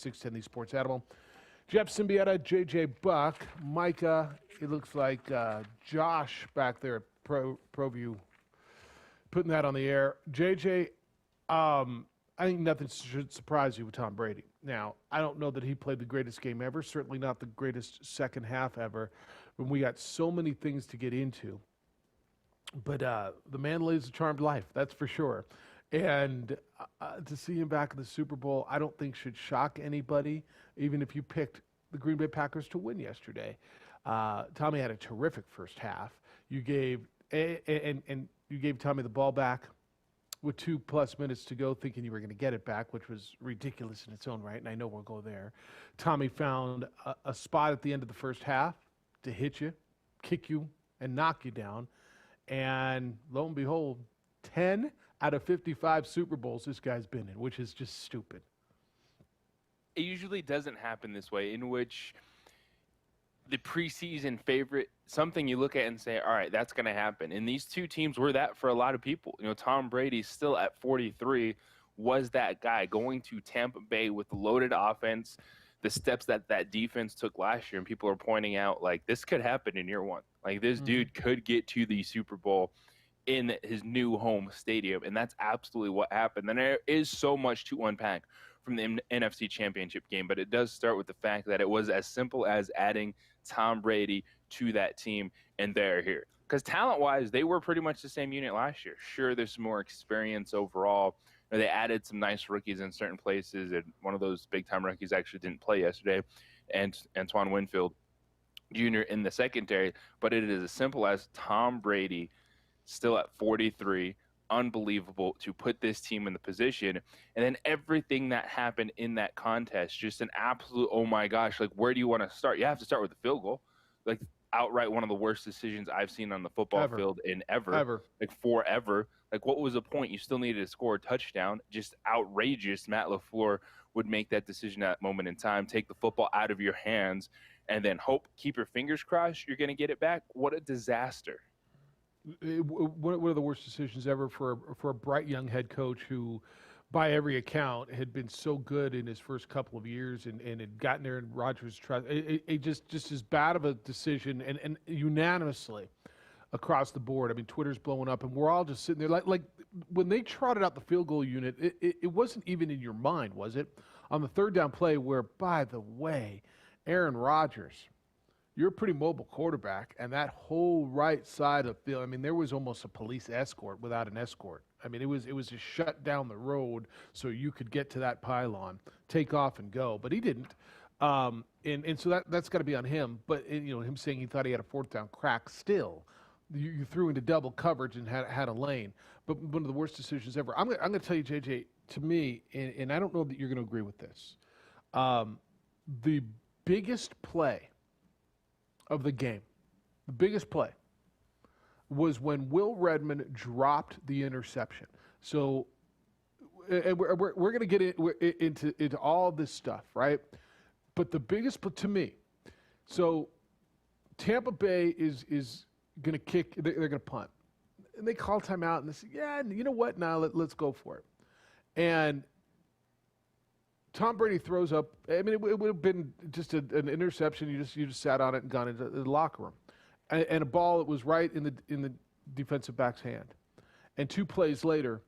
610 The Sports Animal. Jeff Siembieda, JJ Buck, Micah. It looks like Josh back there at ProView putting that on the air. JJ, I think nothing should surprise you with Tom Brady. Now, I don't know that he played the greatest game ever, certainly not the greatest second half ever, when we got so many things to get into. But the man lives a charmed life, that's for sure. And to see him back in the Super Bowl, I don't think should shock anybody, even if you picked the Green Bay Packers to win yesterday. Tommy had a terrific first half. You gave and you gave Tommy the ball back with 2+ minutes to go, thinking you were going to get it back, which was ridiculous in its own right, and I know we'll go there. Tommy found a spot at the end of the first half to hit you, kick you, and knock you down. And lo and behold, 10 out of 55 Super Bowls this guy's been in, which is just stupid. It usually doesn't happen this way, in which the preseason favorite, something you look at and say, all right, that's going to happen. And these two teams were that for a lot of people. You know, Tom Brady still at 43 was that guy going to Tampa Bay with the loaded offense, the steps that defense took last year. And people are pointing out, like, this could happen in year one. Like, this dude could get to the Super Bowl in his new home stadium. And that's absolutely what happened. And there is so much to unpack from the NFC Championship game, but it does start with the fact that it was as simple as adding Tom Brady to that team, and they're here. Because talent-wise, they were pretty much the same unit last year. Sure, there's some more experience overall. They added some nice rookies in certain places, and one of those big-time rookies actually didn't play yesterday, and Antoine Winfield Jr. in the secondary. But it is as simple as Tom Brady still at 43, unbelievable to put this team in the position. And then everything that happened in that contest, just an absolute, oh my gosh, like, where do you want to start? You have to start with the field goal. Like, outright one of the worst decisions I've seen on the football field in ever. Like, forever. Like, what was the point? You still needed to score a touchdown. Just outrageous. Matt LaFleur would make that decision at that moment in time, take the football out of your hands, and then keep your fingers crossed you're going to get it back. What a disaster. One of the worst decisions ever for a bright young head coach who, by every account, had been so good in his first couple of years and had gotten Aaron Rodgers' trust. It just as bad of a decision, and unanimously across the board. I mean, Twitter's blowing up, and we're all just sitting there like when they trotted out the field goal unit, it wasn't even in your mind, was it? On the third down play, where, by the way, Aaron Rodgers, you're a pretty mobile quarterback, and that whole right side of the field, I mean, there was almost a police escort without an escort. I mean, it was just shut down the road so you could get to that pylon, take off and go, but he didn't. And so that's got to be on him. But him saying he thought he had a fourth down crack still. You threw into double coverage and had a lane. But one of the worst decisions ever. I'm going to tell you, JJ, to me, and I don't know that you're going to agree with this, the biggest play of the game, the biggest play, was when Will Redmond dropped the interception. So and we're going to get into all this stuff, right? But the biggest, to me, so Tampa Bay is going to kick, they're going to punt. And they call timeout, and they say, yeah, you know what, now let's go for it. And Tom Brady throws up, I mean, it would have been just an interception. You just sat on it and gone into the locker room. And a ball that was right in the defensive back's hand. And 2 plays later,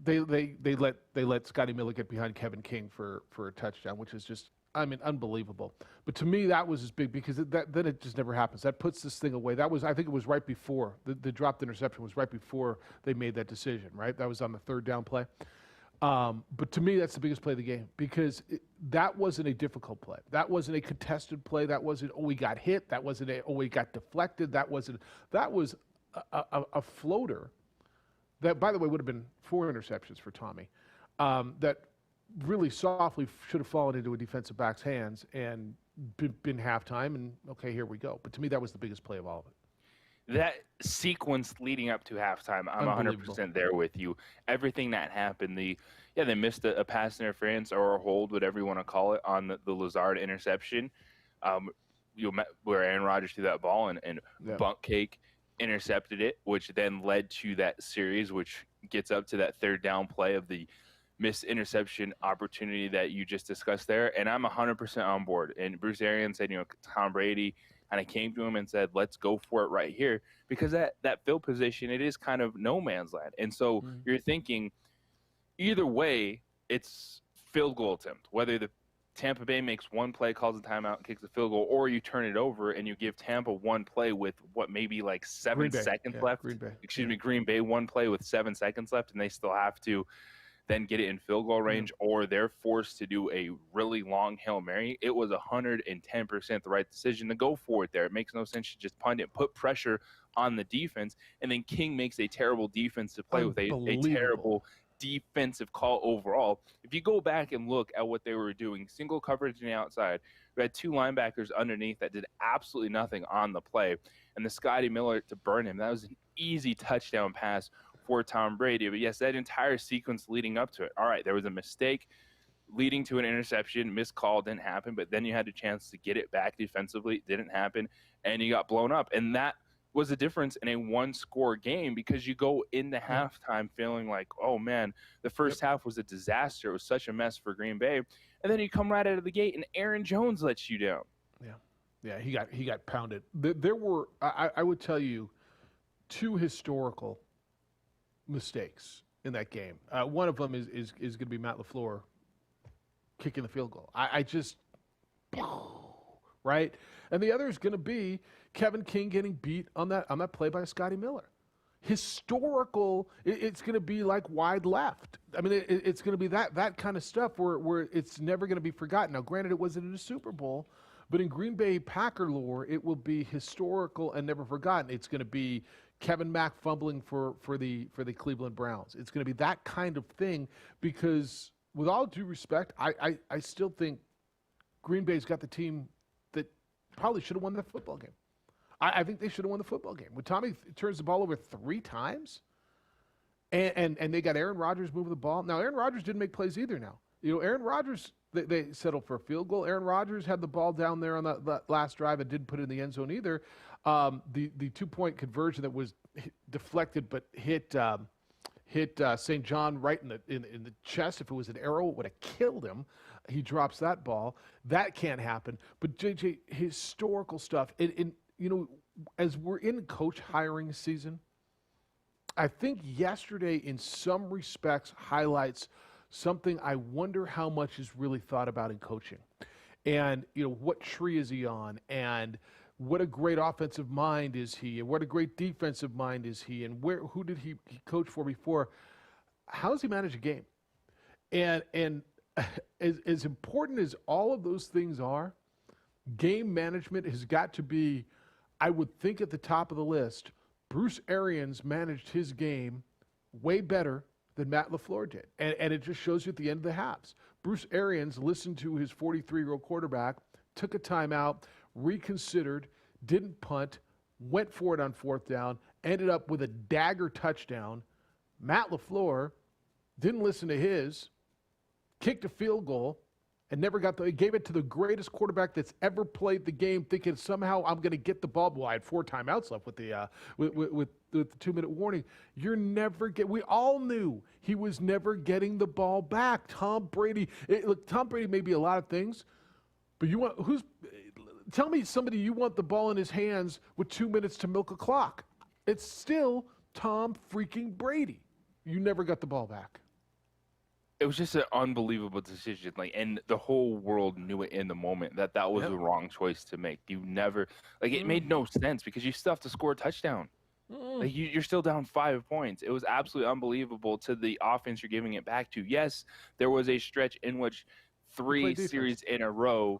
they let Scotty Miller get behind Kevin King for a touchdown, which is just, I mean, unbelievable. But to me, that was as big because then it just never happens. That puts this thing away. I think it was right before the dropped interception was right before they made that decision. Right, that was on the third down play. But to me, that's the biggest play of the game because that wasn't a difficult play. That wasn't a contested play. That wasn't, we got hit. That wasn't we got deflected. That was a floater that, by the way, would have been 4 interceptions for Tommy that really softly should have fallen into a defensive back's hands and been halftime. And, okay, here we go. But to me, that was the biggest play of all of it. That sequence leading up to halftime, I'm 100% there with you. Everything that happened, they missed a pass interference or a hold, whatever you want to call it, on the Lazard interception, where Aaron Rodgers threw that ball and Bunk Cake intercepted it, which then led to that series, which gets up to that third down play of the missed interception opportunity that you just discussed there. And I'm 100% on board. And Bruce Arians said, Tom Brady kind of came to him and said, let's go for it right here. Because that field position, it is kind of no man's land. And so you're thinking either way, it's field goal attempt, whether the Tampa Bay makes one play, calls a timeout, and kicks a field goal, or you turn it over and you give Tampa one play with maybe like 7 seconds left. Green Bay one play with 7 seconds left, and they still have to then get it in field goal range, or they're forced to do a really long Hail Mary. It was 110% the right decision to go for it there. It makes no sense to just punt it, put pressure on the defense, and then King makes a terrible defense to play with, a terrible defensive call overall. If you go back and look at what they were doing, single coverage on the outside, we had 2 linebackers underneath that did absolutely nothing on the play, and the Scotty Miller to burn him. That was an easy touchdown pass for Tom Brady. But yes, that entire sequence leading up to it. All right, there was a mistake leading to an interception, missed call, didn't happen, but then you had a chance to get it back defensively, didn't happen, and you got blown up. And that was the difference in a 1-score game, because you go into halftime feeling like, oh man, the first half was a disaster. It was such a mess for Green Bay. And then you come right out of the gate and Aaron Jones lets you down. Yeah, he got pounded. There were, I would tell you, 2 historical mistakes in that game. One of them is going to be Matt LaFleur kicking the field goal. I just, right? And the other is going to be Kevin King getting beat on that play by Scotty Miller. Historical. It's going to be like wide left. I mean, it's going to be that kind of stuff where it's never going to be forgotten. Now, granted, it wasn't in a Super Bowl, but in Green Bay Packer lore, it will be historical and never forgotten. It's going to be Kevin Mack fumbling for the Cleveland Browns. It's going to be that kind of thing, because with all due respect, I still think Green Bay's got the team that probably should have won the football game. I think they should have won the football game. When Tommy turns the ball over 3 times, and they got Aaron Rodgers moving the ball. Now, Aaron Rodgers didn't make plays either now. Aaron Rodgers, they settled for a field goal. Aaron Rodgers had the ball down there on that last drive and didn't put it in the end zone either. The 2-point conversion that was deflected but hit St. John right in the chest. If it was an arrow, it would have killed him. He drops that ball. That can't happen. But JJ, historical stuff. As we're in coach hiring season, I think yesterday, in some respects, highlights something I wonder how much is really thought about in coaching. And, what tree is he on? And what a great offensive mind is he? And what a great defensive mind is he? And who did he coach for before? How does he manage a game? And as important as all of those things are, game management has got to be, I would think, at the top of the list. Bruce Arians managed his game way better than Matt LaFleur did. And it just shows you at the end of the halves. Bruce Arians listened to his 43-year-old quarterback, took a timeout, reconsidered, didn't punt, went for it on 4th down, ended up with a dagger touchdown. Matt LaFleur didn't listen to his, kicked a field goal, and never he gave it to the greatest quarterback that's ever played the game, thinking somehow I'm going to get the ball. Well, I had 4 timeouts left with the 2-minute warning. We all knew he was never getting the ball back. Tom Brady may be a lot of things, but tell me somebody you want the ball in his hands with 2 minutes to milk a clock. It's still Tom freaking Brady. You never got the ball back. It was just an unbelievable decision. And the whole world knew it in the moment that was the wrong choice to make. You never, it made no sense, because you still have to score a touchdown. You're still down 5 points. It was absolutely unbelievable to the offense you're giving it back to. Yes, there was a stretch in which 3 series in a row,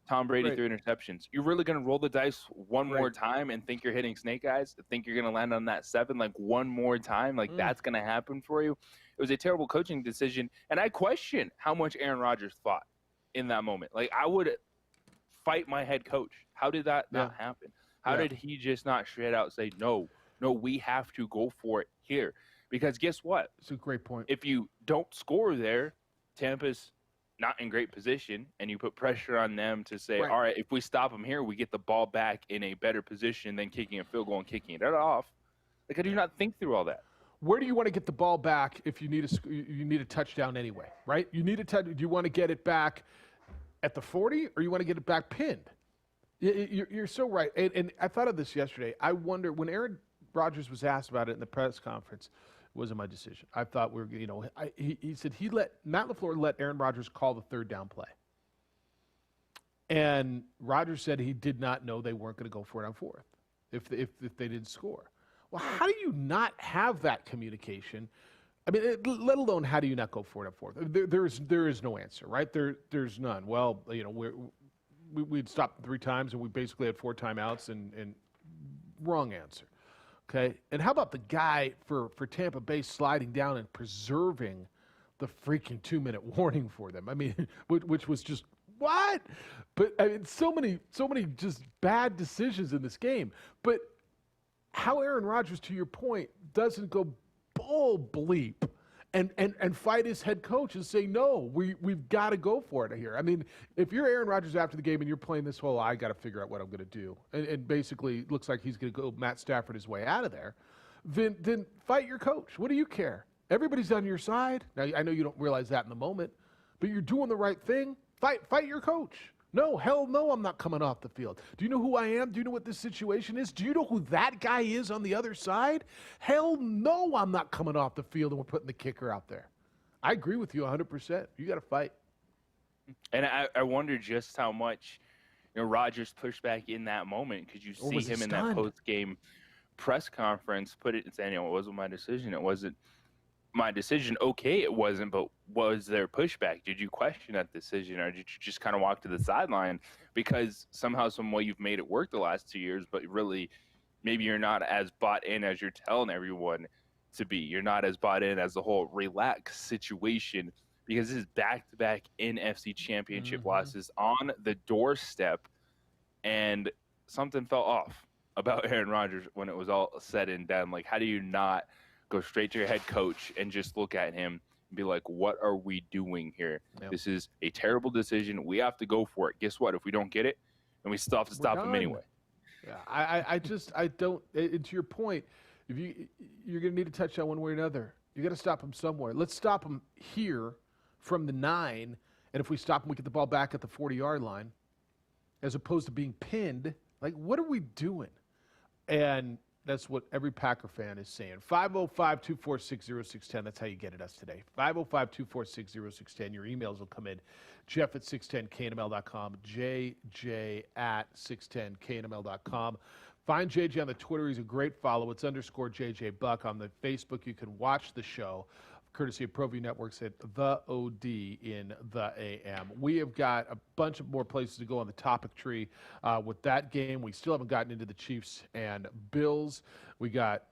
Tom Brady threw interceptions. You're really going to roll the dice one more time and think you're hitting snake eyes? Think you're going to land on that 7 one more time? That's going to happen for you? It was a terrible coaching decision, and I question how much Aaron Rodgers thought in that moment. I would fight my head coach. How did that not happen? How did he just not straight out say, no, we have to go for it here? Because guess what? It's a great point. If you don't score there, Tampa's not in great position, and you put pressure on them to say, all right, if we stop them here, we get the ball back in a better position than kicking a field goal and kicking it off. I do not think through all that. where do you want to get the ball back if you need a touchdown anyway, right? You need a do you want to get it back at the 40 or you want to get it back pinned? You're so right. And I thought of this yesterday. I wonder, when Aaron Rodgers was asked about it in the press conference, it wasn't my decision. I thought he said Matt LaFleur let Aaron Rodgers call the third down play. And Rodgers said he did not know they weren't going to go for it on fourth if they didn't score. Well, how do you not have that communication? I mean, let alone how do you not go for it on fourth? There is no answer, right? There's none. Well, we'd stopped 3 times and we basically had 4 timeouts and wrong answer. Okay, and how about the guy for Tampa Bay sliding down and preserving the freaking 2-minute warning for them? I mean, which was just what? But I mean, so many just bad decisions in this game. But how Aaron Rodgers, to your point, doesn't go bull bleep and fight his head coach and say, no, we've got to go for it here. I mean, if you're Aaron Rodgers after the game and you're playing this whole, I got to figure out what I'm going to do, and basically looks like he's going to go Matt Stafford his way out of there, then fight your coach. What do you care? Everybody's on your side. Now, I know you don't realize that in the moment, but you're doing the right thing. Fight your coach. No, hell no, I'm not coming off the field. Do you know who I am? Do you know what this situation is? Do you know who that guy is on the other side? Hell no, I'm not coming off the field and we're putting the kicker out there. I agree with you 100%. You got to fight. And I wonder just how much Rodgers pushed back in that moment, because you see him in that post-game press conference put it and saying, it wasn't my decision. It wasn't my decision. Okay, it wasn't, but was there pushback? Did you question that decision, or did you just kind of walk to the sideline because somehow, some way you've made it work the last 2 years, but really maybe you're not as bought in as you're telling everyone to be. You're not as bought in as the whole relaxed situation, because this is back-to-back NFC championship losses on the doorstep, and something fell off about Aaron Rodgers when it was all said and done. Like, how do you not go straight to your head coach and just look at him and be like, what are we doing here? Yep. This is a terrible decision. We have to go for it. Guess what? If we don't get it, then we still have to stop him anyway. Yeah, I don't, and to your point, if you're going to need a touchdown one way or another, you got to stop him somewhere. Let's stop him here from the 9, and if we stop him, we get the ball back at the 40-yard line, as opposed to being pinned. Like, what are we doing? And that's what every Packer fan is saying. 505-246-0610. That's how you get at us today. 505-246-0610. Your emails will come in. Jeff at 610knml.com. JJ at 610knml.com. Find JJ on the Twitter. He's a great follow. It's _JJ Buck. On the Facebook, you can watch the show, courtesy of ProView Networks, at The OD in the AM. We have got a bunch of more places to go on the topic tree with that game. We still haven't gotten into the Chiefs and Bills. We got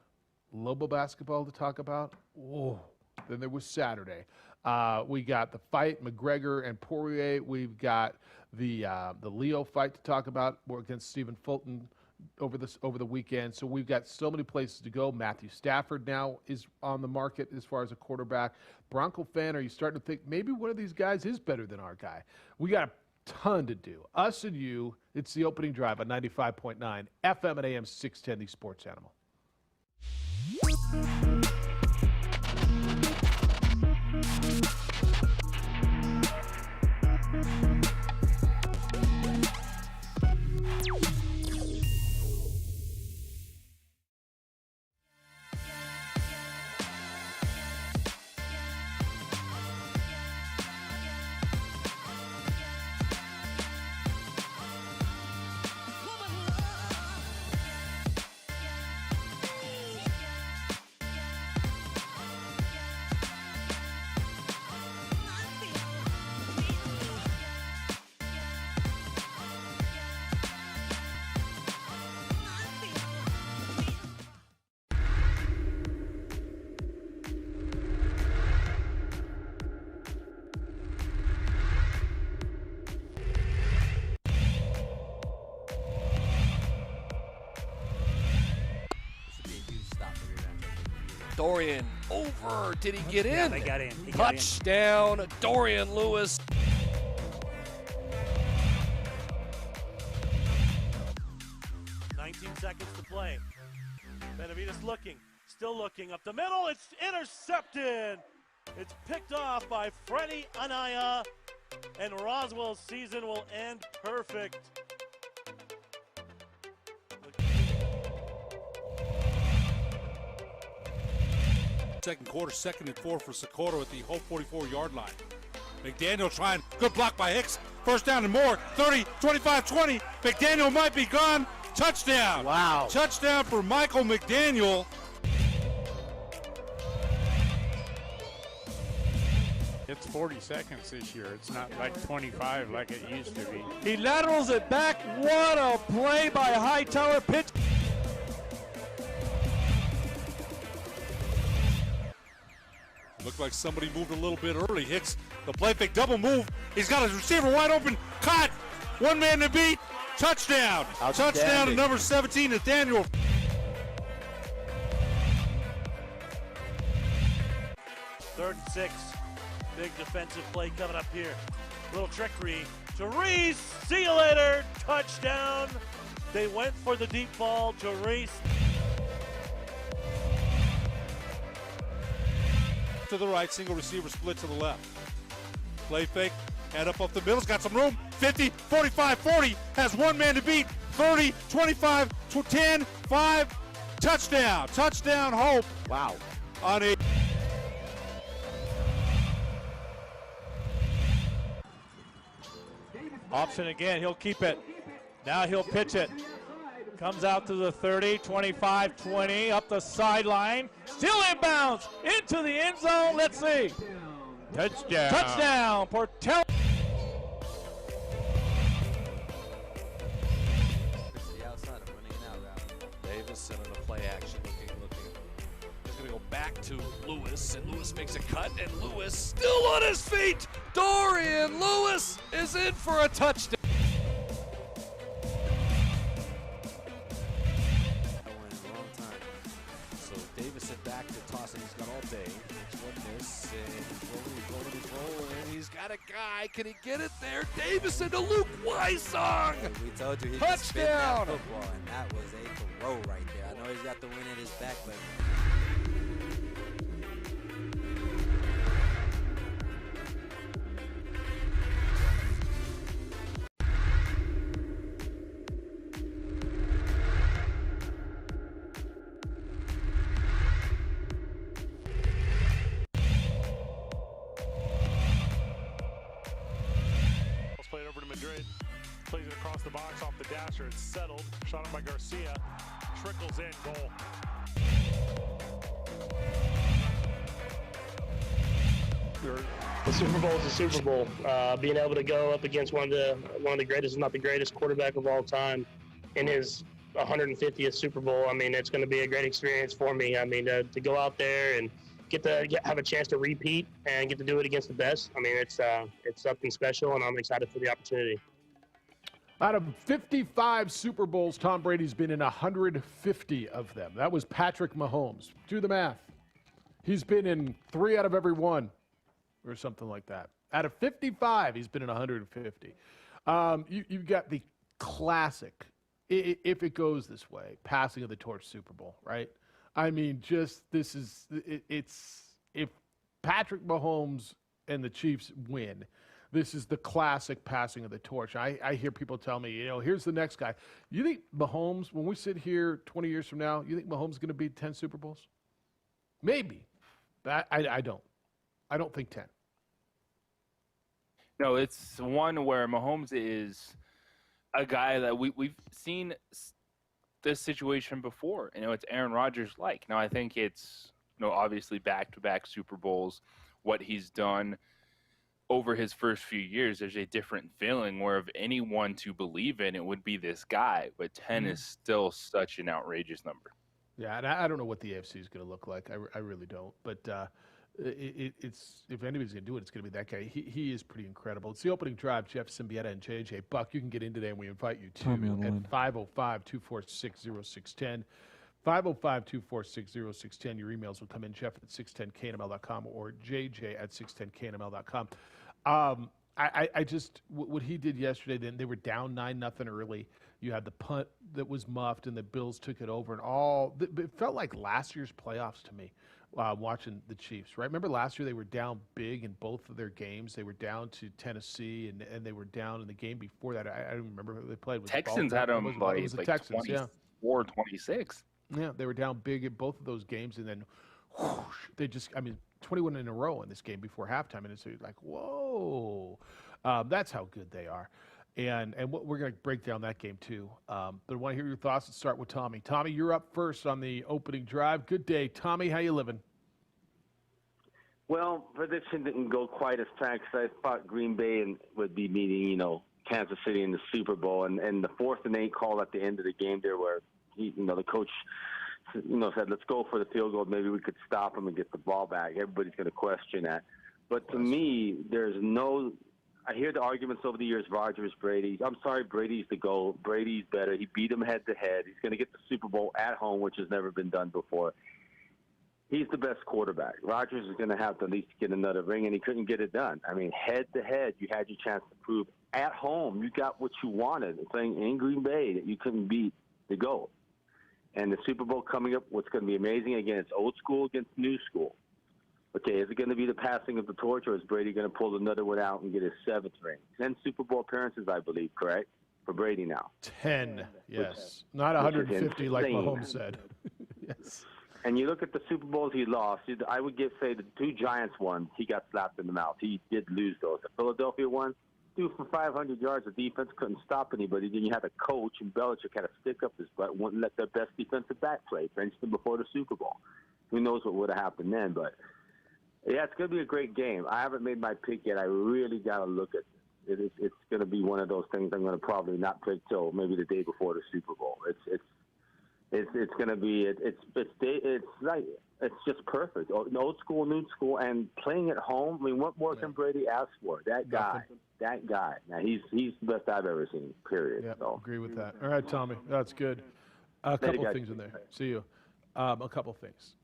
Lobo basketball to talk about. Oh, then there was Saturday. We got the fight, McGregor and Poirier. We've got the Leo fight to talk about against Stephen Fulton over the weekend. So we've got so many places to go. Matthew Stafford now is on the market as far as a quarterback. Bronco fan, are you starting to think maybe one of these guys is better than our guy? We got a ton to do. Us and you, it's the opening drive on 95.9 FM and AM 610, the Sports Animal. Dorian over. Did he get in? Yeah, they got in. Touchdown, Dorian Lewis. Seconds to play. Benavides looking. still looking up the middle. It's intercepted. It's picked off by Freddie Anaya, and Roswell's season will end perfect. Second quarter, 2nd and 4 for Socorro at the whole 44-yard line. McDaniel trying, good block by Hicks. First down and more, 30, 25, 20. McDaniel might be gone. Touchdown. Wow. Touchdown for Michael McDaniel. It's 40 seconds this year. It's not like 25 like it used to be. He laterals it back. What a play by Hightower. Pitch. Looked like somebody moved a little bit early. Hicks, the play fake double move. He's got his receiver wide open. Caught. One man to beat. Touchdown. Touchdown to number 17, Nathaniel. Third and 6. Big defensive play coming up here. Little trickery to Reese. See you later. Touchdown. They went for the deep ball to Reese. To the right, single receiver split to the left. Play fake, head up the middle's got some room. 50, 45, 40, has one man to beat. 30, 25, 10, 5, touchdown. Touchdown, Hope. Wow. On a Option again, he'll keep it. Now he'll pitch it. Comes out to the 30, 25, 20, up the sideline. Still inbounds into the end zone. Let's see. Touchdown. Touchdown, Portel. The outside of running an out route. Davis and in the play action looking. He's going to go back to Lewis, and Lewis makes a cut, and Lewis still on his feet. Dorian Lewis is in for a touchdown. So Davison back to toss it. He's got all day. Makes one miss, and he's rolling, he's got a guy. Can he get it there? Davison to Luke Weissong. We told you he Touchdown. could spin that football, and that was a throw right there. I know he's got the wind at his back, but played over to Madrid, plays it across the box off the dasher. It's settled, shot up by Garcia, trickles in, goal. The Super Bowl is the Super Bowl. Being able to go up against one of the greatest, if not the greatest, quarterback of all time in his 150th Super Bowl. I mean, it's going to be a great experience for me. I mean, to go out there and have a chance to repeat and get to do it against the best. I mean, it's something special, and I'm excited for the opportunity. Out of 55 Super Bowls, Tom Brady's been in 150 of them. That was Patrick Mahomes. Do the math. He's been in 3 out of every 1 or something like that. Out of 55, he's been in 150. You've got the classic, if it goes this way, passing of the torch Super Bowl, right? I mean, it's if Patrick Mahomes and the Chiefs win, this is the classic passing of the torch. I hear people tell me, here's the next guy. You think Mahomes, when we sit here 20 years from now, you think Mahomes is going to beat 10 Super Bowls? Maybe. But I don't. I don't think 10. No, it's one where Mahomes is a guy that we've seen this situation before. It's Aaron Rodgers like. Now, I think it's, obviously back-to-back Super Bowls, what he's done over his first few years. There's a different feeling where if anyone to believe in, it would be this guy. But 10 is still such an outrageous number. Yeah, and I don't know what the AFC is going to look like. I really don't. But it's if anybody's going to do it, it's going to be that guy. He is pretty incredible. It's the opening drive. Jeff Siembieda and JJ Buck. You can get in today, and we invite you to at 505-246-0610. 505-246-0610. Your emails will come in, Jeff at 610knml.com or JJ at 610knml.com. I just what he did yesterday. Then they were down 9-0 early. You had the punt that was muffed, and the Bills took it over, and it felt like last year's playoffs to me. Watching the Chiefs, right? Remember last year they were down big in both of their games. They were down to Tennessee, and they were down in the game before that. I don't remember who they played. Was Texans had them it was the like Texans, 24, 26. Yeah, they were down big in both of those games, and then whoosh, they just, 21 in a row in this game before halftime, and it's like, whoa, that's how good they are. And we're going to break down that game too. But I want to hear your thoughts. Let's start with Tommy. Tommy, you're up first on the opening drive. Good day, Tommy. How you living? Well, prediction didn't go quite as fast because I thought Green Bay would be meeting, Kansas City in the Super Bowl, and the 4th and 8 call at the end of the game there, where the coach, said let's go for the field goal. Maybe we could stop him and get the ball back. Everybody's going to question that, but to me, there's no. I hear the arguments over the years, Rodgers, Brady. I'm sorry, Brady's the GOAT. Brady's better. He beat him head-to-head. He's going to get the Super Bowl at home, which has never been done before. He's the best quarterback. Rodgers is going to have to at least get another ring, and he couldn't get it done. Head-to-head, you had your chance to prove at home you got what you wanted, playing in Green Bay, that you couldn't beat the GOAT. And the Super Bowl coming up, what's going to be amazing, again, it's old school against new school. Okay, is it going to be the passing of the torch, or is Brady going to pull another one out and get his 7th ring? 10 Super Bowl appearances, I believe, correct, for Brady now. 10, yes. Not 150 like Mahomes said. Yes. And you look at the Super Bowls he lost, I would say the 2 Giants ones, he got slapped in the mouth. He did lose those. The Philadelphia one, threw for 500 yards. The defense couldn't stop anybody. Then you had a coach, and Belichick had to stick up his butt, wouldn't let their best defensive back play, benched them before the Super Bowl. Who knows what would have happened then, but... yeah, it's going to be a great game. I haven't made my pick yet. I really got to look at it. It's going to be one of those things I'm going to probably not pick till maybe the day before the Super Bowl. It's going to be it's just perfect. Old school, new school, and playing at home. What more can Brady ask for? That guy. Now he's the best I've ever seen. Period. Yeah, so. agree with that. All right, Tommy, that's good. A couple of things in there. See you. A couple of things.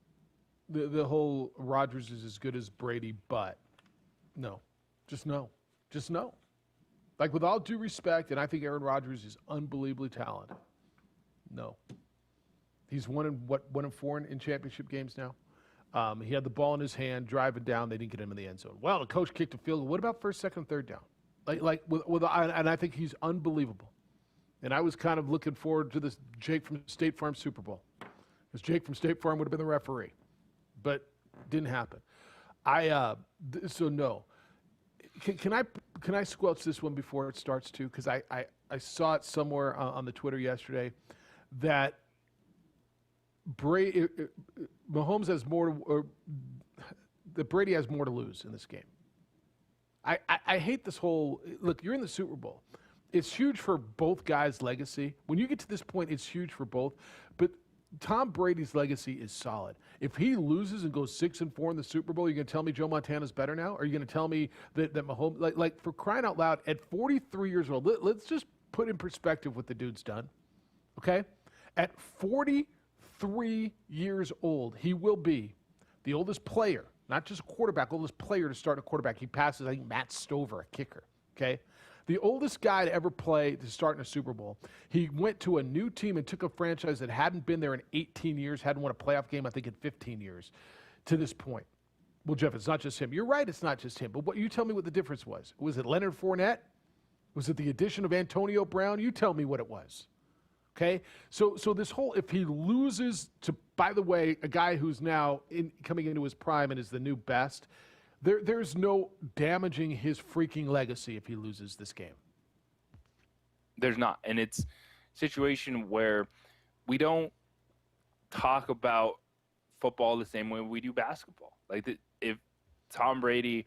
The whole Rodgers is as good as Brady, but no. Just no. Like, with all due respect, and I think Aaron Rodgers is unbelievably talented. No. He's 1-4 in championship games now. He had the ball in his hand, driving down. They didn't get him in the end zone. Well, the coach kicked a field goal. What about first, second, third down? And I think he's unbelievable. And I was kind of looking forward to this Jake from State Farm Super Bowl, because Jake from State Farm would have been the referee. But didn't happen. So no. Can I squelch this one before it starts too? Because I saw it somewhere on the Twitter yesterday that Mahomes has that Brady has more to lose in this game. I hate this whole look. You're in the Super Bowl. It's huge for both guys' legacy. When you get to this point, it's huge for both. But Tom Brady's legacy is solid. If he loses and goes 6-4 in the Super Bowl, you're going to tell me Joe Montana's better now? Or are you going to tell me that Mahomes, like for crying out loud, at 43 years old, let's just put in perspective what the dude's done, okay? At 43 years old, he will be the oldest player, not just a quarterback, oldest player to start a quarterback. He passes, I think, Matt Stover, a kicker, okay? The oldest guy to ever play to start in a Super Bowl. He went to a new team and took a franchise that hadn't been there in 18 years, hadn't won a playoff game, I think, in 15 years to this point. Well, Jeff, it's not just him. You're right, it's not just him. But you tell me what the difference was. Was it Leonard Fournette? Was it the addition of Antonio Brown? You tell me what it was. Okay? So this whole, if he loses to, by the way, a guy who's now coming into his prime and is the new best, there's no damaging his freaking legacy if he loses this game. There's not. And it's a situation where we don't talk about football the same way we do basketball. Like, if Tom Brady,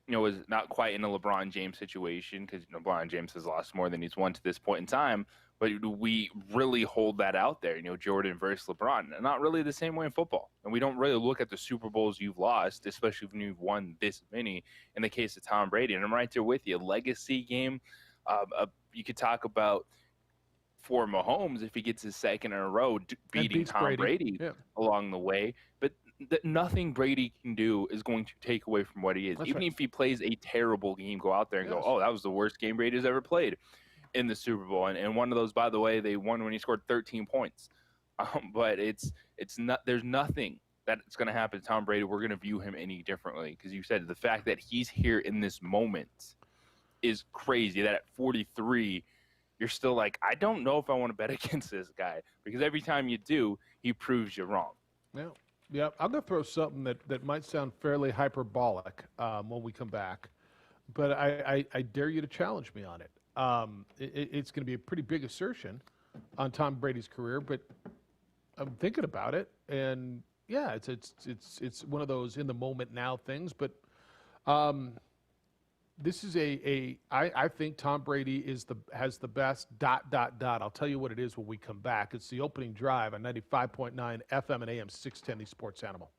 was not quite in a LeBron James situation, because LeBron James has lost more than he's won to this point in time, but we really hold that out there, Jordan versus LeBron. Not really the same way in football. And we don't really look at the Super Bowls you've lost, especially when you've won this many, in the case of Tom Brady. And I'm right there with you. Legacy game, you could talk about for Mahomes if he gets his second in a row beating Tom Brady along the way. But nothing Brady can do is going to take away from what he is. That's Even right. if he plays a terrible game, go out there and Yes. go, oh, that was the worst game Brady's ever played in the Super Bowl. And one of those, by the way, they won when he scored 13 points. But it's not. There's nothing that's going to happen to Tom Brady. We're going to view him any differently because you said the fact that he's here in this moment is crazy. That at 43, you're still like, I don't know if I want to bet against this guy because every time you do, he proves you wrong. Yeah. Yeah, I'm going to throw something that might sound fairly hyperbolic when we come back, but I dare you to challenge me on it. It's going to be a pretty big assertion on Tom Brady's career, but I'm thinking about it, and yeah, it's one of those in the moment now things. But this is I think Tom Brady has the best ... I'll tell you what it is when we come back. It's the opening drive on 95.9 FM and AM 610, the Sports Animal.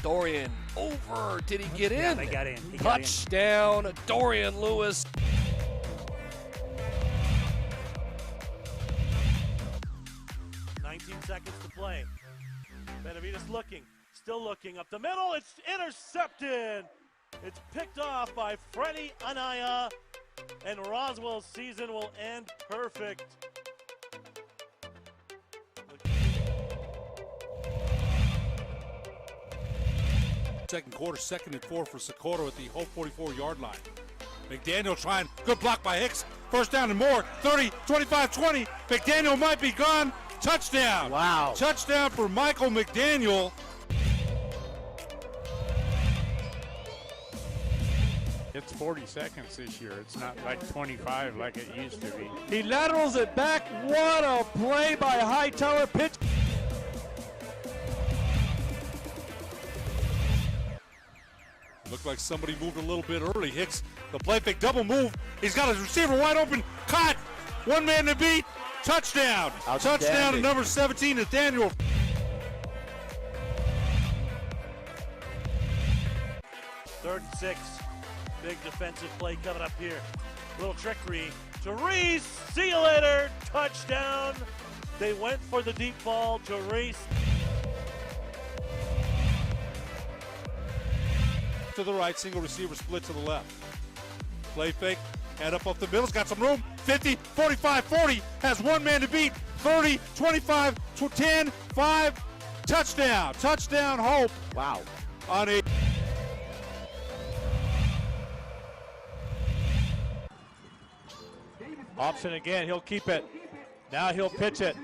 Dorian over. Did he get in? Yeah, they got in. He got in. Touchdown, Dorian Lewis. Seconds to play. Benavides looking, still looking up the middle. It's intercepted. It's picked off by Freddie Anaya, and Roswell's season will end perfect. Second quarter, 2nd and 4 for Socorro at the whole 44-yard line. McDaniel trying, good block by Hicks. First down and more, 30, 25, 20. McDaniel might be gone. Touchdown. Wow. Touchdown for Michael McDaniel. It's 40 seconds this year. It's not like 25 like it used to be. He laterals it back. What a play by Hightower. Pitch. Looked like somebody moved a little bit early. Hicks, the play fake double move. He's got his receiver wide open. Caught. One man to beat. Touchdown. Touchdown to number 17, Nathaniel. Third and 6. Big defensive play coming up here. Little trickery to Reese. See you later. Touchdown. They went for the deep ball to Reese. To the right, single receiver split to the left. Play fake, head up off the middle, got some room. 50, 45, 40, has one man to beat. 30, 25, 10, 5, touchdown. Touchdown, Hope. Wow. On a Option again, he'll keep it. Now he'll pitch it.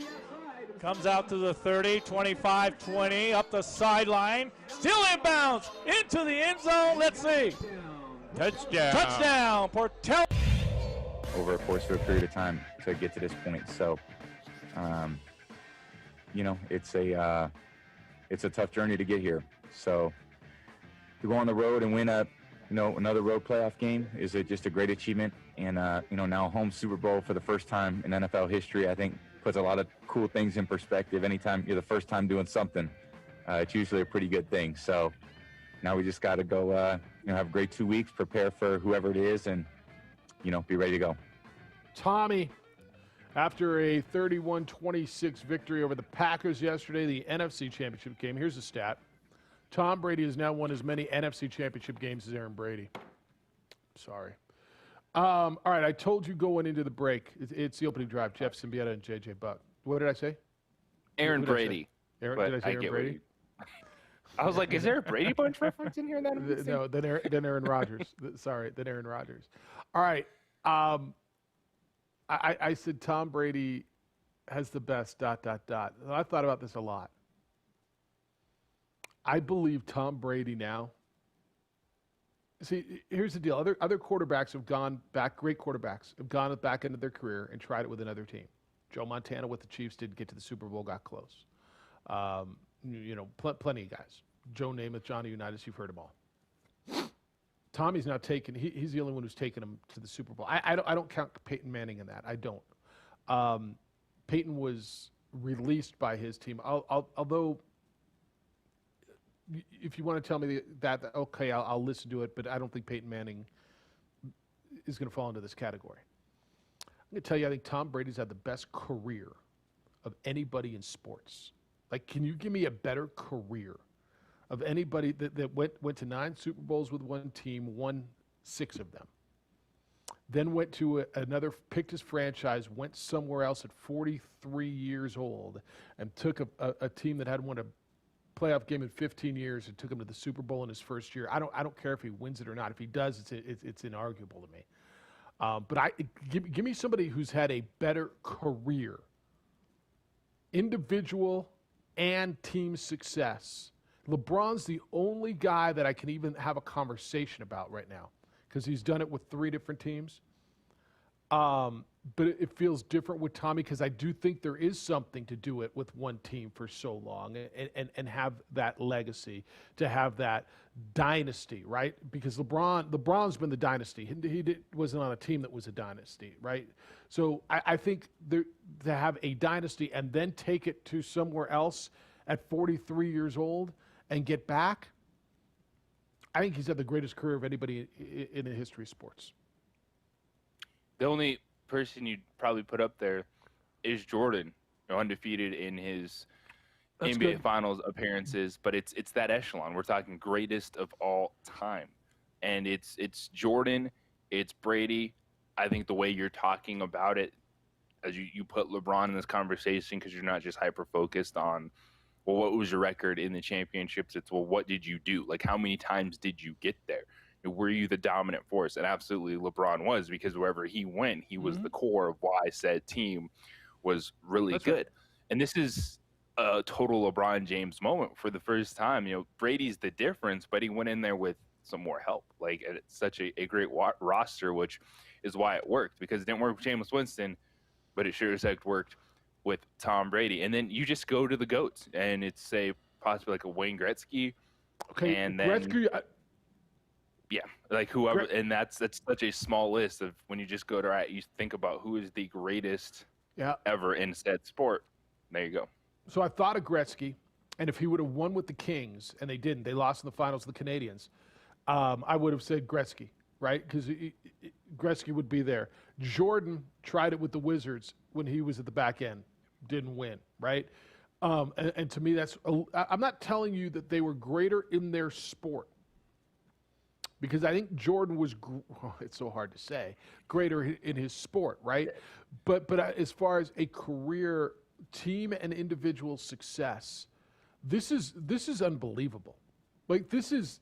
Comes out to the 30, 25, 20, up the sideline. Still inbounds, into the end zone. Let's see. Touchdown. Touchdown, Portel. Over a course of a period of time to get to this point. So, you know, it's a tough journey to get here. So to go on the road and win another road playoff game is just a great achievement. And, now a home Super Bowl for the first time in NFL history, I think puts a lot of cool things in perspective. Anytime you're the first time doing something, it's usually a pretty good thing. So now we just got to go, have a great 2 weeks, prepare for whoever it is, and, be ready to go. Tommy, after a 31-26 victory over the Packers yesterday, the NFC Championship game, here's a stat. Tom Brady has now won as many NFC Championship games as Aaron Brady. Sorry. All right, I told you going into the break, it's the opening drive, Jeff Siembieda and J.J. Buck. What did I say? Aaron Who did I say? Brady. Aaron, But did I say I Aaron get what Brady? I was like, is there a Brady Bunch reference in here? No, then Aaron Rodgers. Sorry, then Aaron Rodgers. All right. I said Tom Brady has the best ... I thought about this a lot. I believe Tom Brady now. See, here's the deal. Other quarterbacks have gone back, great quarterbacks, have gone back into their career and tried it with another team. Joe Montana with the Chiefs didn't get to the Super Bowl, got close. Plenty of guys. Joe Namath, Johnny Unitas, you've heard them all. Tommy's now taken, he's the only one who's taken him to the Super Bowl. I don't count Peyton Manning in that. I don't. Peyton was released by his team. Although, if you want to tell me that okay, I'll listen to it, but I don't think Peyton Manning is going to fall into this category. I'm going to tell you, I think Tom Brady's had the best career of anybody in sports. Like, can you give me a better career of anybody that went to 9 Super Bowls with one team, won 6 of them, then went to another, picked his franchise, went somewhere else at 43 years old, and took a team that hadn't won a playoff game in 15 years and took him to the Super Bowl in his first year. I don't care if he wins it or not. If he does, it's inarguable to me. But give me somebody who's had a better career, individual and team success. LeBron's the only guy that I can even have a conversation about right now because he's done it with 3 different teams. But it feels different with Tommy because I do think there is something to do it with one team for so long and have that legacy, to have that dynasty, right? Because LeBron's been the dynasty. He wasn't on a team that was a dynasty, right? So I think to have a dynasty and then take it to somewhere else at 43 years old and get back, I think he's had the greatest career of anybody in the history of sports. The only person you'd probably put up there is Jordan, undefeated in his NBA Finals appearances, but it's that echelon. We're talking greatest of all time, and it's Jordan, it's Brady. I think the way you're talking about it, as you put LeBron in this conversation, because you're not just hyper focused on, well, what was your record in the championships? It's, well, what did you do? Like, how many times did you get there? Were you the dominant force? And absolutely LeBron was, because wherever he went, he was the core of why said team was really good. Right. And this is a total LeBron James moment for the first time. Brady's the difference, but he went in there with some more help. Like, it's such a great roster, which is why it worked, because it didn't work with Jameis Winston, but it sure as heck worked with Tom Brady. And then you just go to the GOATs, and it's, say, possibly like a Wayne Gretzky. Okay, and then Gretzky... Yeah, like whoever, and that's such a small list of when you just go to you think about who is the greatest ever in said sport. There you go. So I thought of Gretzky, and if he would have won with the Kings, and they didn't, they lost in the finals to the Canadians, I would have said Gretzky, right? Because Gretzky would be there. Jordan tried it with the Wizards when he was at the back end, didn't win, right? And to me, I'm not telling you that they were greater in their sport, because I think Jordan was, it's so hard to say, greater in his sport, right? But as far as a career, team and individual success, this is unbelievable. Like, this is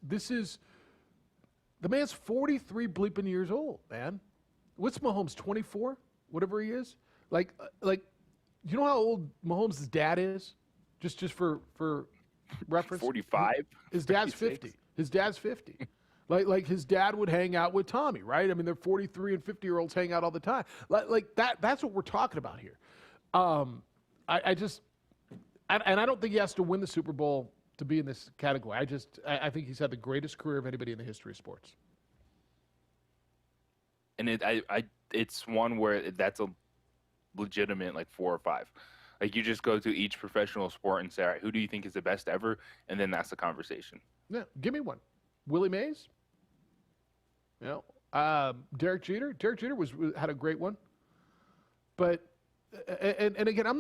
the man's 43 bleeping years old, man. What's Mahomes, 24? Whatever he is? Like you know how old Mahomes' dad is? Just for reference? 45? His dad's 50. His dad's 50. Like his dad would hang out with Tommy, right? I mean, they're 43 and 50-year-olds hang out all the time. Like that's what we're talking about here. I don't think he has to win the Super Bowl to be in this category. I think he's had the greatest career of anybody in the history of sports. And it's one where that's a legitimate, like, 4 or 5. Like, you just go to each professional sport and say, all right, who do you think is the best ever? And then that's the conversation. Yeah, give me one. Willie Mays? Derek Jeter. Derek Jeter had a great one, but and again, I'm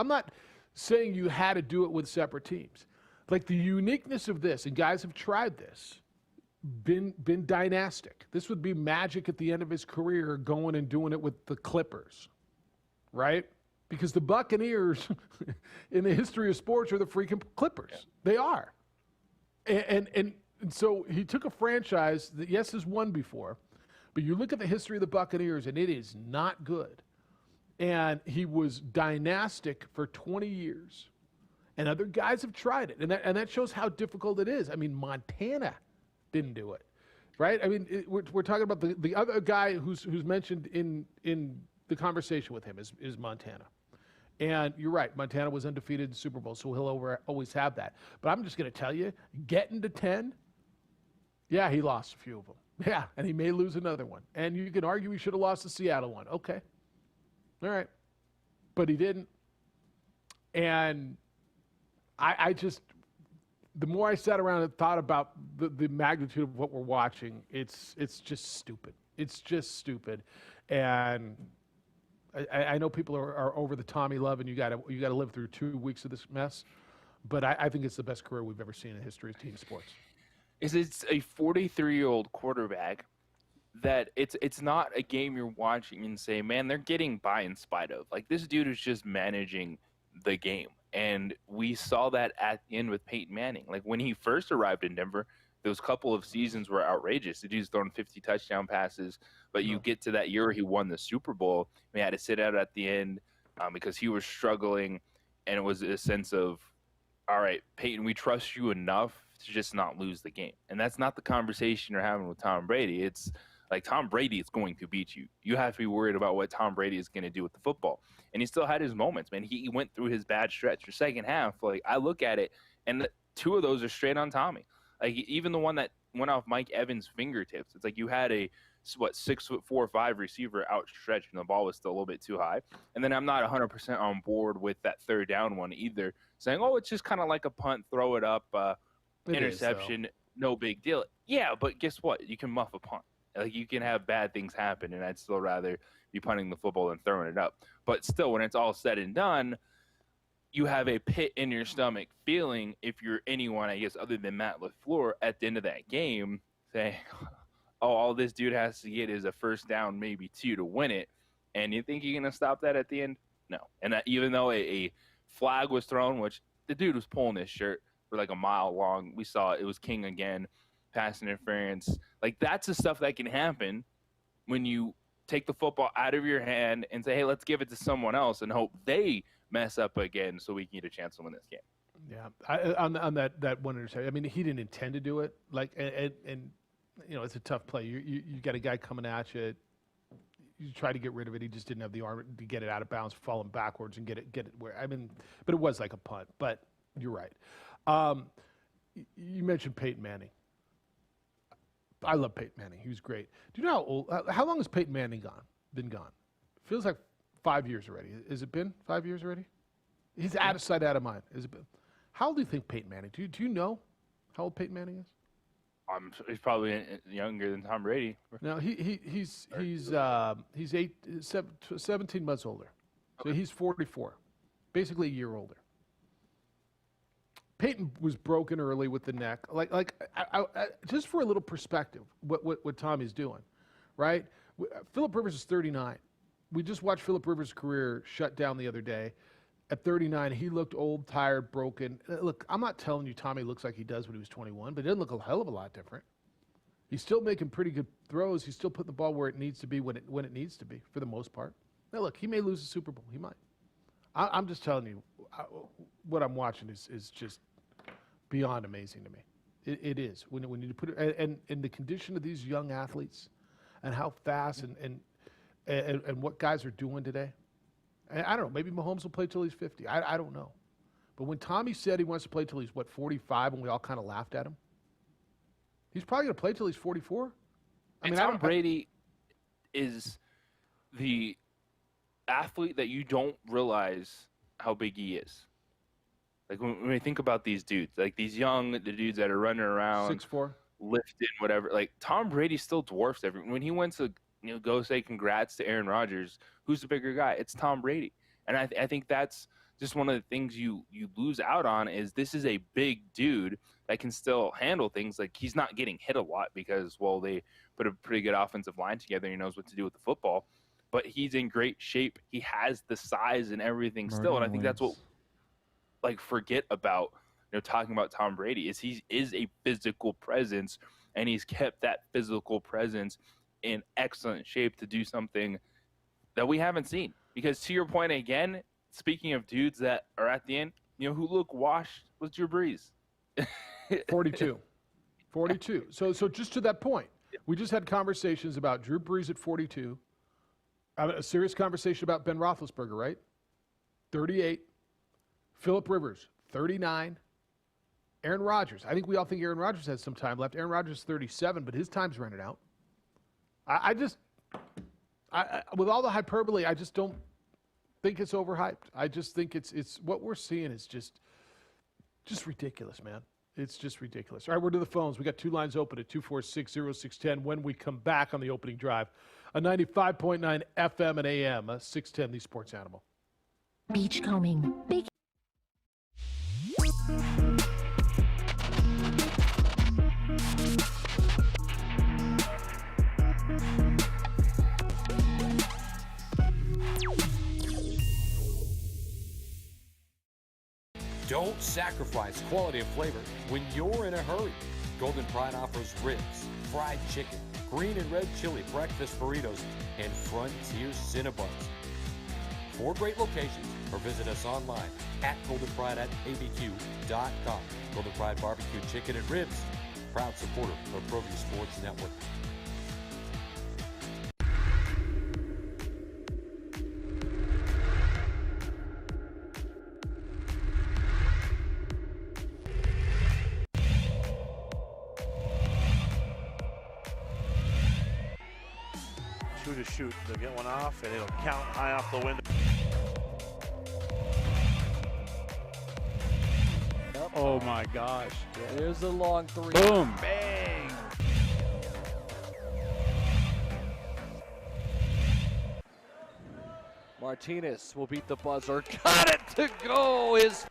not saying you had to do it with separate teams. Like, the uniqueness of this, and guys have tried this, been dynastic. This would be Magic at the end of his career, going and doing it with the Clippers, right? Because the Buccaneers in the history of sports are the freaking Clippers. Yeah. They are, and so he took a franchise that, yes, has won before, but you look at the history of the Buccaneers, and it is not good. And he was dynastic for 20 years. And other guys have tried it. And that shows how difficult it is. I mean, Montana didn't do it, right? I mean, we're talking about the other guy who's mentioned in the conversation with him is Montana. And you're right, Montana was undefeated in Super Bowl, so he'll always have that. But I'm just going to tell you, getting to 10, yeah, he lost a few of them. Yeah, and he may lose another one. And you can argue he should have lost the Seattle one. Okay. All right. But he didn't. And I just, the more I sat around and thought about the magnitude of what we're watching, it's just stupid. It's just stupid. And I know people are over the Tommy love, and you got to live through 2 weeks of this mess. But I think it's the best career we've ever seen in the history of team sports. It's a 43-year-old quarterback that it's not a game you're watching and say, man, they're getting by in spite of. Like, this dude is just managing the game. And we saw that at the end with Peyton Manning. Like, when he first arrived in Denver, those couple of seasons were outrageous. The dude's throwing 50 touchdown passes. But you get to that year where he won the Super Bowl, he had to sit out at the end because he was struggling. And it was a sense of, all right, Peyton, we trust you enough to just not lose the game. And that's not the conversation you're having with Tom Brady. It's like, Tom Brady is going to beat you. You have to be worried about what Tom Brady is going to do with the football. And he still had his moments, man. He went through his bad stretch. The second half, like, I look at it, and two of those are straight on Tommy. Like, even the one that went off Mike Evans' fingertips. It's like you had a 6'4", 5" receiver outstretched, and the ball was still a little bit too high. And then I'm not 100% on board with that third down one either, saying, oh, it's just kind of like a punt, throw it up, interception, no big deal. Yeah, but guess what? You can muff a punt. Like, you can have bad things happen, and I'd still rather be punting the football than throwing it up. But still, when it's all said and done, you have a pit in your stomach feeling, if you're anyone, I guess, other than Matt LaFleur, at the end of that game, saying, oh, all this dude has to get is a first down, maybe two, to win it. And you think you're going to stop that at the end? No. And even though a flag was thrown, which the dude was pulling his shirt for like a mile long, we saw it was King again, pass interference. Like, that's the stuff that can happen when you take the football out of your hand and say, hey, let's give it to someone else and hope they mess up again so we can get a chance to win this game. Yeah, on that one interception, I mean, he didn't intend to do it. Like, and you know, it's a tough play. You got a guy coming at you. You try to get rid of it. He just didn't have the arm to get it out of bounds, falling backwards and get it where. I mean, but it was like a punt. But you're right. You mentioned Peyton Manning. I love Peyton Manning. He was great. Do you know how old? How long has Peyton Manning been gone? Feels like 5 years already. Has it been 5 years already? He's out of sight, out of mind. Has it been? How old do you think Peyton Manning? Do you know how old Peyton Manning is? He's probably younger than Tom Brady. No, he's 17 months older. So he's 44, basically a year older. Peyton was broken early with the neck. Like just for a little perspective, what Tommy's doing, right? Phillip Rivers is 39. We just watched Phillip Rivers' career shut down the other day. At 39, he looked old, tired, broken. Look, I'm not telling you Tommy looks like he does when he was 21, but he doesn't look a hell of a lot different. He's still making pretty good throws. He's still putting the ball where it needs to be when it needs to be, for the most part. Now, look, he may lose the Super Bowl. He might. I'm just telling you, what I'm watching is just beyond amazing to me. It is. When you put it, and the condition of these young athletes and how fast and what guys are doing today. I don't know. Maybe Mahomes will play till he's 50. I don't know. But when Tommy said he wants to play till he's, 45, and we all kind of laughed at him, he's probably going to play till he's 44. I mean, Tom Brady is the athlete that you don't realize how big he is. Like, when we think about these dudes, like the dudes that are running around, 6'4", lifting, whatever. Like, Tom Brady still dwarfs everyone. When he went to go say congrats to Aaron Rodgers, who's the bigger guy? It's Tom Brady. And I think that's just one of the things you lose out on, is this is a big dude that can still handle things. Like, he's not getting hit a lot because, well, they put a pretty good offensive line together. He knows what to do with the football. But he's in great shape. He has the size and everything still. And I think that's what, like, forget about, talking about Tom Brady, is he is a physical presence, and he's kept that physical presence in excellent shape to do something that we haven't seen. Because to your point again, speaking of dudes that are at the end, who look washed was Drew Brees. 42. 42. So just to that point, we just had conversations about Drew Brees at 42. A serious conversation about Ben Roethlisberger, right? 38. Phillip Rivers, 39. Aaron Rodgers. I think we all think Aaron Rodgers has some time left. Aaron Rodgers is 37, but his time's running out. I with all the hyperbole, I just don't think it's overhyped. I just think it's what we're seeing is just ridiculous, man. It's just ridiculous. All right, we're to the phones. We got two lines open at 246-0610 when we come back on the opening drive. A 95.9 FM and AM, 610, the Sports Animal. Beachcombing. Don't sacrifice quality of flavor when you're in a hurry. Golden Pride offers ribs, fried chicken, green and red chili breakfast burritos, and Frontier Cinnabons. 4 great locations, or visit us online at goldenpride@abq.com. Golden Pride Barbecue Chicken and Ribs, proud supporter of ProView Sports Network. To shoot. They'll get one off, and it'll count high off the window. Oh my gosh. There's a long 3. Boom. Bang. Martinez will beat the buzzer. Got it to go. His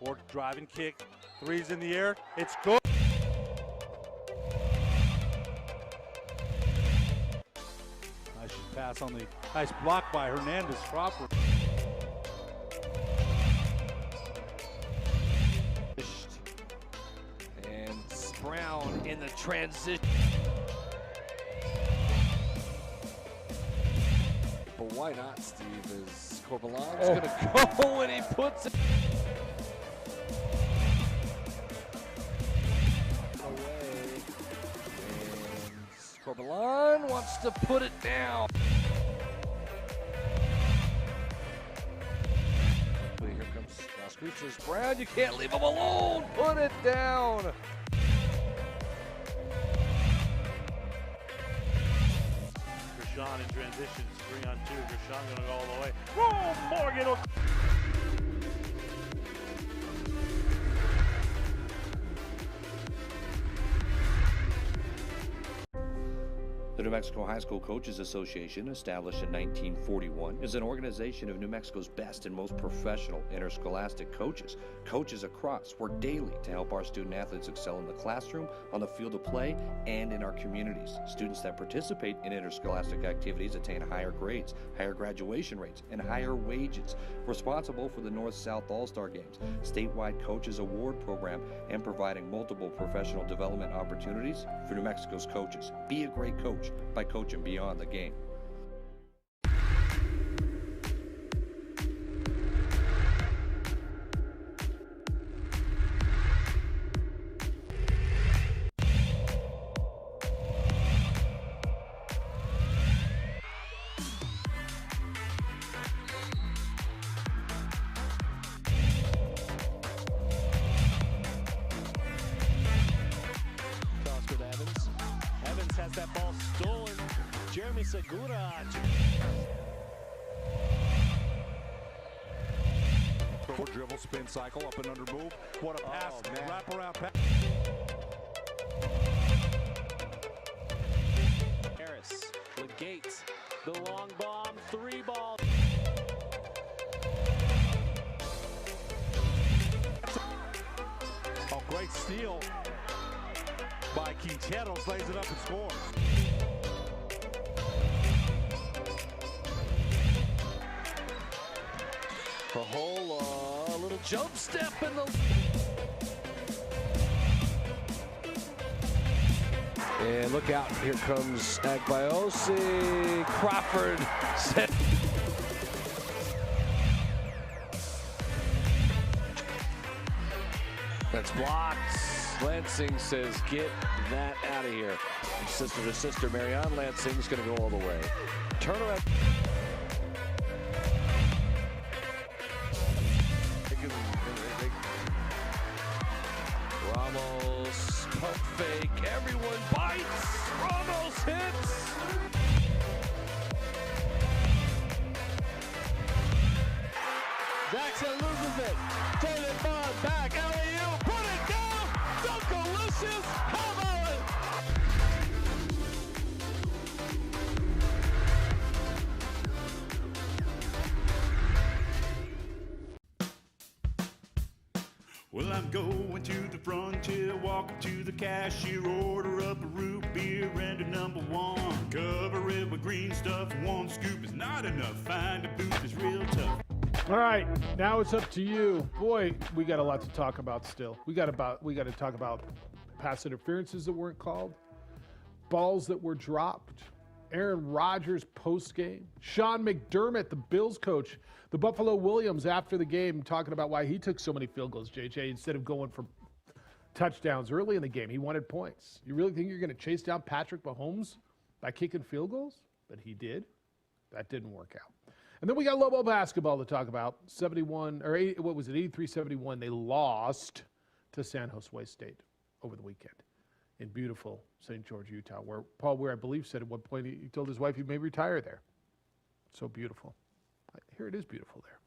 Fork driving kick. 3's in the air. It's good. Pass on the nice block by Hernandez Crawford. And Brown in the transition. But why not, Steve? Is Corbalan's going to go and he puts it away. And Corbalan wants to put it down. Here comes Screechers. Brown, you can't leave him alone. Put it down. Gershon in transitions, 3-on-2. Gershon going to go all the way. Whoa, Morgan. The New Mexico High School Coaches Association, established in 1941, is an organization of New Mexico's best and most professional interscholastic coaches. Coaches across work daily to help our student athletes excel in the classroom, on the field of play, and in our communities. Students that participate in interscholastic activities attain higher grades, higher graduation rates, and higher wages. Responsible for the North-South All-Star Games, statewide Coaches Award Program, and providing multiple professional development opportunities for New Mexico's coaches. Be a great coach by coaching beyond the game. Toss with Evans. Evans has that ball stolen. Jeremy Segura. Forward dribble, spin cycle, up and under move. What a pass. Wrap around pass. Harris. Legate. The long bomb. 3 ball. Oh, great steal by Quinteros. Lays it up and scores. Pahola, a little jump step in the... And look out, here comes Agbayosi. Crawford set. That's blocked. Lansing says, get that out of here. Sister to sister, Marianne Lansing's going to go all the way. Turnaround. Ramos, pump fake, everyone bites. Ramos hits. Jackson loses it. Jalen Bond back, alley-oop, put it down. Dunkalicious, how about it? Well, I'm going to the frontier, walk up to the cashier, order up a root beer and a number one. Cover it with green stuff, one scoop is not enough. Find a booth is real tough. All right, now it's up to you. Boy, we got a lot to talk about still. We got to talk about pass interferences that weren't called, balls that were dropped, Aaron Rodgers post-game, Sean McDermott, the Bills coach, the Buffalo Williams after the game talking about why he took so many field goals, JJ, instead of going for touchdowns early in the game. He wanted points. You really think you're going to chase down Patrick Mahomes by kicking field goals? But he did. That didn't work out. And then we got Lobo basketball to talk about. 71 or 80, what was it? 83-71. They lost to San Jose State over the weekend in beautiful St. George, Utah, where Paul Weir, I believe, said at one point he told his wife he may retire there. So beautiful. Here it is beautiful there.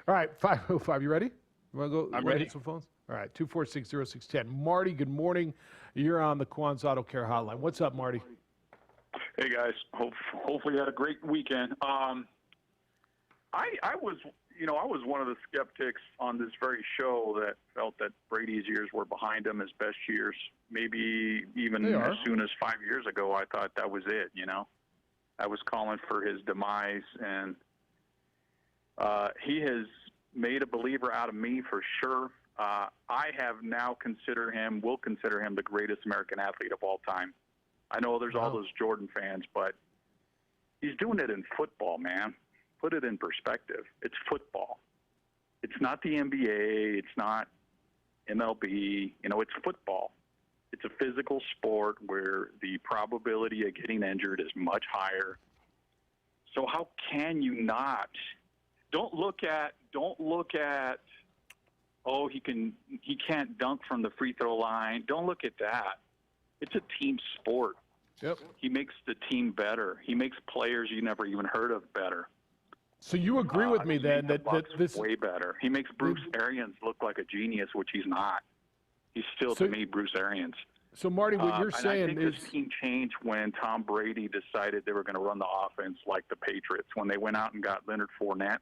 All right, 5:05. You ready? You want to go? I'm ready. Hit some phones. All right, 246-0610. Marty, good morning. You're on the Quan's Auto Care Hotline. What's up, Marty? Hey guys, hopefully you had a great weekend. I was one of the skeptics on this very show that felt that Brady's years were behind him, his best years. Maybe even as soon as 5 years ago, I thought that was it. I was calling for his demise, and he has made a believer out of me for sure. I have now will consider him the greatest American athlete of all time. I know there's all those Jordan fans, but he's doing it in football, man. Put it in perspective. It's football. It's not the NBA. It's not MLB. It's football. It's a physical sport where the probability of getting injured is much higher. So how can you not? Don't look at, oh, he can't dunk from the free throw line. Don't look at that. It's a team sport. Yep. He makes the team better. He makes players you never even heard of better. So you agree with me then that this way better. He makes Bruce Arians look like a genius, which he's not. He's still to me Bruce Arians. So Marty, what you're saying I think this team changed when Tom Brady decided they were going to run the offense like the Patriots. When they went out and got Leonard Fournette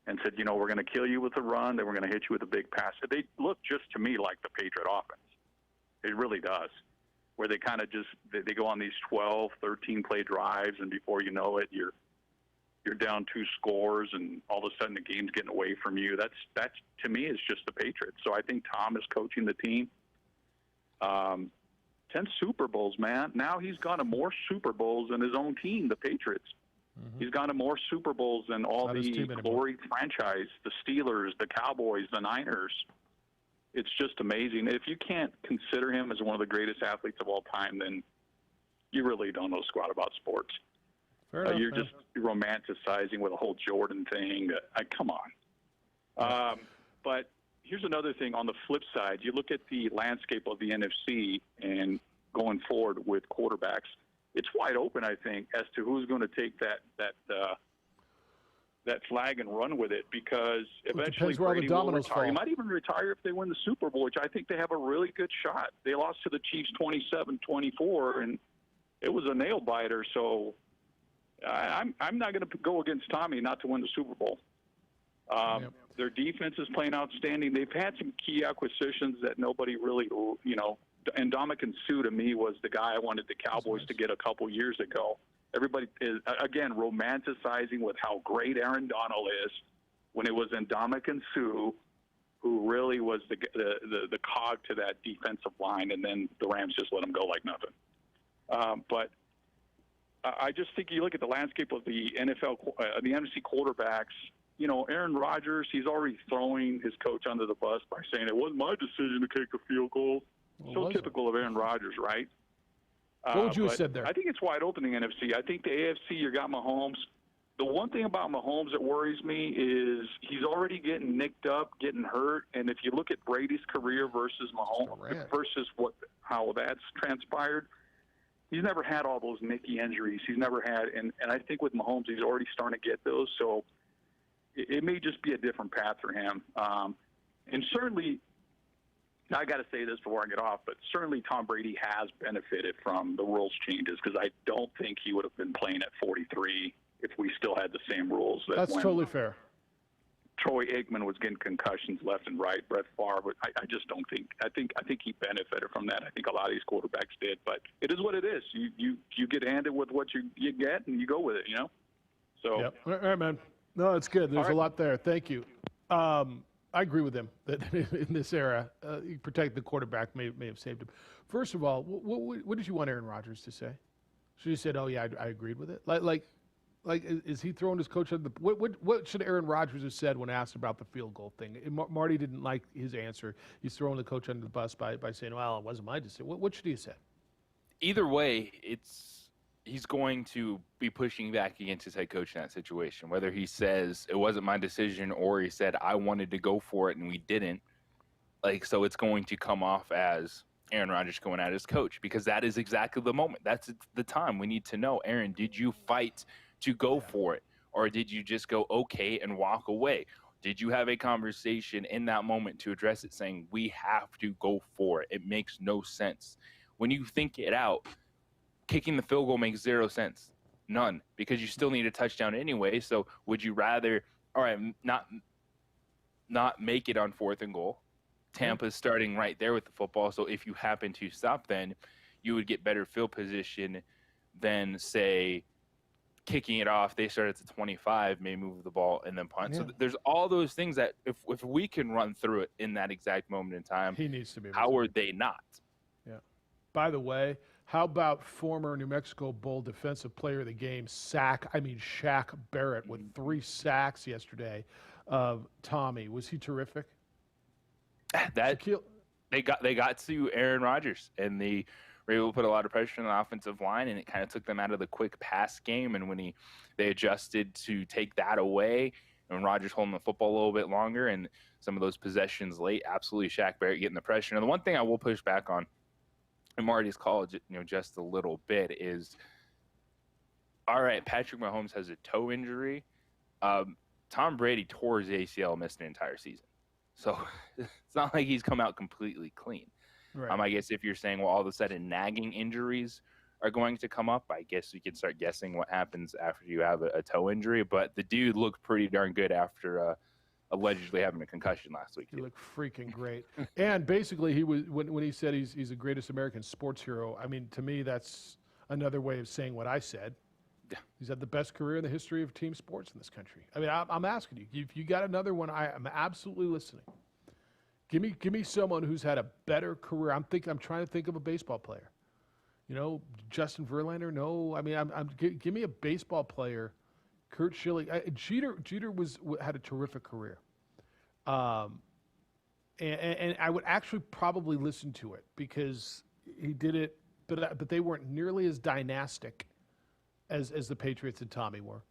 and said, we're going to kill you with the run, then we're going to hit you with a big pass. They look just to me like the Patriot offense. It really does. Where they kind of just they go on these 12, 13 play drives, and before you know it, you're down 2 scores, and all of a sudden the game's getting away from you. That's to me is just the Patriots. So I think Tom is coaching the team. 10 Super Bowls, man. Now he's gone to more Super Bowls than his own team, the Patriots. Mm-hmm. He's gone to more Super Bowls than all the glory franchise, the Steelers, the Cowboys, the Niners. It's just amazing. If you can't consider him as one of the greatest athletes of all time, then you really don't know squat about sports. You're just romanticizing with the whole Jordan thing. Come on. But here's another thing on the flip side. You look at the landscape of the NFC and going forward with quarterbacks, it's wide open, I think, as to who's going to take that flag and run with it, because eventually Brady will retire. He might even retire if they win the Super Bowl, which I think they have a really good shot. They lost to the Chiefs 27-24, and it was a nail-biter, so I'm not going to go against Tommy not to win the Super Bowl. Their defense is playing outstanding. They've had some key acquisitions that nobody really, and Ndamukong Suh to me was the guy I wanted the Cowboys to get a couple years ago. Everybody is, again, romanticizing with how great Aaron Donald is when it was Ndamukong Suh who really was the cog to that defensive line, and then the Rams just let him go like nothing. But I just think you look at the landscape of the NFL, the NFC quarterbacks. You know, Aaron Rodgers, he's already throwing his coach under the bus by saying it wasn't my decision to kick a field goal. So typical of Aaron Rodgers, right? What would you have said there? I think it's wide open in the NFC. I think the AFC, you got Mahomes. The one thing about Mahomes that worries me is he's already getting nicked up, getting hurt. And if you look at Brady's career versus Mahomes versus how that's transpired, he's never had all those nicky injuries. He's never had, and I think with Mahomes, he's already starting to get those. So it may just be a different path for him. And certainly, I got to say this before I get off, but certainly Tom Brady has benefited from the rules changes because I don't think he would have been playing at 43 if we still had the same rules. That's totally fair. Troy Aikman was getting concussions left and right. Brett Favre, but I just don't think. I think he benefited from that. I think a lot of these quarterbacks did, but it is what it is. You get handed with what you get, and you go with it. You know. So. Yep. All right, man. No, it's good. There's a lot there. Thank you. I agree with him that in this era, you protect the quarterback may have saved him. First of all, what did you want Aaron Rodgers to say? Should he said, "Oh yeah, I agreed with it"? Like, is he throwing his coach under the? What should Aaron Rodgers have said when asked about the field goal thing? Marty didn't like his answer. He's throwing the coach under the bus by saying, "Well, it wasn't my decision." What should he have said? Either way, he's going to be pushing back against his head coach in that situation. Whether he says it wasn't my decision or he said I wanted to go for it and we didn't. So it's going to come off as Aaron Rodgers going at his coach because that is exactly the moment. That's the time we need to know. Aaron, did you fight to go for it, or did you just go okay and walk away? Did you have a conversation in that moment to address it, saying we have to go for it? It makes no sense. When you think it out, kicking the field goal makes zero sense. None, because you still need a touchdown anyway. So would you rather, all right, not make it on 4th and goal? Tampa's starting right there with the football. So if you happen to stop, then you would get better field position than, say, kicking it off. They start at the 25, may move the ball and then punt. So there's all those things that if we can run through it in that exact moment in time, he needs to be. How are they not? Yeah. By the way, how about former New Mexico Bowl Defensive Player of the Game, Shaq Barrett with 3 sacks yesterday of Tommy? Was he terrific? They got to Aaron Rodgers, and they were able to put a lot of pressure on the offensive line, and it kind of took them out of the quick pass game. And when they adjusted to take that away, and Rodgers holding the football a little bit longer, and some of those possessions late, absolutely Shaq Barrett getting the pressure. And the one thing I will push back on in Marty's call, just a little bit is, all right, Patrick Mahomes has a toe injury. Tom Brady tore his ACL, missed an entire season. So it's not like he's come out completely clean. Right. I guess if you're saying, well, all of a sudden nagging injuries are going to come up, I guess we can start guessing what happens after you have a toe injury. But the dude looked pretty darn good after allegedly having a concussion last week. He looked freaking great. And basically, he was when he said he's the greatest American sports hero, I mean, to me, that's another way of saying what I said. Yeah. He's had the best career in the history of team sports in this country. I mean, I'm asking you, if you got another one, I'm absolutely listening. Give me someone who's had a better career. I'm trying to think of a baseball player. Justin Verlander? No. I mean, give me a baseball player. Kurt Schilling. Jeter had a terrific career. And I would actually probably listen to it because he did it, but they weren't nearly as dynastic as the Patriots and Tommy were.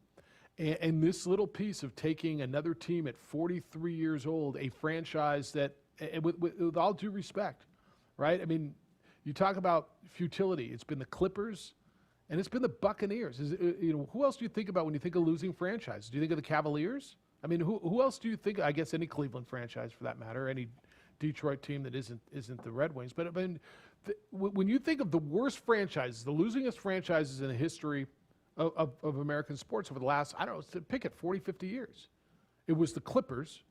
And this little piece of taking another team at 43 years old, a franchise that, with all due respect, right? I mean, you talk about futility. It's been the Clippers, and it's been the Buccaneers. Who else do you think about when you think of losing franchises? Do you think of the Cavaliers? I mean, who else do you think? I guess any Cleveland franchise, for that matter, any Detroit team that isn't the Red Wings. But I mean, when you think of the worst franchises, the losingest franchises in the history of American sports over the last, I don't know, pick it, 40, 50 years, it was the Clippers.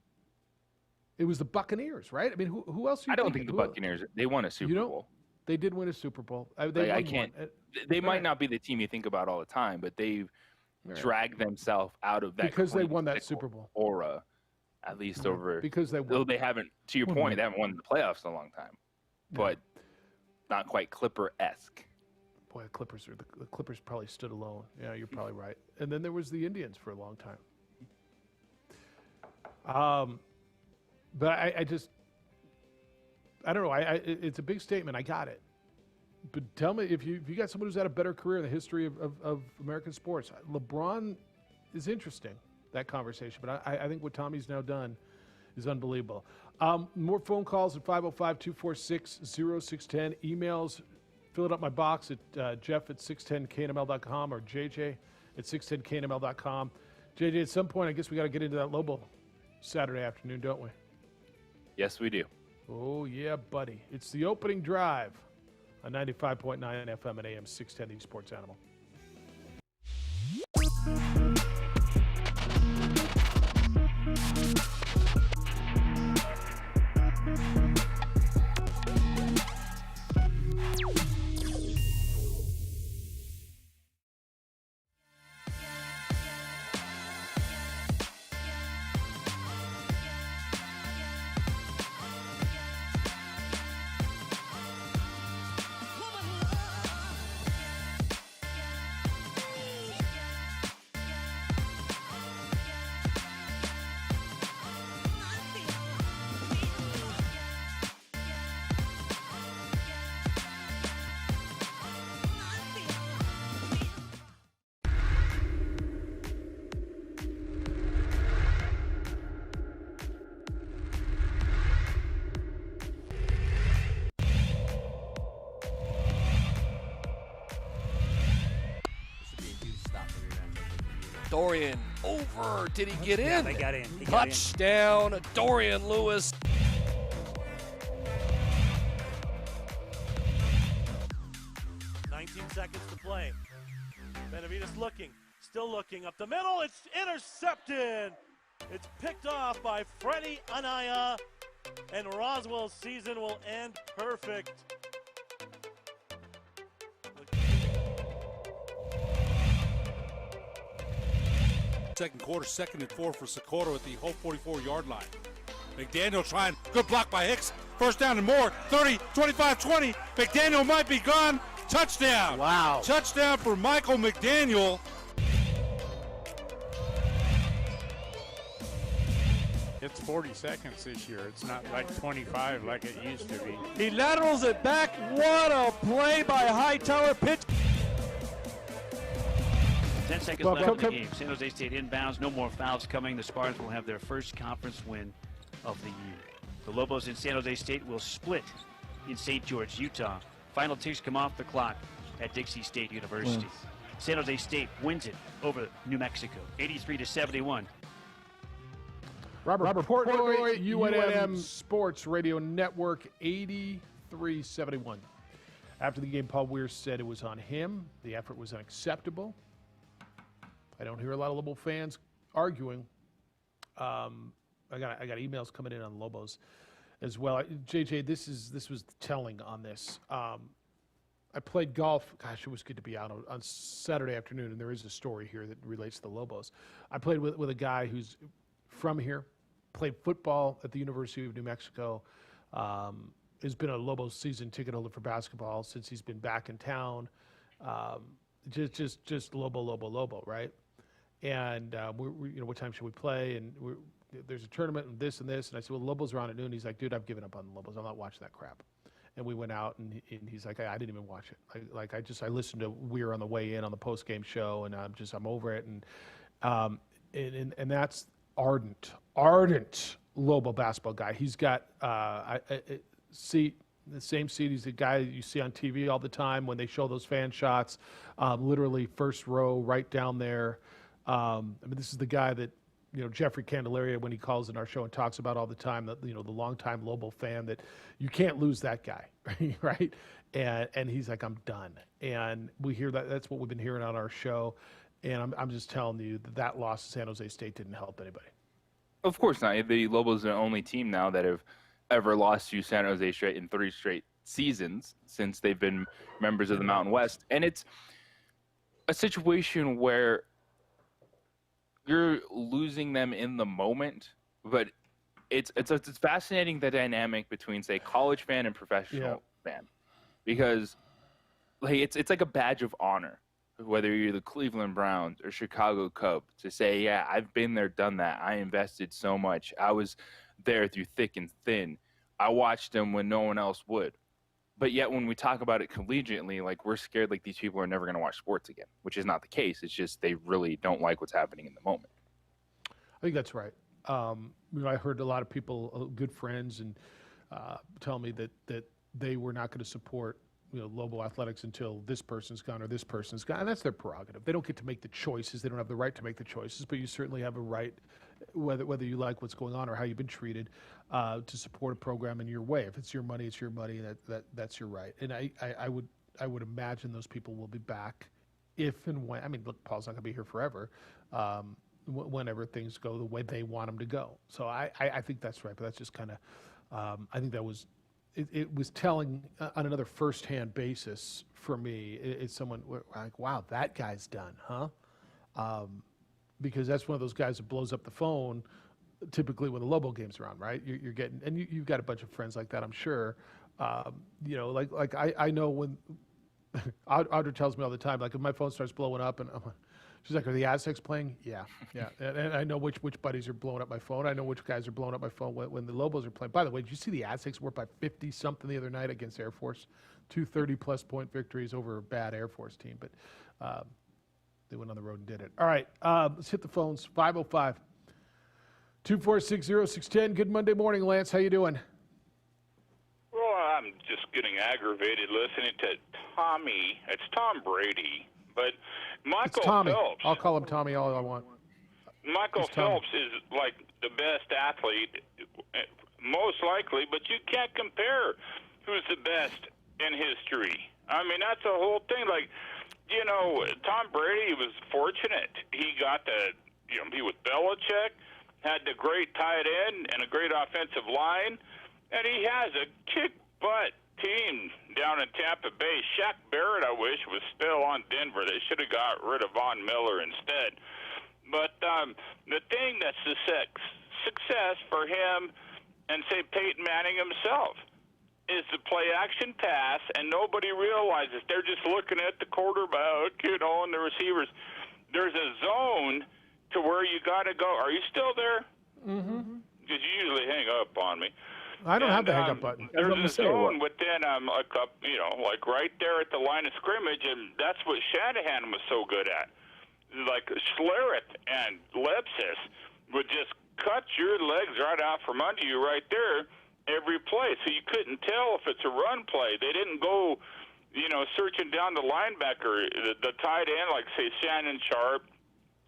It was the Buccaneers, right? I mean, who else? I don't think the Buccaneers. They won a Super Bowl. They did win a Super Bowl. They might not be the team you think about all the time, but they've dragged themselves out of that because they won that Super Bowl aura, at least over. Because they won. Though they haven't, to your point, they haven't won the playoffs in a long time, but not quite Clipper-esque. Boy, the Clippers probably stood alone. Yeah, you're probably right. And then there was the Indians for a long time. But I don't know. It's a big statement. I got it. But tell me if you got someone who's had a better career in the history of American sports. LeBron is interesting, that conversation. But I think what Tommy's now done is unbelievable. More phone calls at 505-246-0610. Emails, fill it up my box at jeff@610knml.com or jj@610knml.com. JJ, at some point, I guess we got to get into that Lobo Saturday afternoon, don't we? Yes, we do. Oh, yeah, buddy. It's the opening drive on 95.9 FM and AM 610, the Sports Animal. Dorian over. Did he get in? Yeah, they got in. Touchdown, Dorian Lewis. Seconds to play. Benavides still looking up the middle. It's intercepted. It's picked off by Freddie Anaya, and Roswell's season will end perfect. Second quarter, 2nd and 4 for Socorro at the whole 44-yard line. McDaniel trying, good block by Hicks. First down and more, 30, 25, 20. McDaniel might be gone. Touchdown. Wow. Touchdown for Michael McDaniel. It's 40 seconds this year. It's not like 25 like it used to be. He laterals it back. What a play by Hightower. Pitch. 10 seconds left in the game. San Jose State inbounds. No more fouls coming. The Spartans will have their first conference win of the year. The Lobos in San Jose State will split in St. George, Utah. Final ticks come off the clock at Dixie State University. San Jose State wins it over New Mexico, 83-71. Robert Portnoy, UNM Sports Radio Network, 83-71. After the game, Paul Weir said it was on him. The effort was unacceptable. I don't hear a lot of Lobo fans arguing. I got emails coming in on Lobos as well. JJ, this was telling on this. I played golf. Gosh, it was good to be out on Saturday afternoon, and there is a story here that relates to the Lobos. I played with a guy who's from here, played football at the University of New Mexico, has been a Lobos season ticket holder for basketball since he's been back in town. Just Lobo, right? And we what time should we play? And there's a tournament and this. And I said, well, the Lobos are on at noon. He's like, dude, I've given up on the Lobos. I'm not watching that crap. And we went out, and he's like, I didn't even watch it. I listened to Weir on the way in on the post game show, and I'm over it. And that's ardent Lobo basketball guy. He's got the same seat. He's the guy you see on TV all the time when they show those fan shots, literally first row right down there. This is the guy that, Jeffrey Candelaria, when he calls in our show and talks about all the time, that, the longtime Lobo fan, that you can't lose that guy, right? And he's like, I'm done. And we hear that. That's what we've been hearing on our show. And I'm just telling you that loss to San Jose State didn't help anybody. Of course not. The Lobos are the only team now that have ever lost to San Jose State in 3 straight seasons since they've been members of the Mountain West. And it's a situation where you're losing them in the moment, but it's fascinating, the dynamic between, say, college fan and professional fan, because like it's like a badge of honor, whether you're the Cleveland Browns or Chicago Cubs, to say, yeah, I've been there, done that. I invested so much. I was there through thick and thin. I watched them when no one else would. But yet when we talk about it collegiately, like, we're scared like these people are never going to watch sports again, which is not the case. It's just they really don't like what's happening in the moment. I think that's right. I heard a lot of people, good friends, and tell me that they were not going to support Lobo Athletics until this person's gone or this person's gone, and that's their prerogative. They don't get to make the choices. They don't have the right to make the choices, but you certainly have a right, whether you like what's going on or how you've been treated, to support a program in your way. If it's your money, it's your money. That's your right. And I would imagine those people will be back if and when. I mean, look, Paul's not going to be here forever. Whenever things go the way they want them to go. So I think that's right, but that's just kind of, I think that was, it was telling on another firsthand basis for me. It's someone like, wow, that guy's done, huh? Because that's one of those guys that blows up the phone typically when the Lobo game's around, right? You're getting, and you've got a bunch of friends like that, I'm sure. Like I know when Audra tells me all the time, like if my phone starts blowing up and she's like, are the Aztecs playing? Yeah. And I know which buddies are blowing up my phone. I know which guys are blowing up my phone when the Lobos are playing. By the way, did you see the Aztecs were up by 50-something the other night against Air Force? 2 30-plus point victories over a bad Air Force team. But they went on the road and did it. All right, let's hit the phones. 505-246-0610. Good Monday morning, Lance. How you doing? Well, I'm just getting aggravated listening to Tommy. It's Tom Brady, but Michael It's Tommy. Phelps. I'll call him Tommy all I want. Michael It's Tommy. Phelps is like the best athlete, most likely, but you can't compare who's the best in history. I mean, that's the whole thing. Like, Tom Brady was fortunate. He got he was Belichick, had the great tight end and a great offensive line, and he has a kick-butt team down in Tampa Bay. Shaq Barrett, I wish, was still on Denver. They should have got rid of Von Miller instead. But the thing that's the success for him and, say, Peyton Manning himself is the play-action pass, and nobody realizes. They're just looking at the quarterback, and the receivers. There's a zone to where you got to go. Are you still there? Mm-hmm. Because you usually hang up on me. I don't have the hang-up button. There's a zone within, like right there at the line of scrimmage, and that's what Shanahan was so good at. Like Schlereth and Lepsis would just cut your legs right out from under you right there every play, so you couldn't tell if it's a run play. They didn't go, searching down the linebacker, the tight end, like, say, Shannon Sharp.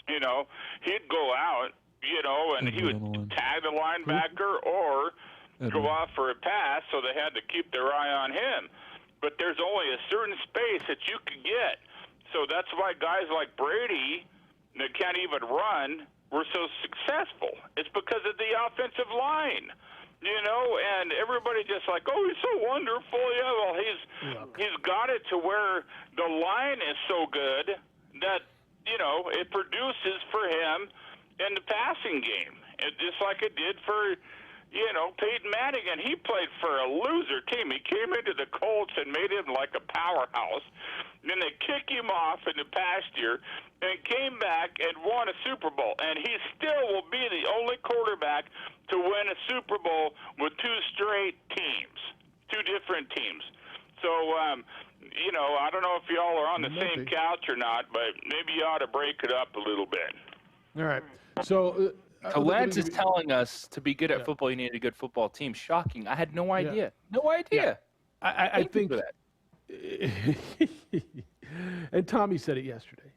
He'd go out, and he would tag the linebacker or go off for a pass, so they had to keep their eye on him. But there's only a certain space that you can get. So that's why guys like Brady that can't even run were so successful. It's because of the offensive line, and everybody just like, oh, he's so wonderful. Yeah, well, he's got it to where the line is so good that, it produces for him in the passing game. Just like it did for Peyton Manning, and he played for a loser team. He came into the Colts and made him like a powerhouse. Then they kicked him off in the past year and came back and won a Super Bowl. And he still will be the only quarterback to win a Super Bowl with two different teams. So, I don't know if y'all are on the same couch or not, but maybe you ought to break it up a little bit. All right. So Lance is telling us to be good at football, you need a good football team. Shocking. I had no idea. No idea. Yeah. I think that. And Tommy said it yesterday.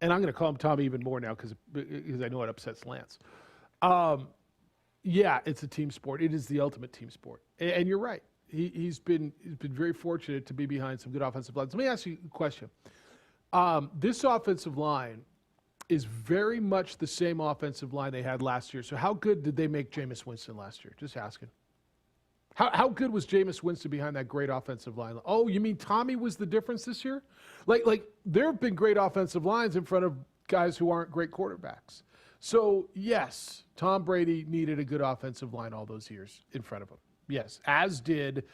And I'm going to call him Tommy even more now because I know it upsets Lance. Yeah, it's a team sport. It is the ultimate team sport. And you're right. He's been very fortunate to be behind some good offensive lines. Let me ask you a question. This offensive line is very much the same offensive line they had last year. So how good did they make Jameis Winston last year? Just asking. How good was Jameis Winston behind that great offensive line? Oh, you mean Tommy was the difference this year? Like there have been great offensive lines in front of guys who aren't great quarterbacks. So, yes, Tom Brady needed a good offensive line all those years in front of him. Yes, as did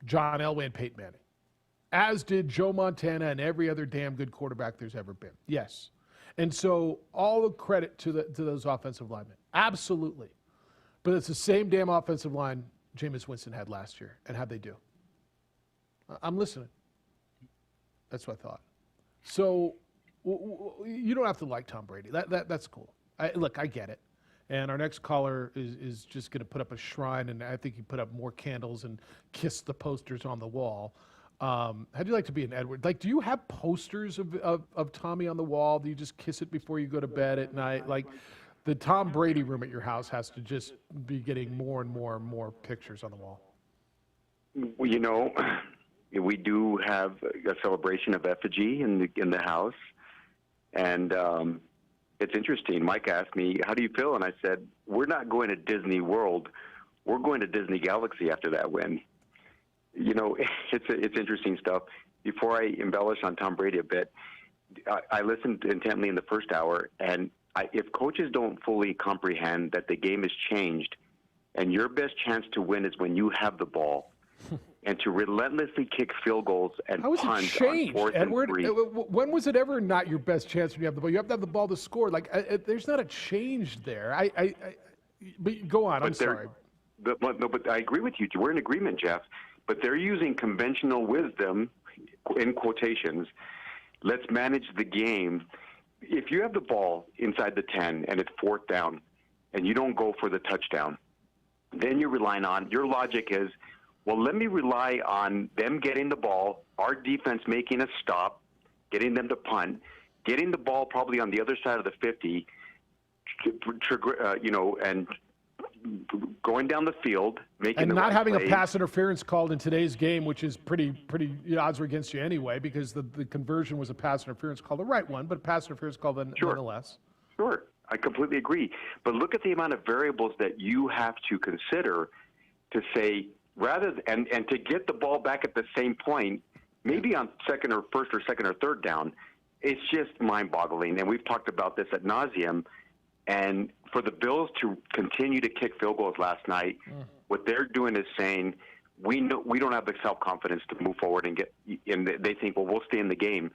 John Elway and Peyton Manning. as did Joe Montana and every other damn good quarterback there's ever been. Yes. And so all the credit to those offensive linemen. Absolutely. But it's the same damn offensive line Jameis Winston had last year. And how'd they do? I'm listening. That's what I thought. So you don't have to like Tom Brady. That's cool. Look, I get it. And our next caller is just going to put up a shrine, and I think he put up more candles and kissed the posters on the wall. How'd you like to be an Edward? Like, do you have posters of Tommy on the wall? Do you just kiss it before you go to bed at night? Like, the Tom Brady room at your house has to just be getting more and more and more pictures on the wall. Well, you know, we do have a celebration of effigy in the house, and it's interesting. Mike asked me, "How do you feel?" And I said, "We're not going to Disney World. We're going to Disney Galaxy after that win." You know, it's interesting stuff. Before I embellish on Tom Brady a bit, I listened intently in the first hour, and if coaches don't fully comprehend that the game has changed, and your best chance to win is when you have the ball, and to relentlessly kick field goals and How has punt it changed, on 4th and Edward? 3. When was it ever not your best chance when you have the ball? You have to have the ball to score. Like, there's not a change there. But go on. I'm sorry. But I agree with you. We're in agreement, Jeff. But they're using conventional wisdom, in quotations. Let's manage the game. If you have the ball inside the 10 and it's 4th down and you don't go for the touchdown, then you're relying on, your logic is, well, let me rely on them getting the ball, our defense making a stop, getting them to punt, getting the ball probably on the other side of the 50, and going down the field, making and the not right having plays. a pass interference called in today's game, which is pretty odds were against you anyway, because the conversion was a pass interference call, the right one, but a pass interference call nonetheless. Sure, I completely agree. But look at the amount of variables that you have to consider to say, and to get the ball back at the same point, maybe on first or second or third down, it's just mind-boggling. And we've talked about this ad nauseum. And for the Bills to continue to kick field goals last night, what they're doing is saying, we don't have the self-confidence to move forward and they think, well, we'll stay in the game.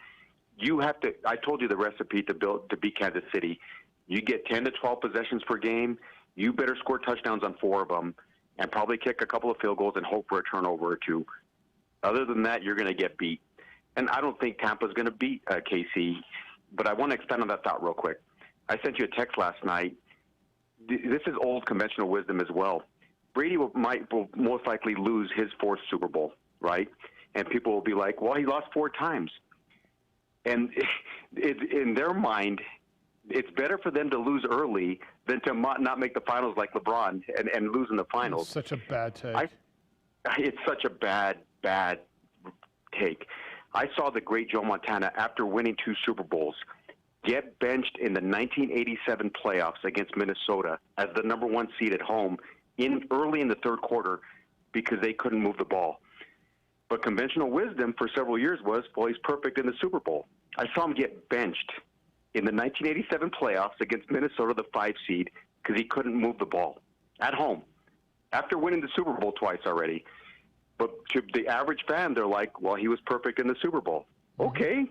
You have to. I told you the recipe to beat Kansas City. You get 10 to 12 possessions per game. You better score touchdowns on 4 of them, and probably kick a couple of field goals and hope for a turnover or 2. Other than that, you're going to get beat. And I don't think Tampa's going to beat KC. But I want to expand on that thought real quick. I sent you a text last night. This is old conventional wisdom as well. Brady will most likely lose his 4th Super Bowl, right? And people will be like, well, he lost 4 times. And in their mind, it's better for them to lose early than to not make the finals like LeBron and lose in the finals. It's such a bad take. It's such a bad take. I saw the great Joe Montana, after winning 2 Super Bowls, get benched in the 1987 playoffs against Minnesota as the number 1 seed at home early in the 3rd quarter because they couldn't move the ball. But conventional wisdom for several years was, well, he's perfect in the Super Bowl. I saw him get benched in the 1987 playoffs against Minnesota, the 5 seed, because he couldn't move the ball at home after winning the Super Bowl twice already. But to the average fan, they're like, well, he was perfect in the Super Bowl. Okay.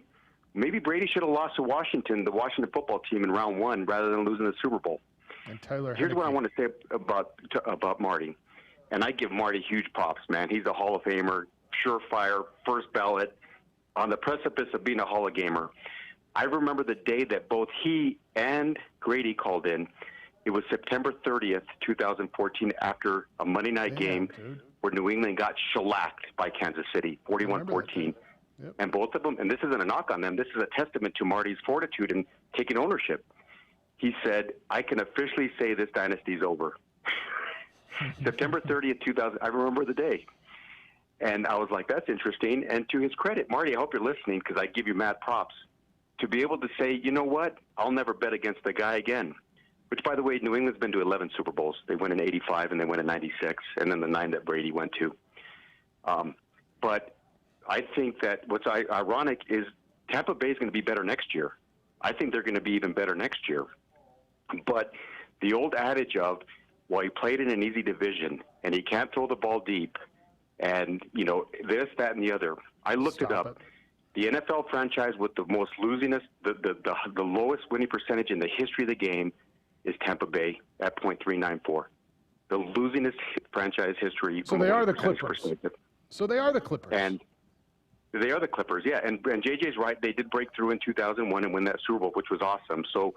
Maybe Brady should have lost to Washington, the Washington football team, in round 1 rather than losing the Super Bowl. And Tyler, here's what I want to say about Marty. And I give Marty huge props, man. He's a Hall of Famer, surefire, first ballot, on the precipice of being a Hall of Gamer. I remember the day that both he and Grady called in. It was September 30th, 2014, after a Monday night game where New England got shellacked by Kansas City, 41-14. Yep. And both of them, and this isn't a knock on them, this is a testament to Marty's fortitude in taking ownership. He said, I can officially say this dynasty's over. September 30th, 2000, I remember the day. And I was like, that's interesting. And to his credit, Marty, I hope you're listening because I give you mad props. To be able to say, you know what, I'll never bet against the guy again. Which, by the way, New England's been to 11 Super Bowls. They went in 85 and they went in 96, and then the 9 that Brady went to. But I think that what's ironic is Tampa Bay is going to be better next year. I think they're going to be even better next year. But the old adage of, well, he played in an easy division, and he can't throw the ball deep, and this, that, and the other. I looked it up. The NFL franchise with the most losingest, the lowest winning percentage in the history of the game is Tampa Bay at .394. The losingest franchise history. So they are the Clippers. So they are the Clippers. And they are the Clippers, yeah. And JJ's right. They did break through in 2001 and win that Super Bowl, which was awesome. So,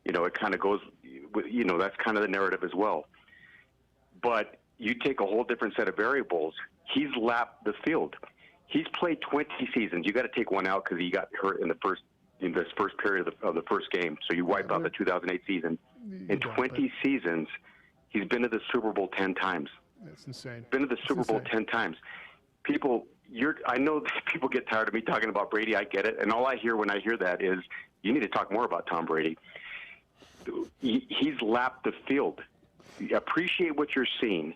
it kind of goes, that's kind of the narrative as well. But you take a whole different set of variables. He's lapped the field. He's played 20 seasons. You got to take one out because he got hurt in this first period of the first game. So you wipe out the 2008 season. In 20 seasons, he's been to the Super Bowl 10 times. That's insane. Been to the Super Bowl 10 times. I know that people get tired of me talking about Brady. I get it. And all I hear when I hear that is, you need to talk more about Tom Brady. He's lapped the field. Appreciate what you're seeing,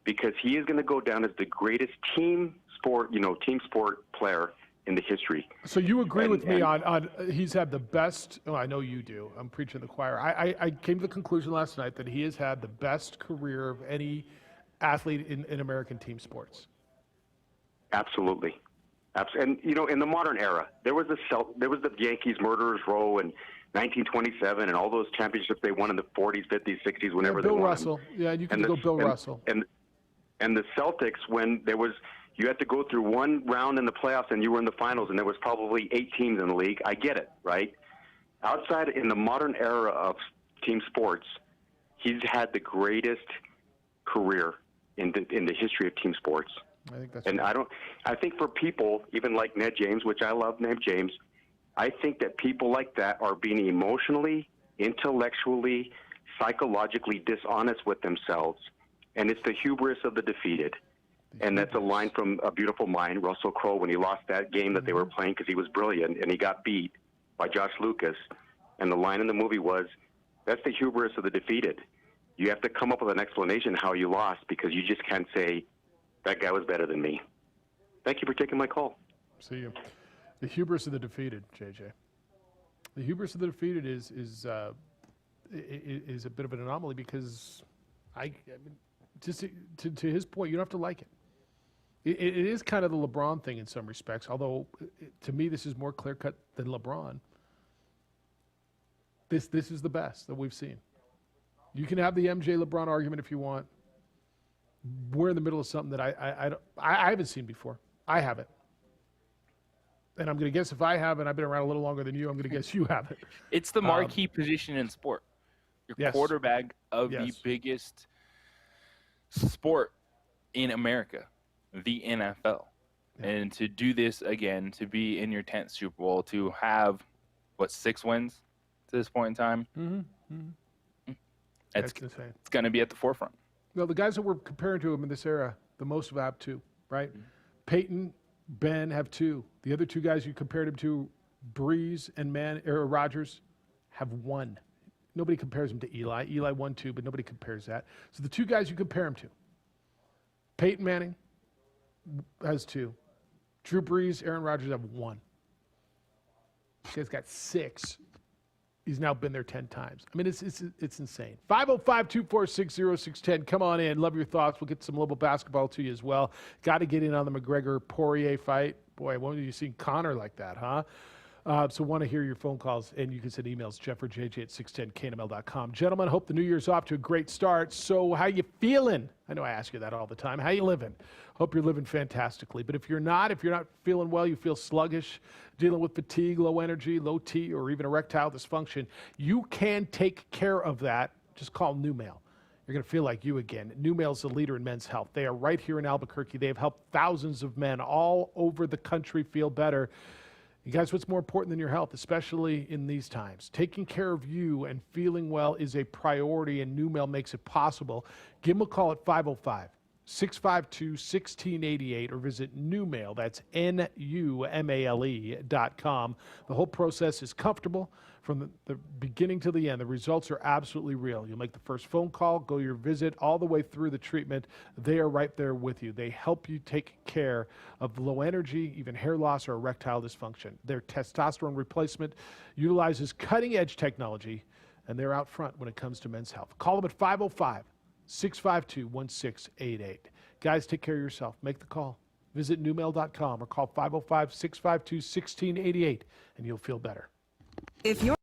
because he is going to go down as the greatest team sport player in the history. So you agree with me on he's had the best. Oh, I know you do. I'm preaching to the choir. I came to the conclusion last night that he has had the best career of any athlete in American team sports. Absolutely. And in the modern era, there was the Yankees murderers row and 1927 and all those championships they won in the 40s, 50s, 60s, whenever they won. Bill Russell. Yeah, you can go Bill Russell. And the Celtics, when you had to go through one round in the playoffs and you were in the finals, and there was probably 8 teams in the league. I get it, right? Outside in the modern era of team sports, he's had the greatest career in the history of team sports. I think that's. And right. I think for people, even like Ned James, which I love, Ned James, I think that people like that are being emotionally, intellectually, psychologically dishonest with themselves. And it's the hubris of the defeated. And that's a line from A Beautiful Mind, Russell Crowe, when he lost that game that they were playing because he was brilliant and he got beat by Josh Lucas. And the line in the movie was, that's the hubris of the defeated. You have to come up with an explanation how you lost, because you just can't say, that guy was better than me. Thank you for taking my call. See you. The hubris of the defeated, JJ. The hubris of the defeated is a bit of an anomaly, because just to his point, you don't have to like it. It is kind of the LeBron thing in some respects, although to me this is more clear-cut than LeBron. This is the best that we've seen. You can have the MJ LeBron argument if you want. We're in the middle of something that I haven't seen before. I haven't. And I'm going to guess if I haven't, I've been around a little longer than you, I'm going to guess you haven't. It's the marquee position in sport. You're quarterback of the biggest sport in America, the NFL. Yeah. And to do this again, to be in your 10th Super Bowl, to have, 6 wins to this point in time? That's insane. It's going to be at the forefront. Well, the guys that we're comparing to him in this era, the most have 2, right? Mm-hmm. Peyton, Ben have 2. The other 2 guys you compared him to, Breeze and Rodgers, have 1. Nobody compares him to Eli. Eli won 2, but nobody compares that. So the 2 guys you compare him to, Peyton Manning has 2. Drew Brees, Aaron Rodgers have 1. This guy's got 6. He's now been there 10 times. I mean, it's insane. 505-246-0610. Come on in. Love your thoughts. We'll get some little basketball to you as well. Got to get in on the McGregor-Poirier fight. Boy, when have you seen Conor like that, huh? So want to hear your phone calls, and you can send emails, Jeff or JJ at 610knml.com. Gentlemen, hope the new year's off to a great start. So how you feeling? I know I ask you that all the time. How you living? Hope you're living fantastically. But if you're not feeling well, you feel sluggish, dealing with fatigue, low energy, low T, or even erectile dysfunction, you can take care of that. Just call NewMail. You're going to feel like you again. NewMail is the leader in men's health. They are right here in Albuquerque. They have helped thousands of men all over the country feel better. You guys, what's more important than your health, especially in these times? Taking care of you and feeling well is a priority, and NewMail makes it possible. Give them a call at 505-652-1688 or visit NewMail. That's NUMALE.com. The whole process is comfortable from the beginning to the end. The results are absolutely real. You'll make the first phone call, go your visit, all the way through the treatment. They are right there with you. They help you take care of low energy, even hair loss or erectile dysfunction. Their testosterone replacement utilizes cutting-edge technology, and they're out front when it comes to men's health. Call them at 505-652-1688. Guys, take care of yourself. Make the call. Visit newmail.com or call 505-652-1688, and you'll feel better. If you're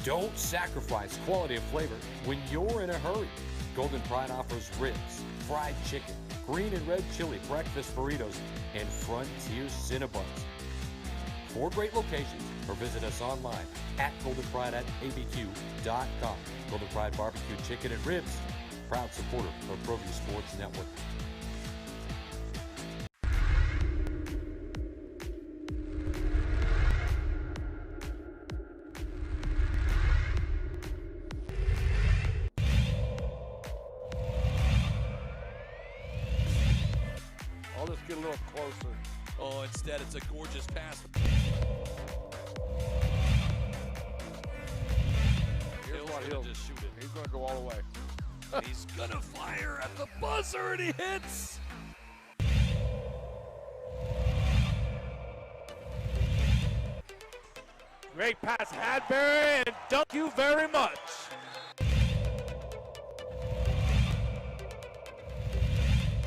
Don't sacrifice quality of flavor when you're in a hurry. Golden Pride offers ribs, fried chicken, green and red chili breakfast burritos, and Frontier Cinnabons. 4 great locations, or visit us online at goldenprideabq.com. Golden Pride Barbecue Chicken and Ribs, proud supporter of ProView Sports Network. I'll just get a little closer. Oh, instead it's a gorgeous pass. Here's what Hill's gonna just shoot it. He's going to go all the way. He's gonna fire at the buzzer and he hits. Great pass, Hadbury, and thank you very much.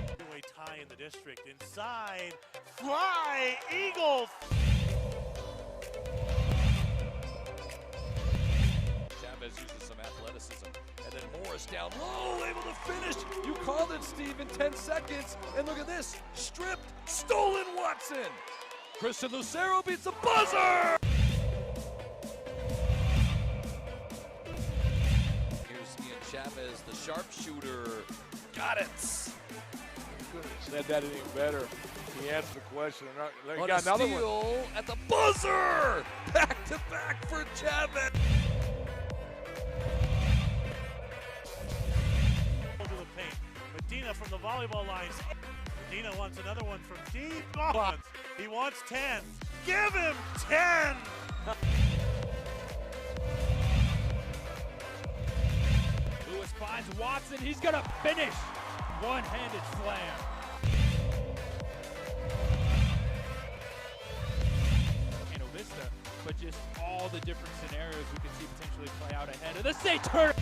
Heavyweight tie in the district. Inside, fly, Eagles. Chavez uses some athleticism. And then Morris down low, able to finish. You called it, Steve, in 10 seconds. And look at this. Stripped, stolen Watson. Christian Lucero beats the buzzer. Here's Ian Chavez, the sharpshooter. Got it. Could have said that any better. He answered the question. He On got a another steal one. at the buzzer. Back to back for Chavez. To the paint. Medina from the volleyball lines. Medina wants another one from deep. Oh, he wants 10. Give him 10. Lewis finds Watson. He's going to finish. One-handed slam. Cano Vista, but just all the different scenarios we could see potentially play out ahead of the state tournament.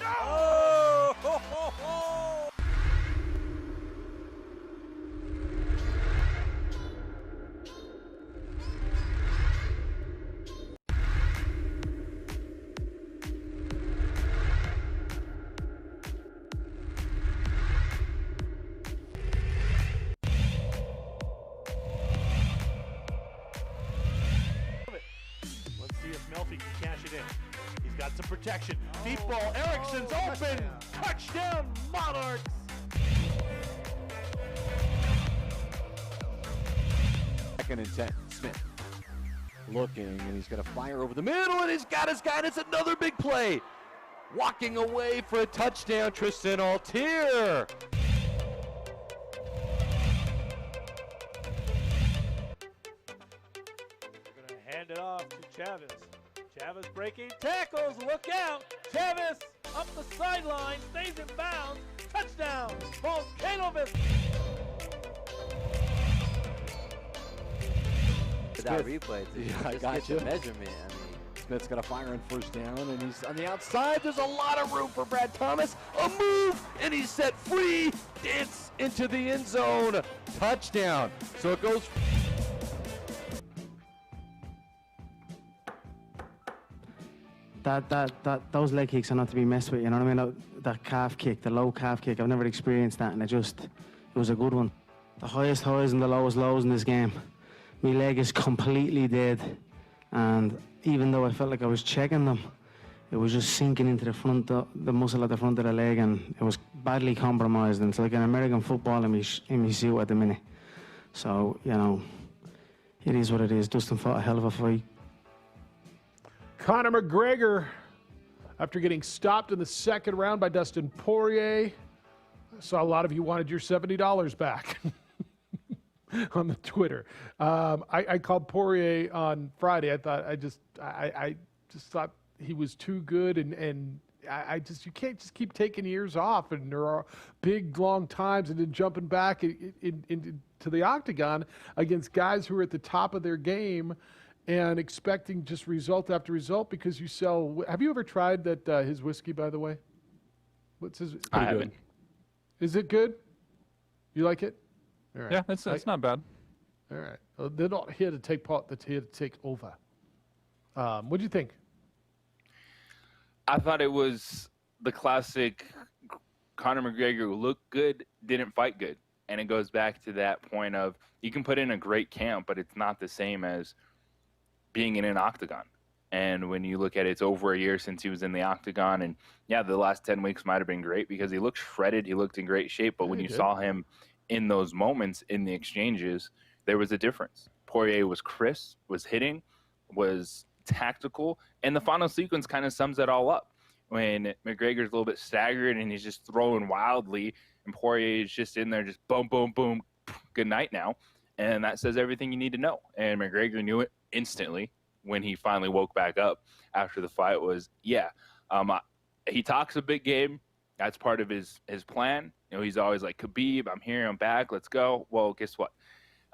Oh! Ho, ho, ho. Let's see if Melfi can cash it in. He's got some protection. Deep ball. Erickson's open. Touchdown, Monarchs. Second and 10. Smith looking, and he's going to fire over the middle, and he's got his guy, and it's another big play. Walking away for a touchdown, Tristan Altier. Going to hand it off to Chavez. Chavez breaking tackles. Look out. Chavez up the sideline. Stays in bounds. Touchdown. Volcano Vista. That replay, I got you. Measurement. I mean, Smith's got a fire on first down, and he's on the outside. There's a lot of room for Brad Thomas. A move, and he's set free. Dance into the end zone. Touchdown. So it goes. Those leg kicks are not to be messed with, you know what I mean? That calf kick, the low calf kick, I've never experienced that, and it was a good one. The highest highs and the lowest lows in this game. My leg is completely dead, and even though I felt like I was checking them, it was just sinking into the front, the muscle at the front of the leg, and it was badly compromised. And it's like an American football in my suit at the minute. So, you know, it is what it is. Dustin fought a hell of a fight. Conor McGregor, after getting stopped in the second round by Dustin Poirier, I saw a lot of you wanted your $70 back on the Twitter. I called Poirier on Friday. I just thought he was too good, and I just, you can't just keep taking years off, and there are big long times, and then jumping back into the octagon against guys who are at the top of their game, and expecting just result after result because you sell. Have you ever tried that his whiskey, by the way? What's his? I haven't. Is it good? You like it? All right. Yeah, it's not bad. All right. Well, they're not here to take part. They're here to take over. What do you think? I thought it was the classic Conor McGregor who looked good, didn't fight good. And it goes back to that point of you can put in a great camp, but it's not the same as being in an octagon. And when you look at it, it's over a year since he was in the octagon. And, yeah, the last 10 weeks might have been great because he looked shredded. He looked in great shape. But when you saw him in those moments in the exchanges, there was a difference. Poirier was crisp, was hitting, was tactical, and the final sequence kind of sums it all up. When McGregor's a little bit staggered and he's just throwing wildly, and Poirier is just in there, just boom, boom, boom, good night now. And that says everything you need to know. And McGregor knew it instantly when he finally woke back up after the fight was, he talks a big game. That's part of his plan. You know, he's always like, Khabib, I'm here, I'm back, let's go. Well, guess what?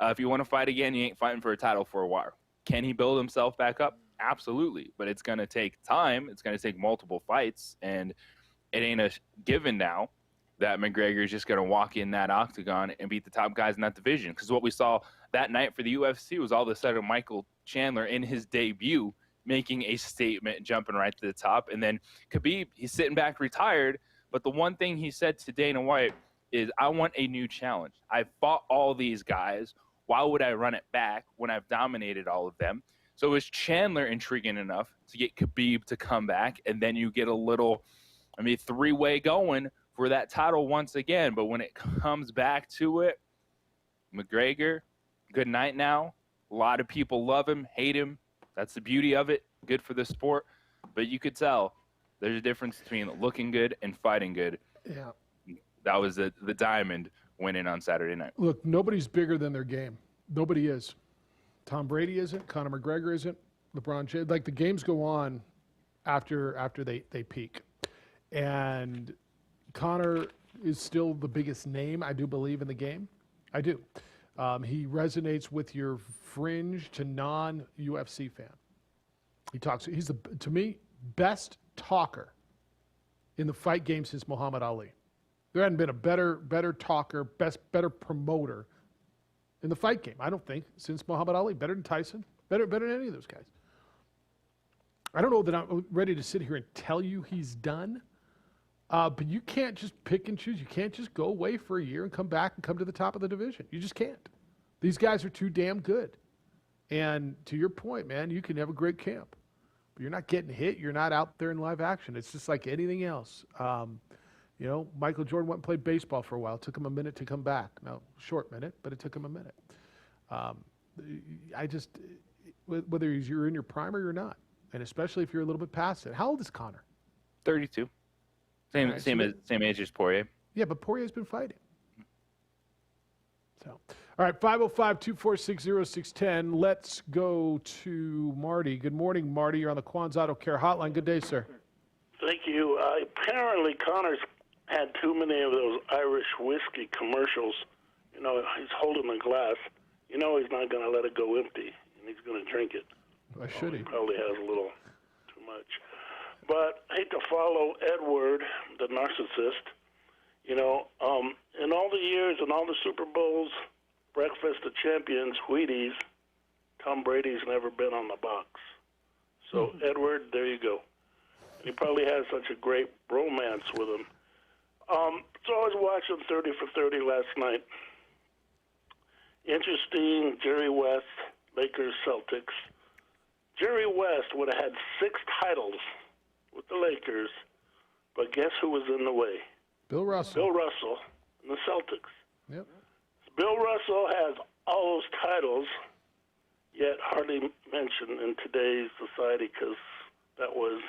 If you want to fight again, you ain't fighting for a title for a while. Can he build himself back up? Absolutely. But it's going to take time. It's going to take multiple fights. And it ain't a given now that McGregor is just going to walk in that octagon and beat the top guys in that division. Because what we saw that night for the UFC was all of a sudden Michael Chandler in his debut making a statement, jumping right to the top. And then Khabib, he's sitting back retired. But the one thing he said to Dana White is, I want a new challenge. I fought all these guys. Why would I run it back when I've dominated all of them? So is Chandler intriguing enough to get Khabib to come back? And then you get a little, three-way going for that title once again. But when it comes back to it, McGregor, good night now. A lot of people love him, hate him. That's the beauty of it. Good for the sport. But you could tell there's a difference between looking good and fighting good. Yeah. That was the diamond winning on Saturday night. Look, nobody's bigger than their game. Nobody is. Tom Brady isn't. Conor McGregor isn't. LeBron James. Like, the games go on after they peak. And Conor is still the biggest name, I do believe, in the game. I do. He resonates with your fringe to non-UFC fan. He's the, to me, best talker in the fight game since Muhammad Ali. There hadn't been a better talker, better promoter in the fight game, I don't think, since Muhammad Ali. Better than Tyson. Better than any of those guys. I don't know that I'm ready to sit here and tell you he's done, but you can't just pick and choose. You can't just go away for a year and come back and come to the top of the division. You just can't. These guys are too damn good. And to your point, man, you can have a great camp, but you're not getting hit. You're not out there in live action. It's just like anything else. Michael Jordan went and played baseball for a while. It took him a minute to come back. Now, short minute, but it took him a minute. Whether you're in your prime or you're not, and especially if you're a little bit past it. How old is Conor? 32. Same age as Poirier. Yeah, but Poirier's been fighting. So, all right, 505-246-0610. Let's go to Marty. Good morning, Marty. You're on the Quan's Auto Care Hotline. Good day, sir. Thank you. Apparently, Conor's had too many of those Irish whiskey commercials. He's holding the glass. He's not going to let it go empty, and he's going to drink it. Why should he? Probably has a little too much. But I hate to follow Edward, the narcissist. In all the years and all the Super Bowls, Breakfast of Champions, Wheaties, Tom Brady's never been on the box. So, Edward, there you go. He probably has such a great romance with him. So I was watching 30 for 30 last night. Interesting, Jerry West, Lakers, Celtics. Jerry West would have had 6 titles with the Lakers, but guess who was in the way? Bill Russell. Bill Russell and the Celtics. Yep. Bill Russell has all those titles, yet hardly mentioned in today's society because that was,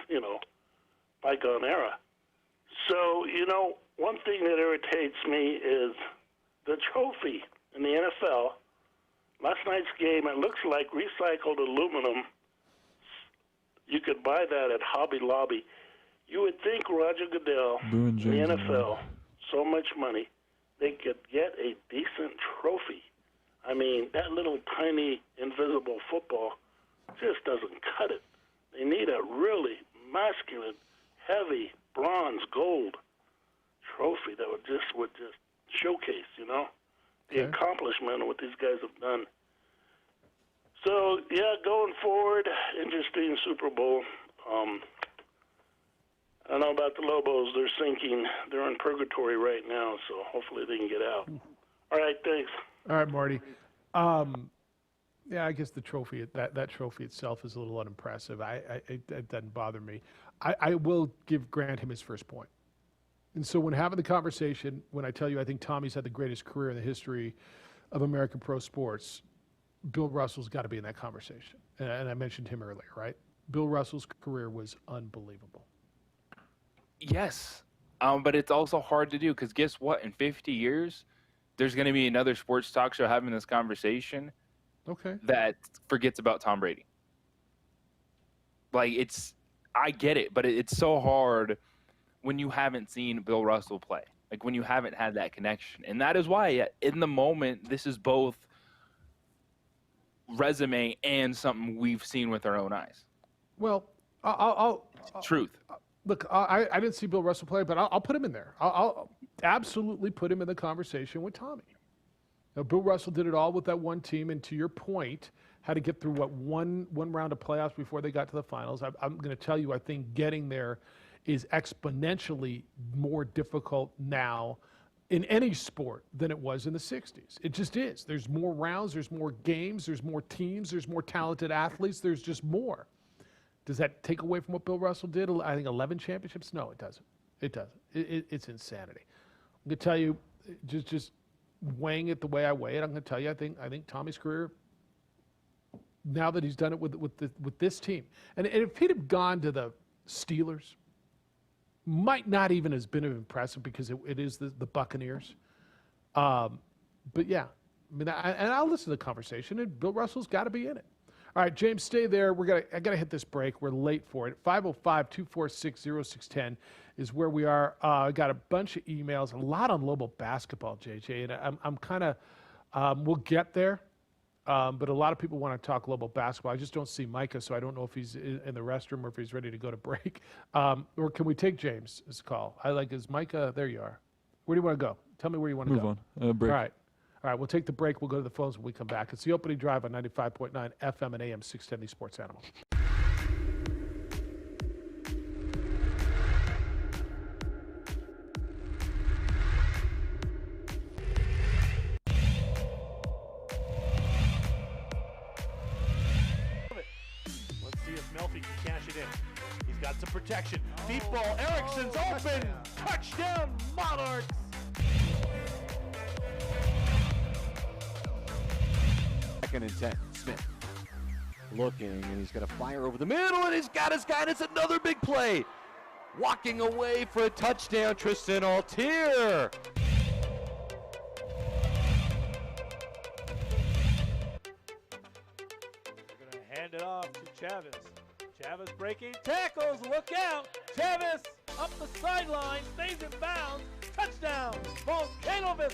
bygone era. So, one thing that irritates me is the trophy in the NFL. Last night's game, it looks like recycled aluminum, You could buy that at Hobby Lobby. You would think Roger Goodell, Boo and the James NFL, so much money, they could get a decent trophy. I mean, that little tiny invisible football just doesn't cut it. They need a really masculine, heavy, bronze, gold trophy that would just showcase, the accomplishment of what these guys have done. So, yeah, going forward, interesting Super Bowl. I don't know about the Lobos. They're sinking. They're in purgatory right now, so hopefully they can get out. All right, thanks. All right, Marty. Yeah, I guess the trophy, that trophy itself is a little unimpressive. It doesn't bother me. I will grant him his first point. And so when having the conversation, when I tell you I think Tommy's had the greatest career in the history of American pro sports, Bill Russell's got to be in that conversation. And I mentioned him earlier, right? Bill Russell's career was unbelievable. Yes, but it's also hard to do because guess what? In 50 years, there's going to be another sports talk show having this conversation that forgets about Tom Brady. Like, I get it, but it's so hard when you haven't seen Bill Russell play, like when you haven't had that connection. And that is why in the moment, this is both resume and something we've seen with our own eyes. Well, I'll truth. Look, I didn't see Bill Russell play, but I'll put him in there. I'll absolutely put him in the conversation with Tommy. Now, Bill Russell did it all with that one team, and to your point, had to get through one round of playoffs before they got to the finals. I'm going to tell you, I think getting there is exponentially more difficult now in any sport than it was in the 60s. It just is. There's more rounds, there's more games, there's more teams, there's more talented athletes, there's just more. Does that take away from what Bill Russell did? I think 11 championships? No, it doesn't. It doesn't. It's insanity. I'm going to tell you, just weighing it the way I weigh it, I'm going to tell you, I think Tommy's career, now that he's done it with this team, and if he'd have gone to the Steelers, might not even has been impressive because it is the Buccaneers. But yeah, I mean, I'll listen to the conversation, and Bill Russell's got to be in it. All right, James, stay there. I got to hit this break. We're late for it. 505-246-0610 is where we are. I got a bunch of emails, a lot on Lobo basketball, JJ, and I'm kind of we'll get there. But a lot of people want to talk Lobo basketball. I just don't see Micah, so I don't know if he's in the restroom or if he's ready to go to break. Or can we take James' call? Is Micah? There you are. Where do you want to go? Tell me where you want to go. Move on. Break. All right, we'll take the break. We'll go to the phones when we come back. It's the opening drive on 95.9 FM and AM 610, the Sports Animal. Let's see if Melfi can cash it in. He's got some protection. Deep ball. Erickson's open. Touchdown, Monarchs. Second and 10. Smith looking, and he's going to fire over the middle, and he's got his guy, and it's another big play. Walking away for a touchdown, Tristan Altier. They're going to hand it off to Chavez. Chavez breaking tackles. Look out. Chavez up the sideline, stays in bounds. Touchdown, Volcanovic.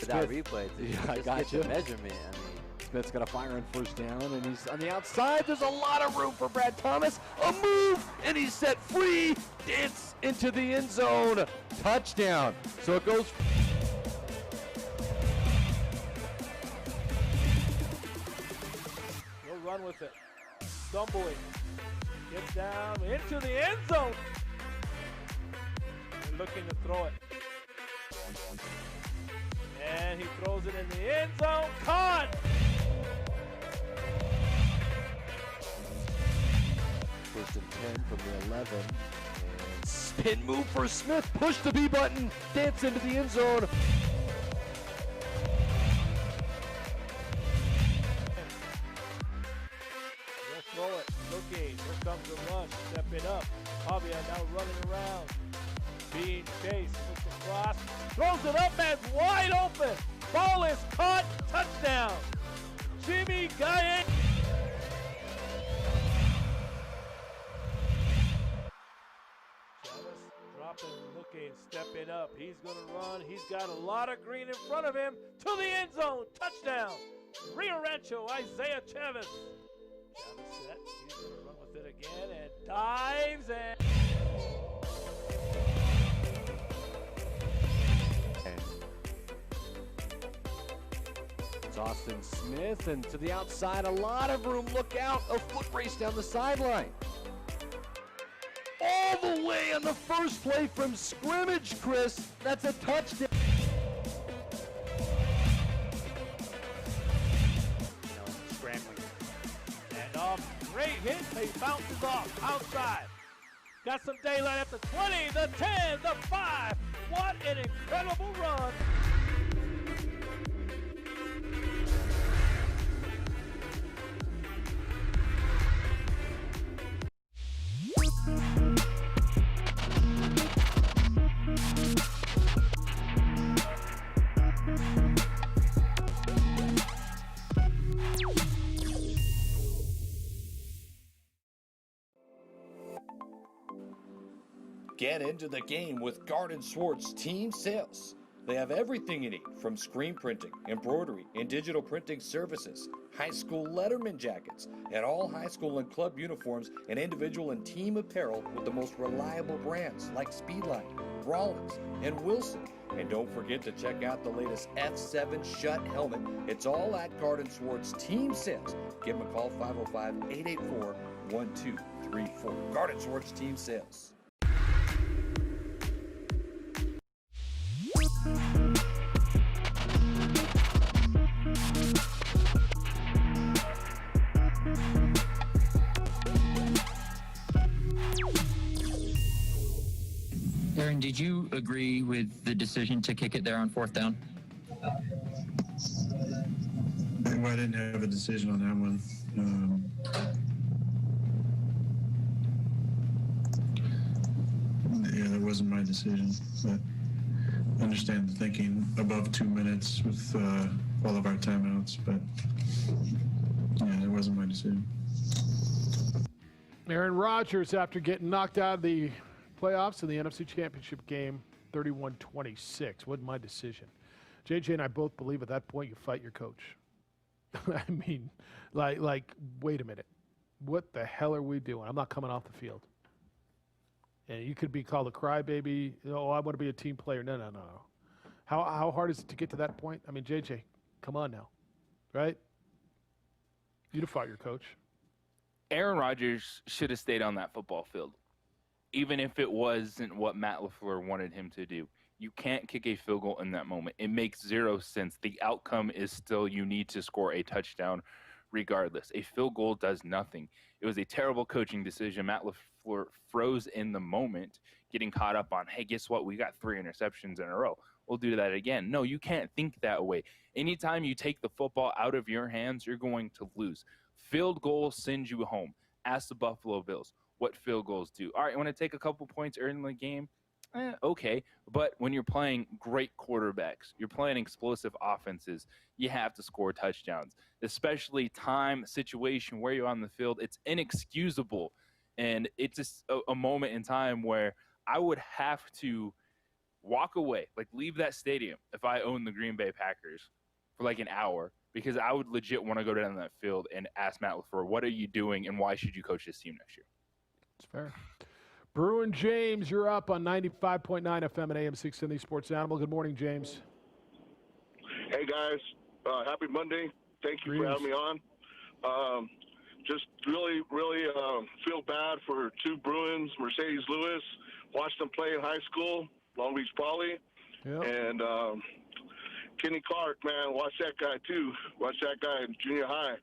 That replay, I got you. Measurement. I mean, Smith's got a fire on first down, and he's on the outside. There's a lot of room for Brad Thomas. A move, and he's set free. Dance into the end zone. Touchdown. So it goes. He'll run with it. Stumbling. Gets down into the end zone. And looking to throw it. And he throws it in the end zone. Caught! First and 10 from the 11. And spin move for Smith. Push the B button. Dance into the end zone. He'll throw it. Looking. Here comes the rush. Step it up. Pavia now running around. Being chased. Looks across. Throws it up, man's wide open. Ball is caught. Touchdown. Jimmy Guy. Dropping, looking, stepping up. He's going to run. He's got a lot of green in front of him. To the end zone. Touchdown. Rio Rancho, Isaiah Chavez. Chavez set. He's going to run with it again and dives and... It's Austin Smith, and to the outside, a lot of room. Look out, a foot race down the sideline. All the way on the first play from scrimmage, Chris. That's a touchdown. Scrambling. And great hit. He bounces off outside. Got some daylight at the 20, the 10, the 5. What an incredible run. Get into the game with Garden Swartz Team Sales. They have everything you need, from screen printing, embroidery, and digital printing services, high school letterman jackets, and all high school and club uniforms, and individual and team apparel with the most reliable brands like Speedline, Rawlings, and Wilson. And don't forget to check out the latest F7 Shut helmet. It's all at Garden Swartz Team Sales. Give them a call, 505-884-1234. Garden Swartz Team Sales. Aaron, did you agree with the decision to kick it there on 4th down? Well, I didn't have a decision on that one. Yeah, that wasn't my decision, but I understand the thinking above 2 minutes with all of our timeouts, but yeah, that wasn't my decision. Aaron Rodgers, after getting knocked out of the playoffs in the NFC Championship game, 31-26. Wasn't my decision. JJ and I both believe at that point you fight your coach. I mean, like, wait a minute. What the hell are we doing? I'm not coming off the field. And you could be called a crybaby. Oh, I want to be a team player. No. How hard is it to get to that point? I mean, JJ, come on now. Right? You'd fight your coach. Aaron Rodgers should have stayed on that football field, even if it wasn't what Matt LaFleur wanted him to do. You can't kick a field goal in that moment. It makes zero sense. The outcome is still you need to score a touchdown regardless. A field goal does nothing. It was a terrible coaching decision. Matt LaFleur froze in the moment, getting caught up on, hey, guess what? We got 3 interceptions in a row. We'll do that again. No, you can't think that way. Anytime you take the football out of your hands, you're going to lose. Field goal sends you home. Ask the Buffalo Bills what field goals do. All right, want to take a couple points early in the game? Okay, but when you're playing great quarterbacks, you're playing explosive offenses, you have to score touchdowns, especially time, situation, where you're on the field. It's inexcusable, and it's just a moment in time where I would have to walk away, like leave that stadium if I owned the Green Bay Packers for like an hour, because I would legit want to go down that field and ask Matt LaFleur, what are you doing, and why should you coach this team next year? It's fair. Bruin James, you're up on 95.9 FM and AM 670 Sports Animal. Good morning, James. Hey, guys. Happy Monday. Thank you for having me on. Just really feel bad for 2 Bruins, Mercedes Lewis. Watched them play in high school, Long Beach Poly. Yep. And Kenny Clark, man, watch that guy, too. Watch that guy in junior high.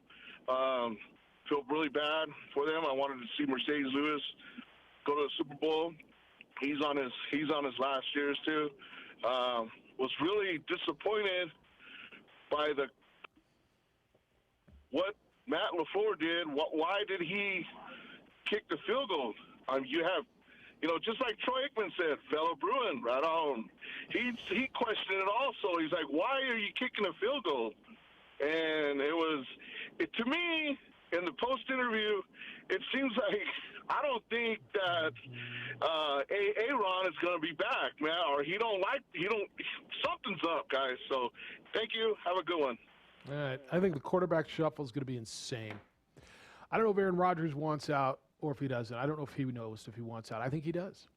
Feel really bad for them. I wanted to see Mercedes Lewis go to the Super Bowl. He's on his last years too. Was really disappointed by what Matt LaFleur did. Why did he kick the field goal? You have, just like Troy Aikman said, fellow Bruin, right on. He questioned it also. He's like, why are you kicking a field goal? And to me, in the post interview, it seems like I don't think that Aaron is going to be back, man, or something's up, guys. So thank you. Have a good one. All right. I think the quarterback shuffle is going to be insane. I don't know if Aaron Rodgers wants out or if he doesn't. I don't know if he knows if he wants out. I think he does.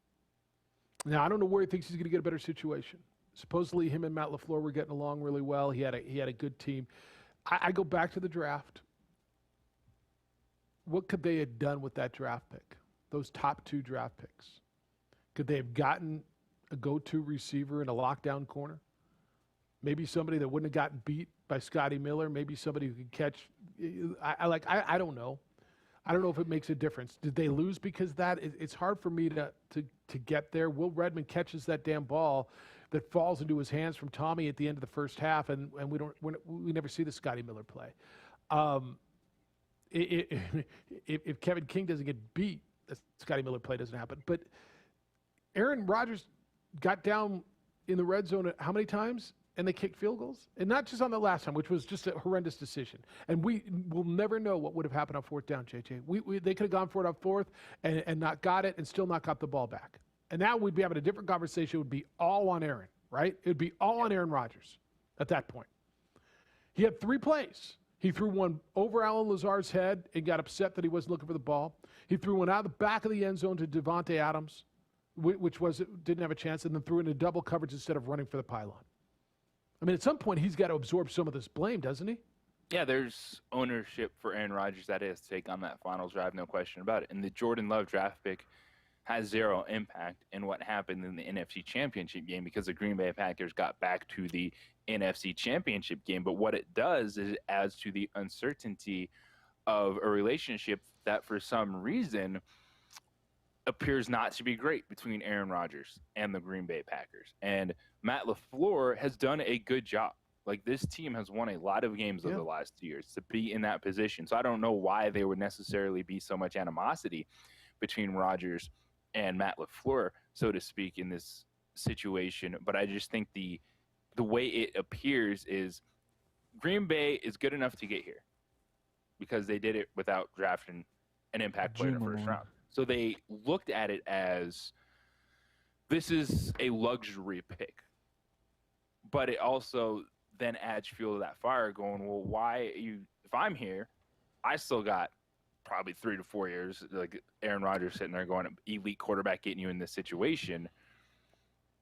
Now, I don't know where he thinks he's going to get a better situation. Supposedly, him and Matt LaFleur were getting along really well. He had a good team. I go back to the draft. What could they have done with that draft pick? Those top 2 draft picks. Could they have gotten a go-to receiver in a lockdown corner? Maybe somebody that wouldn't have gotten beat by Scotty Miller. Maybe somebody who could catch. I don't know. I don't know if it makes a difference. Did they lose because of that? It's hard for me to get there. Will Redmond catches that damn ball that falls into his hands from Tommy at the end of the first half, and we never see the Scotty Miller play. If Kevin King doesn't get beat, the Scotty Miller play doesn't happen. But Aaron Rodgers got down in the red zone how many times? And they kicked field goals? And not just on the last time, which was just a horrendous decision. And we will never know what would have happened on 4th down, JJ. They could have gone for it on 4th and not got it and still not got the ball back. And now we'd be having a different conversation. It would be all on Aaron, right? It would be all on Aaron Rodgers at that point. He had 3 plays. He threw one over Alan Lazar's head and got upset that he wasn't looking for the ball. He threw one out of the back of the end zone to Devontae Adams, which didn't have a chance, and then threw into double coverage instead of running for the pylon. I mean, at some point, he's got to absorb some of this blame, doesn't he? Yeah, there's ownership for Aaron Rodgers that is to take on that final drive, no question about it. And the Jordan Love draft pick has 0 impact in what happened in the NFC Championship game because the Green Bay Packers got back to the NFC Championship game. But what it does is it adds to the uncertainty of a relationship that for some reason appears not to be great between Aaron Rodgers and the Green Bay Packers. And Matt LaFleur has done a good job. Like, this team has won a lot of games over the last 2 years to be in that position. So I don't know why there would necessarily be so much animosity between Rodgers and Matt LaFleur, so to speak, in this situation. But I just think the way it appears is Green Bay is good enough to get here because they did it without drafting an impact player in the first round. So they looked at it as this is a luxury pick. But it also then adds fuel to that fire going, well, if I'm here, I still got probably 3 to 4 years, like Aaron Rodgers sitting there going, elite quarterback getting you in this situation.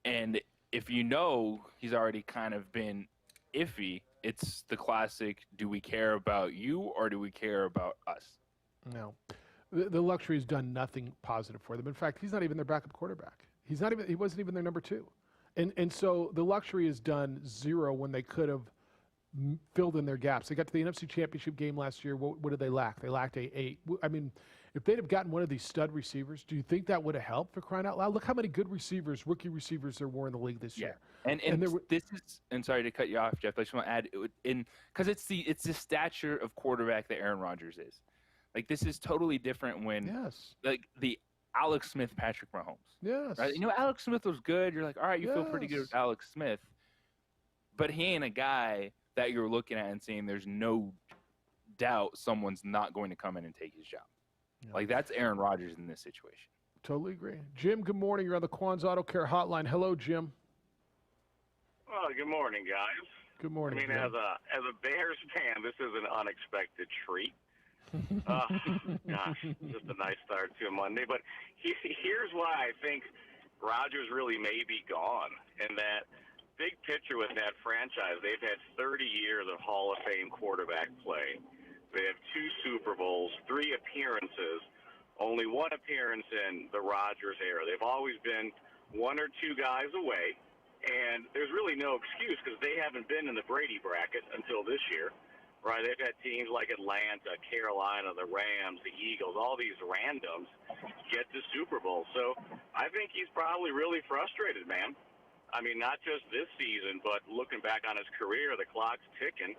And if you know he's already kind of been iffy, it's the classic, do we care about you or do we care about us? No. The luxury has done nothing positive for them. In fact, he's not even their backup quarterback. He wasn't even their number 2. And so the luxury has done 0 when they could have filled in their gaps. They got to the NFC Championship game last year. What did they lack? They lacked a. I mean, if they'd have gotten one of these stud receivers, do you think that would have helped, for crying out loud? Look how many good receivers, rookie receivers, there were in the league this year. And this is, and sorry to cut you off, Jeff, I just want to add, because it's the stature of quarterback that Aaron Rodgers is. Like, this is totally different when, like, the Alex Smith, Patrick Mahomes. Yes. Right? You know, Alex Smith was good. You're like, all right, you feel pretty good with Alex Smith. But he ain't a guy that you're looking at and saying there's no doubt someone's not going to come in and take his job. Yeah. Like, that's Aaron Rodgers in this situation. Totally agree. Jim, good morning. You're on the Quan's Auto Care Hotline. Hello, Jim. Well, good morning, guys. Good morning. I mean, Jim. as a Bears fan, this is an unexpected treat. Gosh, just a nice start to a Monday. But here's why I think Rodgers really may be gone. And that big picture with that franchise, they've had 30 years of Hall of Fame quarterback play. They have 2 Super Bowls, 3 appearances, only 1 appearance in the Rodgers era. They've always been 1 or 2 guys away. And there's really no excuse because they haven't been in the Brady bracket until this year. Right, they've had teams like Atlanta, Carolina, the Rams, the Eagles, all these randoms get to Super Bowl. So I think he's probably really frustrated, man. I mean, not just this season, but looking back on his career, the clock's ticking.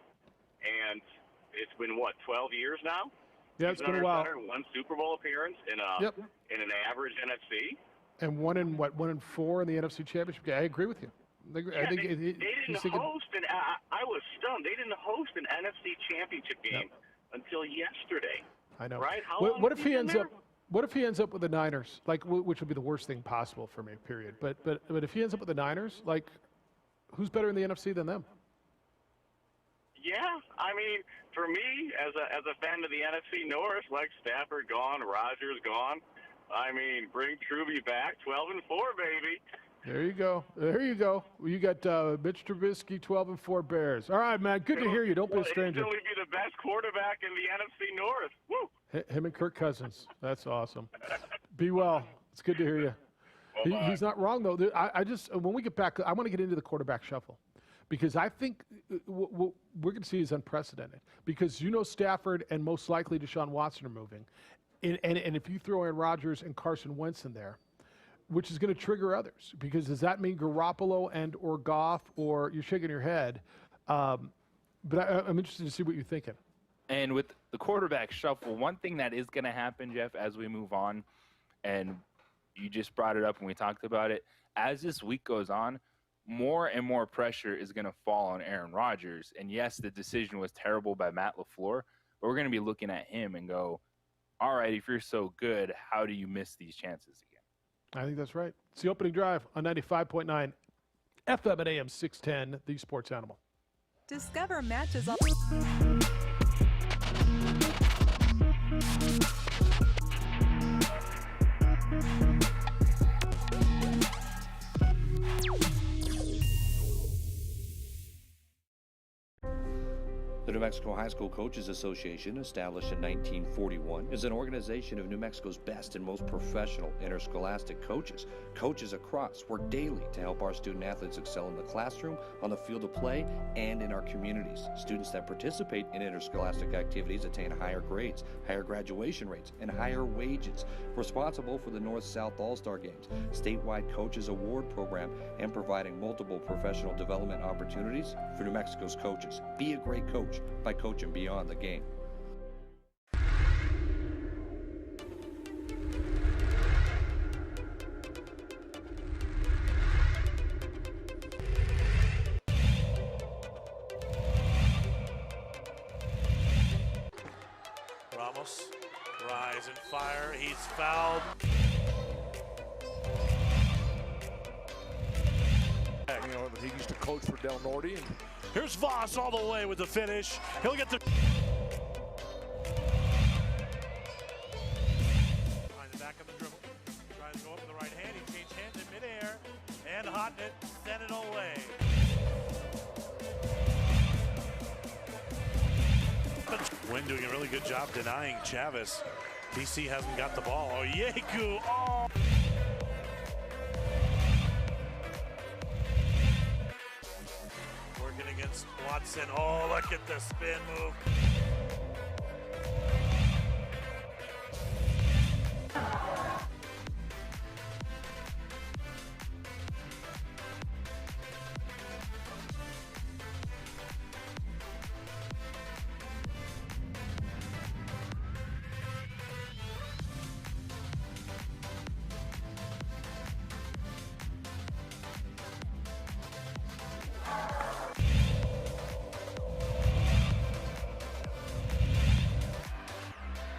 And it's been, 12 years now? Yeah, it's been a while. 1 Super Bowl appearance in an average NFC. And 1 in 4 in the NFC Championship game. I agree with you. I think they didn't thinking, host, and I was stunned. They didn't host an NFC Championship game until yesterday. I know. Right? How What, long what has if he been ends there? up? What if he ends up with the Niners? Like, which would be the worst thing possible for me. Period. But if he ends up with the Niners, like, who's better in the NFC than them? Yeah, I mean, for me, as a fan of the NFC North, like Stafford gone, Rodgers gone. I mean, bring Truby back, 12-4, baby. There you go. There you go. You got Mitch Trubisky, 12-4 Bears. All right, man. Good to hear you. Don't be a stranger. He'll be the best quarterback in the NFC North. Woo! Him and Kirk Cousins. That's awesome. Be well. It's good to hear you. He's not wrong, though. I just, when we get back, I want to get into the quarterback shuffle because I think what we're going to see is unprecedented because Stafford and most likely Deshaun Watson are moving. And if you throw in Rodgers and Carson Wentz in there, which is going to trigger others, because does that mean Garoppolo and or Goff, or you're shaking your head? But I'm interested to see what you're thinking. And with the quarterback shuffle, one thing that is going to happen, Jeff, as we move on, and you just brought it up when we talked about it, as this week goes on, more and more pressure is going to fall on Aaron Rodgers. And yes, the decision was terrible by Matt LaFleur, but we're going to be looking at him and go, all right, if you're so good, how do you miss these chances again? I think that's right. It's the opening drive on 95.9 FM and AM 610, the Sports Animal. Discover matches all. The New Mexico High School Coaches Association, established in 1941, is an organization of New Mexico's best and most professional interscholastic coaches. Coaches across work daily to help our student athletes excel in the classroom, on the field of play, and in our communities. Students that participate in interscholastic activities attain higher grades, higher graduation rates, and higher wages. Responsible for the North-South All-Star Games, statewide Coaches Award Program, and providing multiple professional development opportunities for New Mexico's coaches. Be a great coach by coaching beyond the game. Ramos, rise and fire. He's fouled. He used to coach for Del Norte. And here's Voss all the way with the finish. He'll get the... Behind the back of the dribble. Tries to go up with the right hand. He changed hands in midair. And hot it. Send it away. Wynn doing a really good job denying Chavez. BC hasn't got the ball. Oh, Yeku. Oh! Working against Watson. Oh, look at the spin move.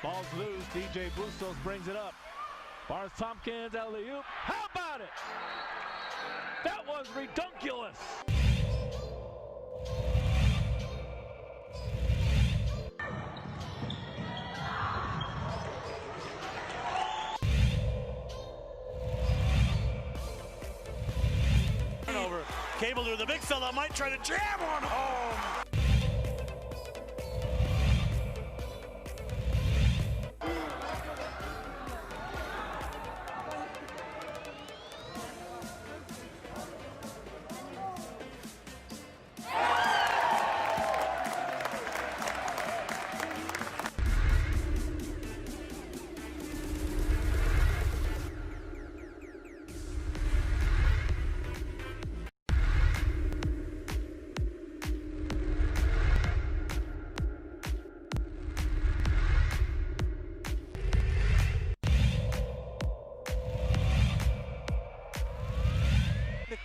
Ball's loose. DJ Bustos brings it up. Bars Tompkins, alley-oop. How about it? That was redunculous. Turnover. Cable to the big fella might try to jam one home.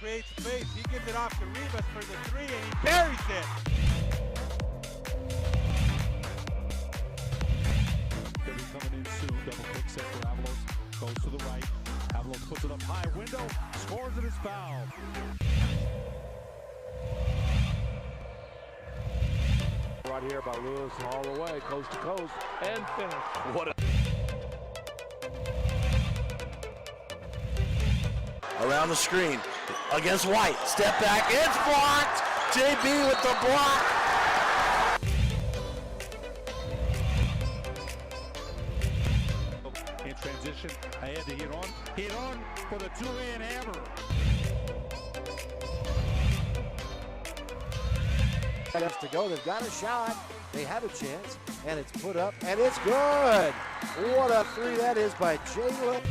creates space. He gives it off to Rivas for the three, and he buries it. Could be coming in soon. Double pick set for Avalos. Goes to the right. Avalos puts it up high. Window. Scores and is fouled. Right here by Lewis all the way, coast to coast, and finish. What a Around the screen, against White. Step back, it's blocked. JB with the block. In transition, ahead to hit on for the two-hand hammer. Minutes to go. They've got a shot. They have a chance, and it's put up, and it's good. What a three that is by Jalen.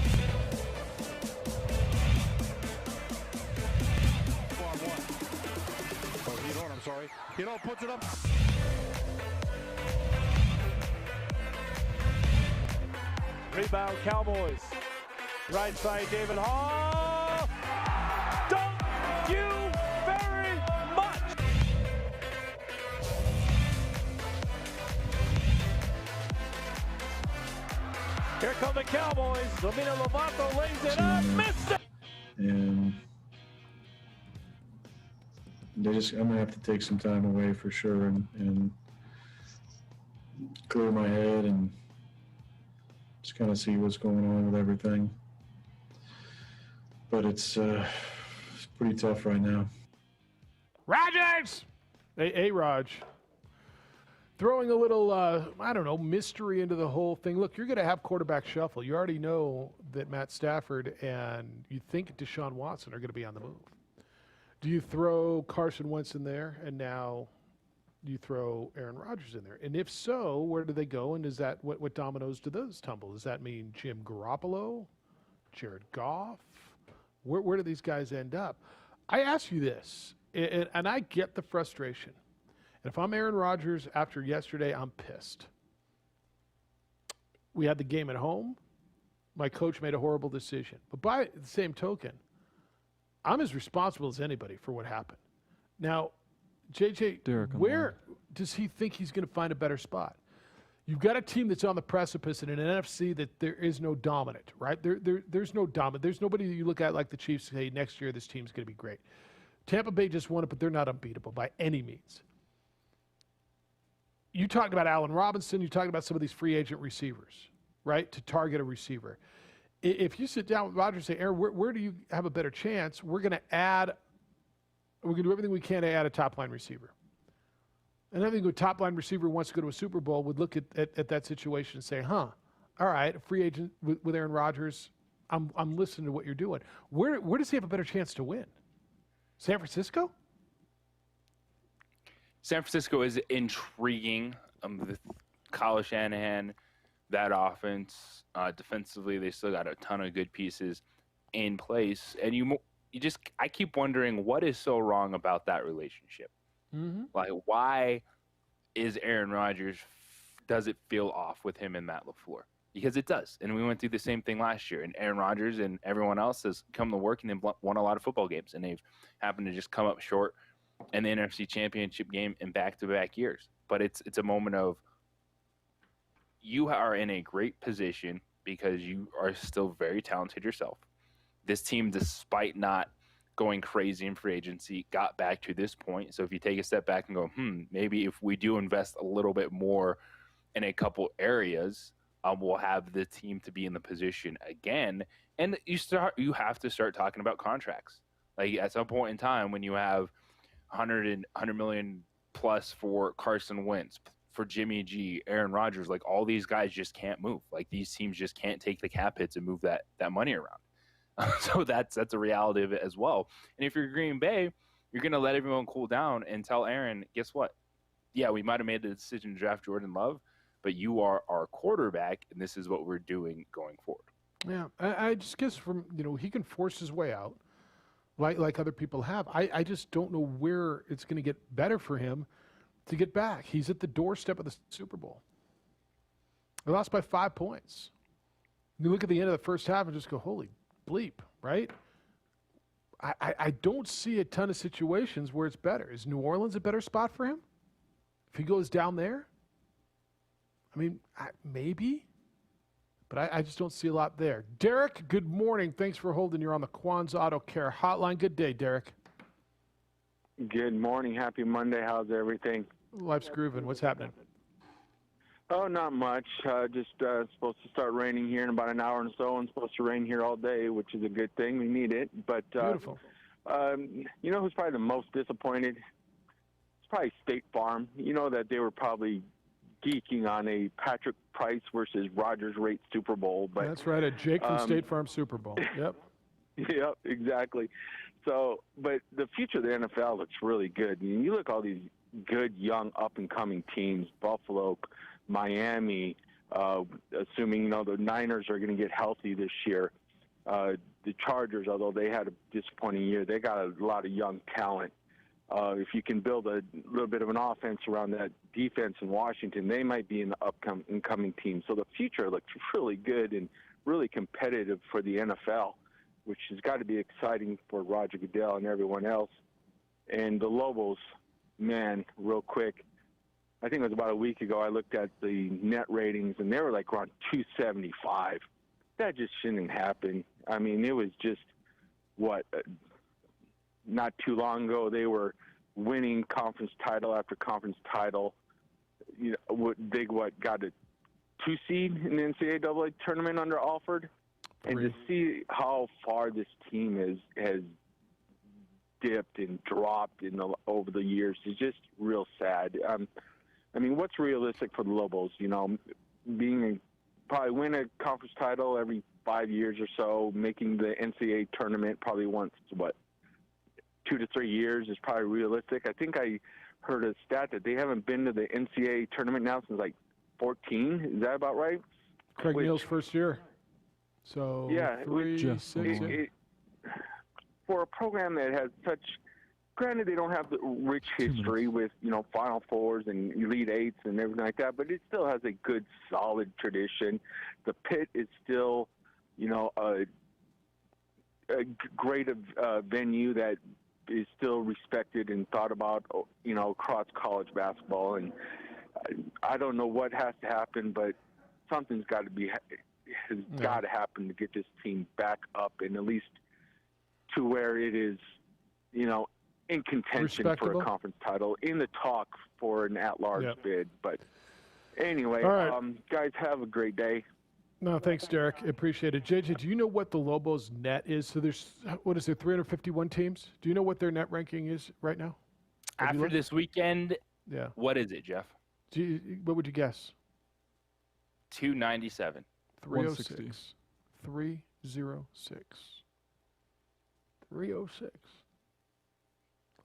Hidon puts it up. Rebound Cowboys. Right side David Hall. Thank you very much. Here come the Cowboys. Domina Lovato lays it up. Missed it. And I'm gonna have to take some time away for sure and clear my head and just kind of see what's going on with everything. But it's pretty tough right now. Rogers! Hey, Raj. Throwing a little, I don't know, mystery into the whole thing. Look, you're going to have quarterback shuffle. You already know that Matt Stafford and you think Deshaun Watson are going to be on the move. Do you throw Carson Wentz in there, and now you throw Aaron Rodgers in there? And if so, where do they go, and is that what dominoes do those tumble? Does that mean Jim Garoppolo, Jared Goff? Where do these guys end up? I ask you this, and I get the frustration. And if I'm Aaron Rodgers after yesterday, I'm pissed. We had the game at home. My coach made a horrible decision. But by the same token, I'm as responsible as anybody for what happened. Now, JJ, where does he think he's going to find a better spot? You've got a team that's on the precipice in an NFC that there is no dominant, right? There's no dominant. There's nobody that you look at like the Chiefs say, next year this team's going to be great. Tampa Bay just won it, but they're not unbeatable by any means. You talked about Allen Robinson. You talked about some of these free agent receivers, right, to target a receiver. If you sit down with Rodgers and say, Aaron, where do you have a better chance? We're going to do everything we can to add a top-line receiver. And I think a top-line receiver wants to go to a Super Bowl would look at that situation and say, all right, a free agent with Aaron Rodgers, I'm listening to what you're doing. Where does he have a better chance to win? San Francisco? San Francisco is intriguing. With Kyle Shanahan, that offense, defensively, they still got a ton of good pieces in place. And I keep wondering what is so wrong about that relationship. Mm-hmm. Like, why is Aaron Rodgers, does it feel off with him and Matt LaFleur? Because it does. And we went through the same thing last year. And Aaron Rodgers and everyone else has come to work and they've won a lot of football games. And they've happened to just come up short in the NFC Championship game in back-to-back years. But it's a moment of you are in a great position because you are still very talented yourself. This team, despite not going crazy in free agency, got back to this point. So if you take a step back and go, maybe if we do invest a little bit more in a couple areas, we'll have the team to be in the position again. And you have to start talking about contracts. Like at some point in time when you have 100 million plus for Carson Wentz, for Jimmy G, Aaron Rodgers, like all these guys just can't move. Like these teams just can't take the cap hits and move that money around. So that's a reality of it as well. And if you're Green Bay, you're going to let everyone cool down and tell Aaron, guess what? Yeah, we might have made the decision to draft Jordan Love, but you are our quarterback, and this is what we're doing going forward. Yeah, I just guess he can force his way out like other people have. I just don't know where it's going to get better for him to get back. He's at the doorstep of the Super Bowl. They lost by 5 points. You look at the end of the first half and just go, holy bleep, right? I don't see a ton of situations where it's better. Is New Orleans a better spot for him if he goes down there? I mean, maybe, but I just don't see a lot there. Derek, good morning. Thanks for holding. You're on the Quan's Auto Care Hotline. Good day, Derek. Good morning. Happy Monday. How's everything? Life's grooving. What's happening? Oh, not much. Just supposed to start raining here in about an hour and so, and supposed to rain here all day, which is a good thing. We need it. But Beautiful. You know who's probably the most disappointed? It's probably State Farm. You know that they were probably geeking on a Patrick Price versus Rogers rate Super Bowl. But That's right, a Jake from State Farm Super Bowl. Yep. Yep, exactly. So, but the future of the NFL looks really good. I mean, you look at all these good, young, up-and-coming teams, Buffalo, Miami, assuming, the Niners are going to get healthy this year. The Chargers, although they had a disappointing year, they got a lot of young talent. If you can build a little bit of an offense around that defense in Washington, they might be an incoming team. So the future looks really good and really competitive for the NFL, which has got to be exciting for Roger Goodell and everyone else. And the Lobos, man, real quick, I think it was about a week ago, I looked at the net ratings, and they were like around 275. That just shouldn't happen. I mean, it was just, not too long ago, they were winning conference title after conference title. They got a 2 seed in the NCAA tournament under Alford. And to see how far this team has dipped and dropped over the years is just real sad. I mean, what's realistic for the Lobos? Probably win a conference title every 5 years or so, making the NCAA tournament probably once, 2 to 3 years is probably realistic. I think I heard a stat that they haven't been to the NCAA tournament now since like 14. Is that about right? Craig Neal's first year. So yeah, 3, 6, for a program that has such, granted they don't have the rich history with Final Fours and Elite Eights and everything like that, but it still has a good solid tradition. The Pit is still a great venue that is still respected and thought about across college basketball. And I don't know what has to happen, but something's got to happen to get this team back up and at least to where it is, in contention for a conference title, in the talk for an at-large bid. But anyway, guys, have a great day. No, thanks, Derek. Appreciate it. JJ, do you know what the Lobos' net is? So there's, 351 teams? Do you know what their net ranking is right now? After this weekend, yeah. What is it, Jeff? What would you guess? 297. 306. 306. 306.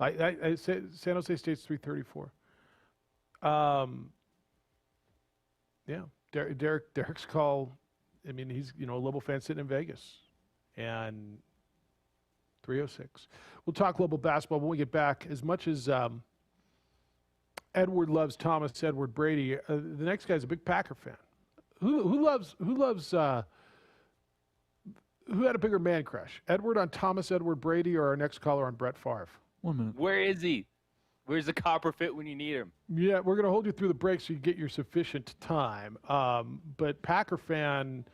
I said San Jose State's 334. Yeah, Derek's call. I mean, he's a Lobo fan sitting in Vegas, and 306. We'll talk Lobo basketball when we get back. As much as Edward loves Thomas Edward Brady, the next guy's a big Packer fan. Who had a bigger man crush? Edward on Thomas Edward Brady or our next caller on Brett Favre? 1 minute. Where is he? Where's the copper fit when you need him? Yeah, we're going to hold you through the break so you get your sufficient time. But Packer fan,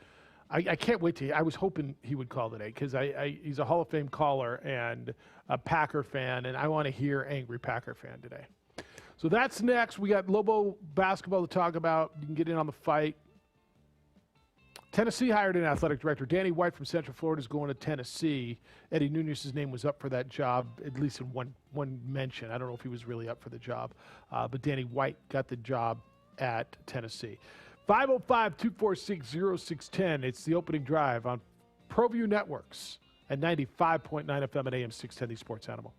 I can't wait to. I was hoping he would call today because he's a Hall of Fame caller and a Packer fan, and I want to hear angry Packer fan today. So that's next. We got Lobo basketball to talk about. You can get in on the fight. Tennessee hired an athletic director. Danny White from Central Florida is going to Tennessee. Eddie Nunez's name was up for that job, at least in one mention. I don't know if he was really up for the job. But Danny White got the job at Tennessee. 505-246-0610. It's the opening drive on ProView Networks at 95.9 FM at AM 610, the Sports Animal.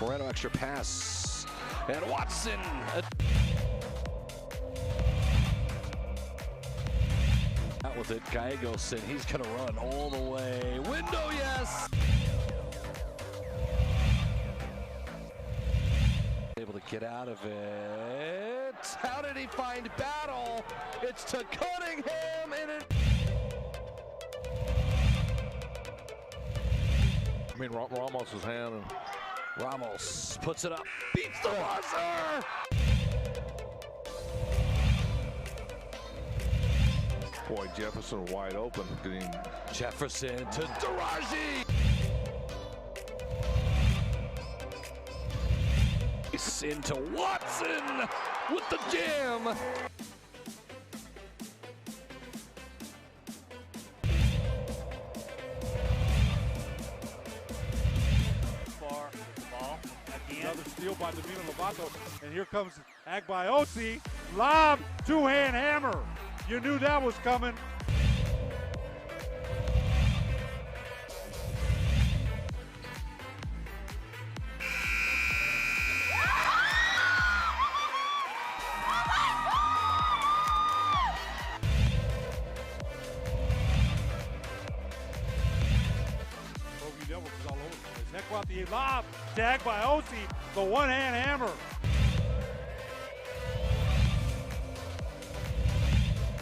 Moreno extra pass. And Watson. Out with it, Gallegos, and he's going to run all the way. Window, yes! Able to get out of it. How did he find Battle? It's to Cunningham, and it... I mean, Ramos' hand. And Ramos puts it up, beats the buzzer! boy, Jefferson wide open. Getting Jefferson to Daraji. Into Watson with the jam. Far ball again. Another steal by Davino Lovato, and here comes Agbaiosi. Lob, two-hand hammer. You knew that was coming. The lob, tagged by Osi, the one-hand hammer.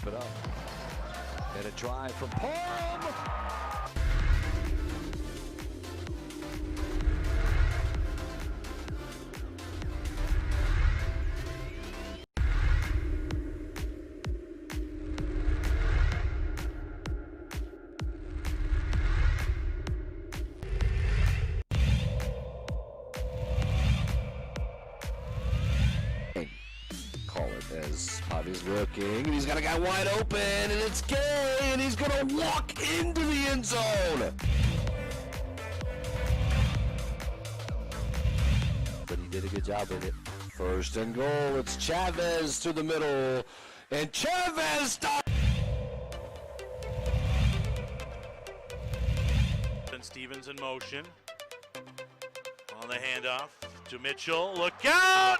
Put up. And a drive from Palm. Call it as Pavi's looking, and he's got a guy wide open, and it's Gay, and he's gonna walk into the end zone. But he did a good job with it. First and goal, it's Chavez to the middle, and Chavez stops. And Stevens in motion. On the handoff to Mitchell. Look out!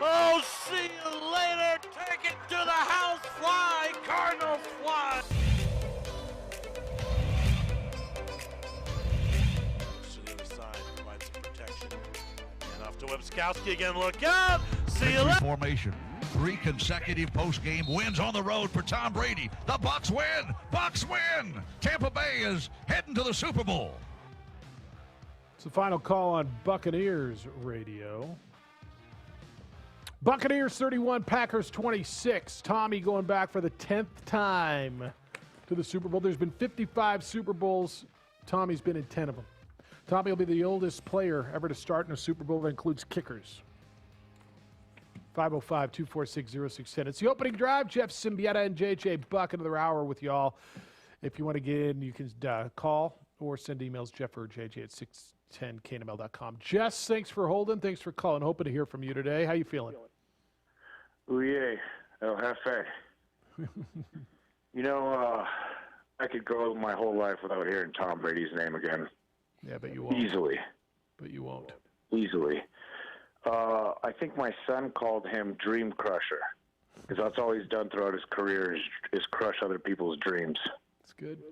Oh, see you later. Take it to the house. Fly, Cardinals fly. To the other side, provide some protection. And off to Webskowski again. Look out! See you later. Formation. 3 consecutive post-game wins on the road for Tom Brady. The Bucs win. Bucs win. Tampa Bay is heading to the Super Bowl. It's the final call on Buccaneers Radio. Buccaneers 31, Packers 26. Tommy going back for the 10th time to the Super Bowl. There's been 55 Super Bowls. Tommy's been in 10 of them. Tommy will be the oldest player ever to start in a Super Bowl that includes kickers. 505-246-0610. It's the opening drive. Jeff Siembieda and JJ Buck another hour with y'all. If you want to get in, you can call or send emails, Jeff or JJ at 610knml.com. Jess, thanks for holding. Thanks for calling. Hoping to hear from you today. How you feeling? Ooh, yeah. El Jefe. You know, I could go my whole life without hearing Tom Brady's name again. Yeah, but you won't. Easily. But you won't. Easily. I think my son called him Dream Crusher, because that's all he's done throughout his career is crush other people's dreams. That's good.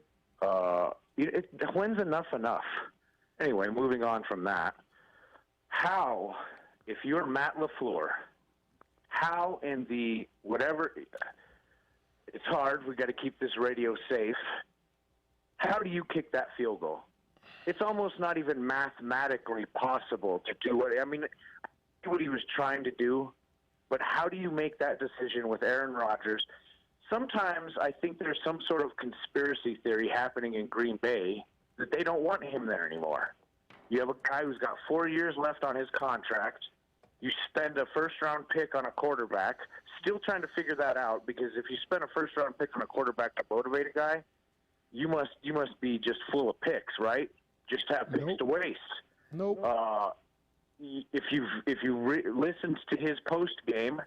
When's enough? Anyway, moving on from that, how, if you're Matt LaFleur, how in the whatever, it's hard, we got to keep this radio safe, how do you kick that field goal? It's almost not even mathematically possible to do what, I mean, what he was trying to do, but how do you make that decision with Aaron Rodgers? Sometimes I think there's some sort of conspiracy theory happening in Green Bay that they don't want him there anymore. You have a guy who's got 4 years left on his contract. You spend a first-round pick on a quarterback. Still trying to figure that out, because if you spend a first-round pick on a quarterback to motivate a guy, you must be just full of picks, right? Just have picks to waste. Nope. If you listened to his post game,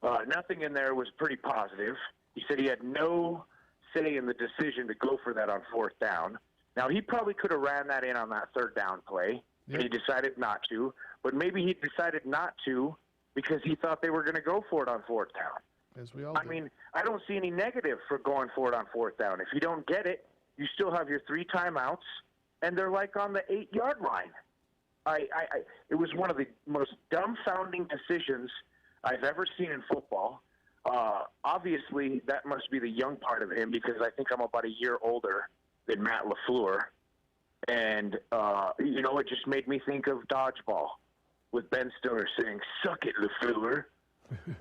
nothing in there was pretty positive. He said he had no say in the decision to go for that on 4th down. Now, he probably could have ran that in on that 3rd down play. and he decided not to. But maybe he decided not to because he thought they were going to go for it on fourth down. As we all I mean, I don't see any negative for going for it on fourth down. If you don't get it, you still have your 3 timeouts, and they're like on the 8-yard line. It was one of the most dumbfounding decisions I've ever seen in football. Obviously, that must be the young part of him because I think I'm about a year older than Matt LaFleur. And, it just made me think of dodgeball with Ben Stiller saying, "Suck it, LaFleur."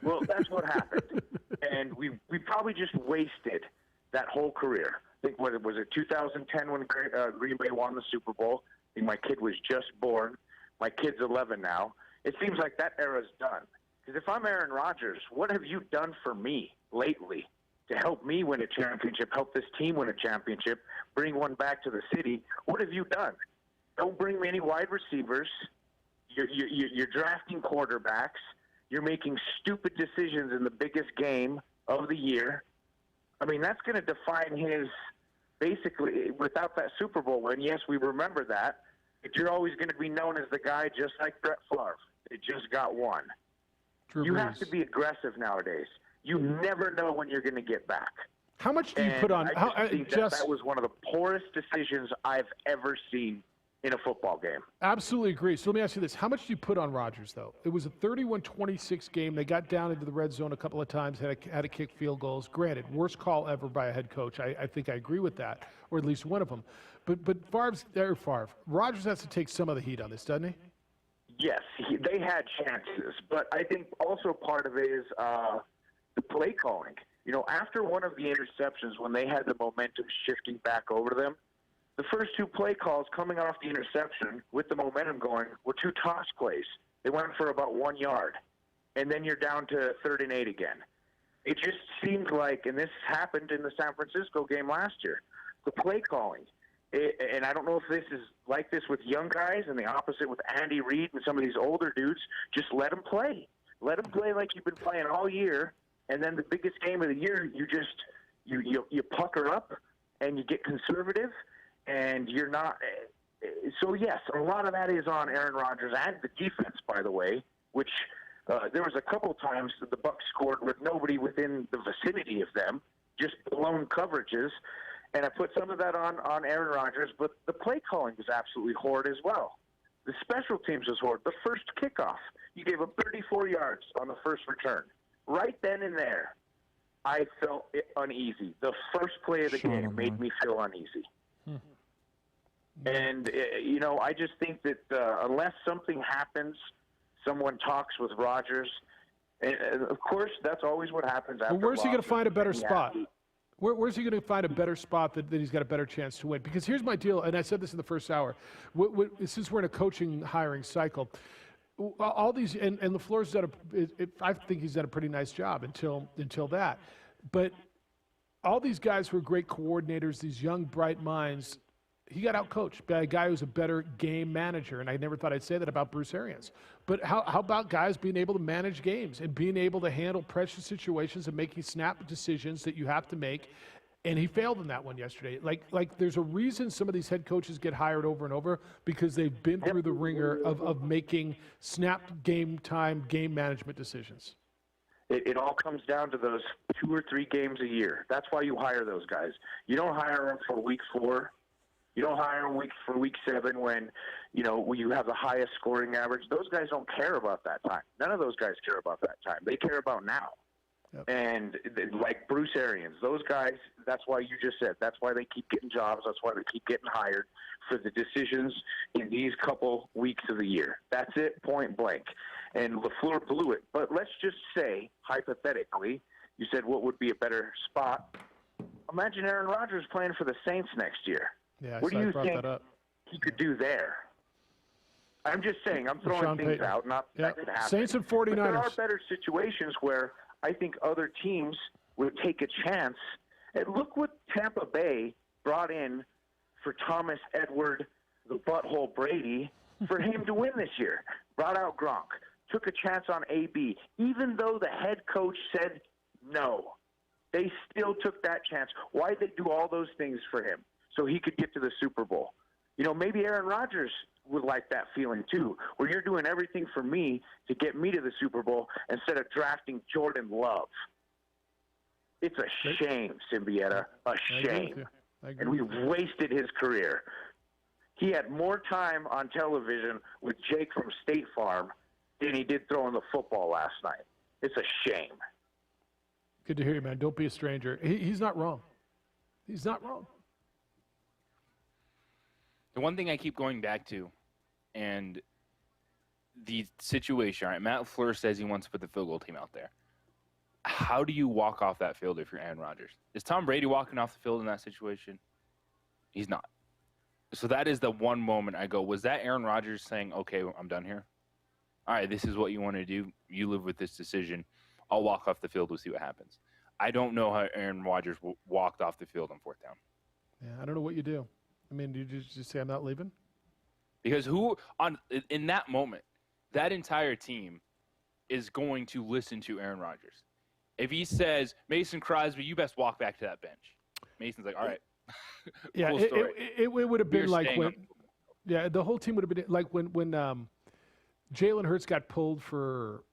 Well, that's what happened. And we probably just wasted that whole career. I think, was it 2010 when Green Bay won the Super Bowl? I think my kid was just born. My kid's 11 now. It seems like that era's done. Because if I'm Aaron Rodgers, what have you done for me lately to help me win a championship, help this team win a championship, bring one back to the city? What have you done? Don't bring me any wide receivers. You're drafting quarterbacks. You're making stupid decisions in the biggest game of the year. I mean, that's going to define his, basically, without that Super Bowl win, yes, we remember that, but you're always going to be known as the guy just like Brett Favre. It just got one. You have to be aggressive nowadays. You never know when you're going to get back. How much do you put on? I think that was one of the poorest decisions I've ever seen in a football game. Absolutely agree. So let me ask you this. How much do you put on Rodgers, though? It was a 31-26 game. They got down into the red zone a couple of times, had to kick field goals. Granted, worst call ever by a head coach. I think I agree with that, or at least one of them. But Rodgers has to take some of the heat on this, doesn't he? Yes, they had chances, but I think also part of it is the play calling. After one of the interceptions, when they had the momentum shifting back over to them, the first 2 play calls coming off the interception with the momentum going were 2 toss plays. They went for about 1 yard, and then you're down to 3rd and 8 again. It just seemed like, and this happened in the San Francisco game last year, the play calling. And I don't know if this is like this with young guys and the opposite with Andy Reid and some of these older dudes. Just let them play. Let them play like you've been playing all year, and then the biggest game of the year, you pucker up and you get conservative. And you're not – so, yes, a lot of that is on Aaron Rodgers and the defense, by the way, which there was a couple times that the Bucs scored with nobody within the vicinity of them, just blown coverages. And I put some of that on Aaron Rodgers, but the play calling was absolutely horrid as well. The special teams was horrid. The first kickoff, you gave up 34 yards on the first return. Right then and there, I felt uneasy. The first play of the game made me feel uneasy. And, I just think that unless something happens, someone talks with Rodgers, and of course, that's always what happens after. Well, where's he going to find a better spot? Where's he going to find a better spot that he's got a better chance to win? Because here's my deal, and I said this in the first hour. Since we're in a coaching hiring cycle, all these and LaFleur's done I think he's done a pretty nice job until that. But all these guys who are great coordinators, these young bright minds, he got outcoached by a guy who's a better game manager, and I never thought I'd say that about Bruce Arians. But how about guys being able to manage games and being able to handle pressure situations and making snap decisions that you have to make? And he failed in that one yesterday. Like there's a reason some of these head coaches get hired over and over because they've been through the ringer of making snap game time, game management decisions. It all comes down to those 2 or 3 games a year. That's why you hire those guys. You don't hire them for week 4. You don't hire them for week 7 when you have the highest scoring average. Those guys don't care about that time. None of those guys care about that time. They care about now. Yep. And like Bruce Arians, those guys, that's why you just said, that's why they keep getting jobs. That's why they keep getting hired for the decisions in these couple weeks of the year. That's it, point blank. And LaFleur blew it. But let's just say, hypothetically, you said what would be a better spot. Imagine Aaron Rodgers playing for the Saints next year. Yeah, what do you think he could do there? I'm just saying, I'm throwing things out, not that could happen. Saints and 49ers. But there are better situations where I think other teams would take a chance. And look what Tampa Bay brought in for Thomas Edward, the butthole Brady, for him to win this year. Brought out Gronk, took a chance on AB, even though the head coach said no. They still took that chance. Why did they do all those things for him? So he could get to the Super Bowl. Maybe Aaron Rodgers would like that feeling too, where you're doing everything for me to get me to the Super Bowl instead of drafting Jordan Love. It's a shame, Siembieda, a shame. And we've wasted his career. He had more time on television with Jake from State Farm than he did throwing the football last night. It's a shame. Good to hear you, man. Don't be a stranger. He's not wrong. He's not wrong. The one thing I keep going back to, and the situation, all right, Matt LaFleur says he wants to put the field goal team out there. How do you walk off that field if you're Aaron Rodgers? Is Tom Brady walking off the field in that situation? He's not. So that is the one moment I go, was that Aaron Rodgers saying, okay, I'm done here? All right, this is what you want to do. You live with this decision. I'll walk off the field. We'll see what happens. I don't know how Aaron Rodgers walked off the field on fourth down. Yeah, I don't know what you do. I mean, do you just say I'm not leaving? Because in that moment, that entire team is going to listen to Aaron Rodgers. If he says, Mason Crosby, you best walk back to that bench. Mason's like, all right. Yeah, cool it would have been like when, the whole team would have been like when Jalen Hurts got pulled for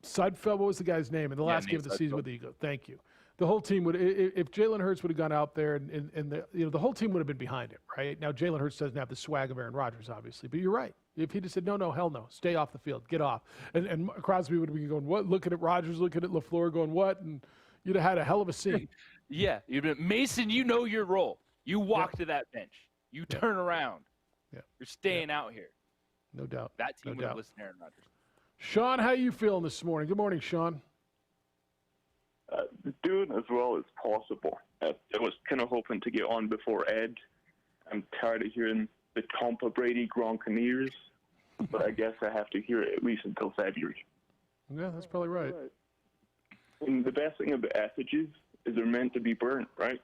Sudfeld. What was the guy's name in the last game of the season with the Eagles? Thank you. The whole team would, if Jalen Hurts would have gone out there and the whole team would have been behind him, right? Now Jalen Hurts doesn't have the swag of Aaron Rodgers, obviously, but you're right. If he just said no, hell no, stay off the field, get off, and Crosby would have been going, what? Looking at Rodgers, looking at LaFleur, going, what? And you'd have had a hell of a scene. Yeah, you'd been, Mason, you know your role. You walk to that bench. You turn around. Yeah. You're staying out here. No doubt. That team No would have doubt. listened to Aaron Rodgers. Sean, how you feeling this morning? Good morning, Sean. Doing as well as possible. I was kind of hoping to get on before Ed. I'm tired of hearing the Tampa Brady Gronkaneers, but I guess I have to hear it at least until February. Yeah, that's probably right. And the best thing about effigies is they're meant to be burnt, right?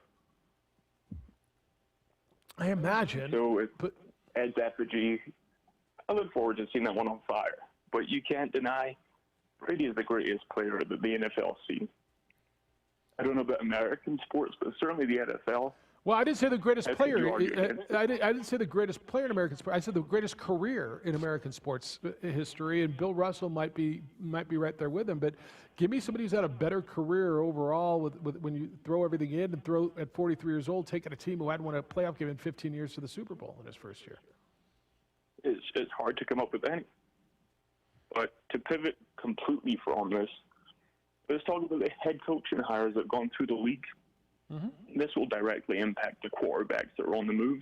I imagine. So with Ed's effigy, I look forward to seeing that one on fire. But you can't deny Brady is the greatest player that the NFL seen. I don't know about American sports, but certainly the NFL. Well, I didn't say the greatest I think player. you argue against I didn't say the greatest player in American sports. I said the greatest career in American sports history, and Bill Russell might be right there with him. But give me somebody who's had a better career overall with when you throw everything in and throw at 43 years old, taking a team who hadn't won a playoff game in 15 years to the Super Bowl in his first year. It's hard to come up with any. But to pivot completely from this, let's talk about the head coaching hires that have gone through the league. Mm-hmm. This will directly impact the quarterbacks that are on the move.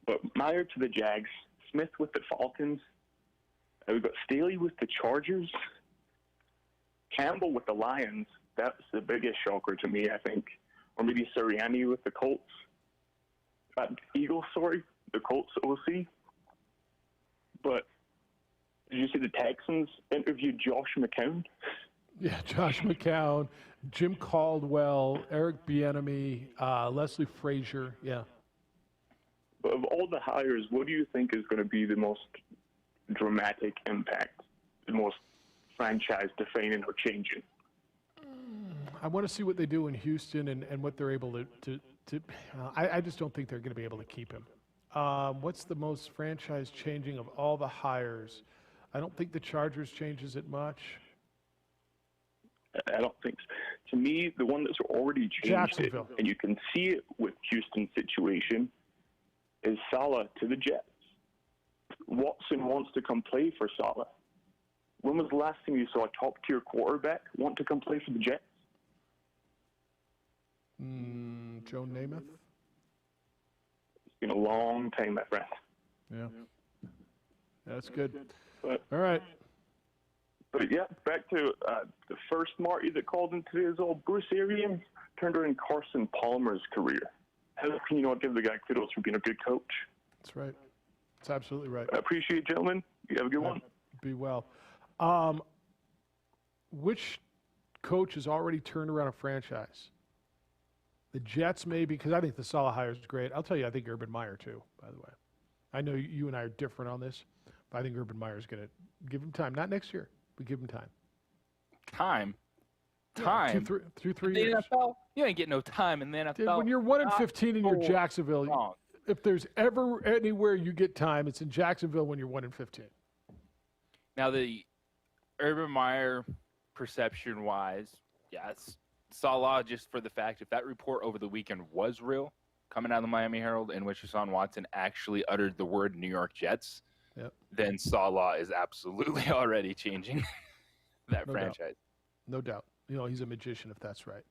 But Meyer to the Jags, Smith with the Falcons, we've got Staley with the Chargers, Campbell with the Lions. That's the biggest shocker to me, I think. Or maybe Sirianni with the Colts. The Colts OC. But did you see the Texans interviewed Josh McCown? Yeah, Josh McCown, Jim Caldwell, Eric Bieniemy, Leslie Frazier. Yeah. But of all the hires, what do you think is going to be the most dramatic impact, the most franchise-defining or changing? I want to see what they do in Houston and what they're able to I just don't think they're going to be able to keep him. What's the most franchise-changing of all the hires? I don't think the Chargers changes it much. I don't think so. To me, the one that's already changed it, and you can see it with Houston's situation, is Saleh to the Jets. Watson wants to come play for Saleh. When was the last time you saw a top-tier quarterback want to come play for the Jets? Joe Namath? It's been a long time, my friend. Yeah. That's good. But, all right. But, yeah, back to the first Marty that called in today is all Bruce Arians turned around Carson Palmer's career. How can you not give the guy kudos for being a good coach? That's right. That's absolutely right. I appreciate it, gentlemen. You have a good one. Be well. Which coach has already turned around a franchise? The Jets, maybe, because I think the Saleh hire is great. I'll tell you, I think Urban Meyer, too, by the way. I know you and I are different on this, but I think Urban Meyer is going to give him time. Not next year, but give him time. Time? Yeah, 2-3 years. NFL? You ain't getting no time in the NFL. Dude, when you're 1-15 in your Jacksonville, If there's ever anywhere you get time, it's in Jacksonville when you're 1-15. Now, the Urban Meyer perception-wise, yes, Salah, just for the fact if that report over the weekend was real, coming out of the Miami Herald, in which Deshaun Watson actually uttered the word New York Jets, then Salah is absolutely already changing that franchise. No doubt. He's a magician if that's right.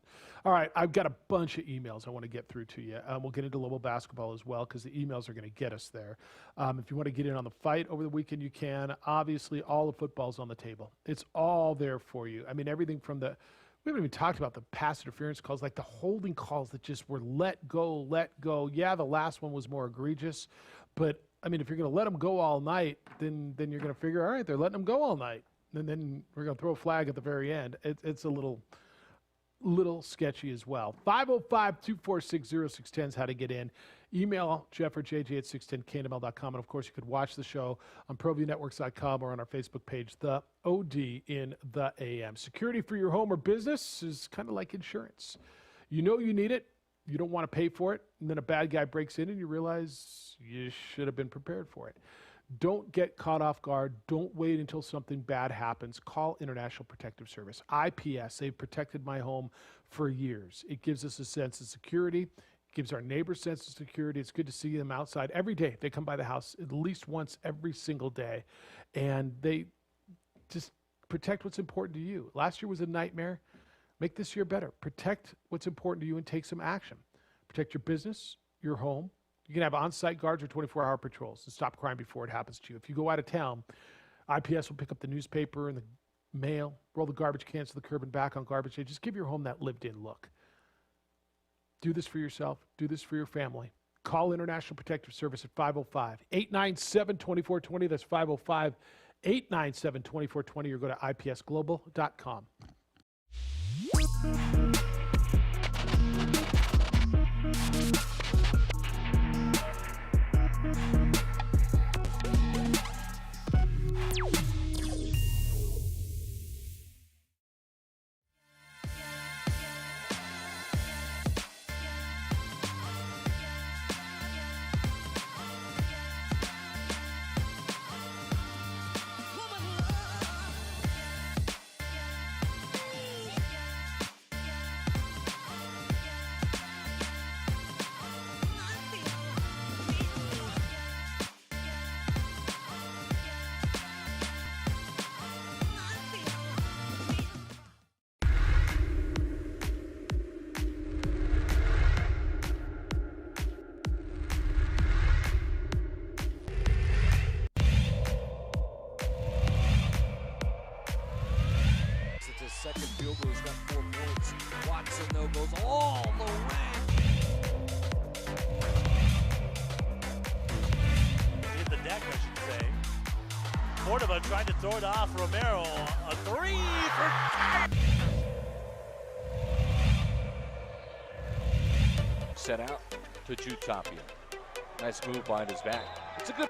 All right, I've got a bunch of emails I want to get through to you. We'll get into global basketball as well because the emails are going to get us there. If you want to get in on the fight over the weekend, you can. Obviously, all the football's on the table. It's all there for you. I mean, everything from we haven't even talked about the pass interference calls, like the holding calls that just were let go. Yeah, the last one was more egregious. But, I mean, if you're going to let them go all night, then you're going to figure, all right, they're letting them go all night. And then we're going to throw a flag at the very end. It's a little sketchy as well. 505-246-0610 is how to get in. Email Jeff or JJ at 610knml.com. And, of course, you could watch the show on ProViewNetworks.com or on our Facebook page, The OD in the AM. Security for your home or business is kind of like insurance. You know you need it. You don't want to pay for it. And then a bad guy breaks in and you realize you should have been prepared for it. Don't get caught off guard. Don't wait until something bad happens. Call International Protective Service. IPS, they've protected my home for years. It gives us a sense of security. It gives our neighbors a sense of security. It's good to see them outside every day. They come by the house at least once every single day. And they just protect what's important to you. Last year was a nightmare. Make this year better. Protect what's important to you and take some action. Protect your business, your home. You can have on-site guards or 24-hour patrols to stop crime before it happens to you. If you go out of town, IPS will pick up the newspaper and the mail, roll the garbage cans to the curb and back on garbage day. Just give your home that lived-in look. Do this for yourself. Do this for your family. Call International Protective Service at 505-897-2420. That's 505-897-2420 or go to ipsglobal.com. Second field goal, he's got 4 points. Watson, though, goes all the way. Hit the deck, I should say. Cordova tried to throw it off. Romero, a 3 for... Set out to Jutapia. Nice move behind his back. It's a good...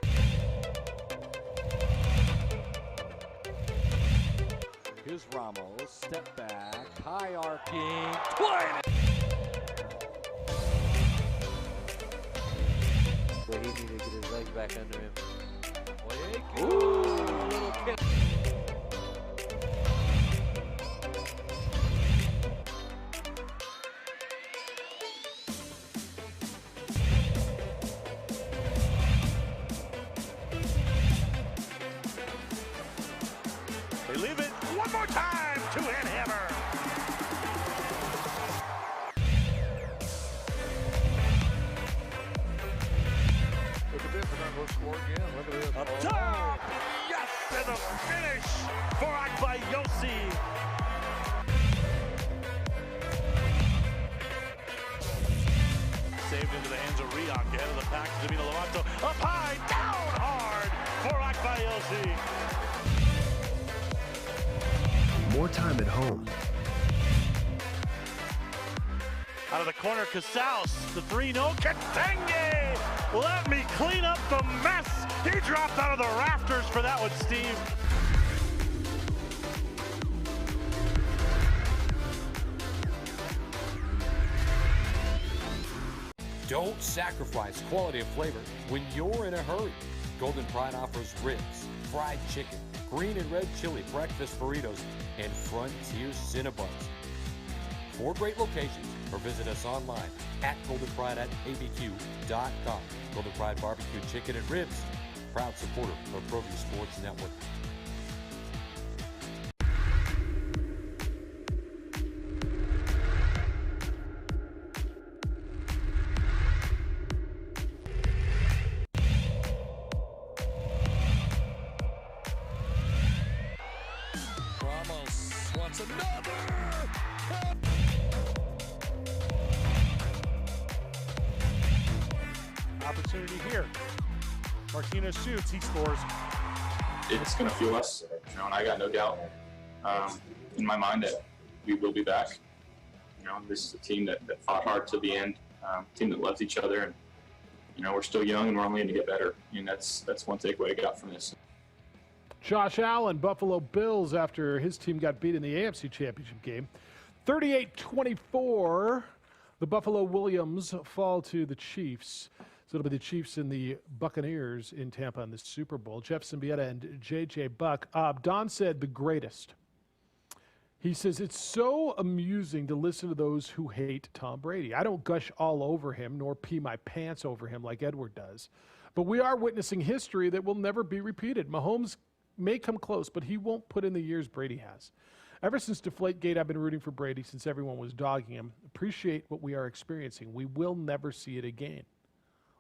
Here's Ramos, step back, high arcing, twine! But he needed to get his legs back under him. Ooh, a little kick. They leave it one more time. Two-hand hammer. Look at this, they're not going to score again. Look at this. Up top. Yes, and the finish for Akbayosi. Saved into the hands of Riak, ahead of the pack to Davina Lovato. Up high, down hard for Akbayosi. More time at home. Out of the corner, Casals, the 3-0, Katenge! Let me clean up the mess! He dropped out of the rafters for that one, Steve. Don't sacrifice quality of flavor when you're in a hurry. Golden Pride offers ribs, fried chicken, green and red chili breakfast burritos, and Frontier Cinnabons. 4 great locations, or visit us online at goldenprideabq.com. Golden Pride Barbecue Chicken and Ribs, proud supporter of ProView Sports Network. Ramos wants another. Opportunity here. Martinez shoots, he scores. It's going to fuel us, and I got no doubt in my mind that we will be back. This is a team that fought hard to the end, team that loves each other, and we're still young and we're only going to get better. And that's one takeaway I got from this. Josh Allen, Buffalo Bills, after his team got beat in the AFC Championship game. 38-24, the Buffalo Williams fall to the Chiefs. So it'll be the Chiefs and the Buccaneers in Tampa in the Super Bowl. Jeff Siembieda and J.J. Buck. Don said the greatest. He says, it's so amusing to listen to those who hate Tom Brady. I don't gush all over him nor pee my pants over him like Edward does. But we are witnessing history that will never be repeated. Mahomes may come close, but he won't put in the years Brady has. Ever since Deflategate, I've been rooting for Brady since everyone was dogging him. Appreciate what we are experiencing. We will never see it again.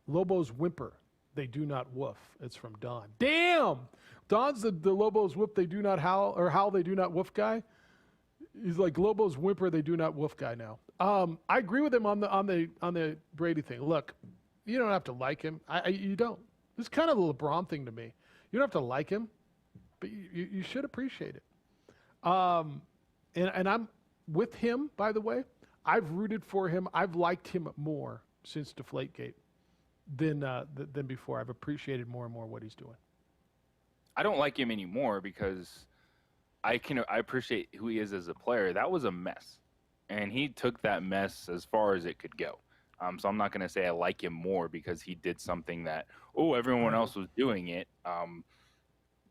Lobos whimper, they do not woof. It's from Don. Damn! Don's the Lobos whoop, they do not howl, or howl, they do not woof guy. He's like Lobos whimper, they do not woof guy now. I agree with him on the Brady thing. Look, you don't have to like him. You don't. This is kind of the LeBron thing to me. You don't have to like him, but you should appreciate it. And I'm with him, by the way. I've rooted for him. I've liked him more since Deflategate than before. I've appreciated more and more what he's doing. I don't like him anymore because I appreciate who he is as a player. That was a mess, and he took that mess as far as it could go. So I'm not going to say I like him more because he did something that everyone else was doing it.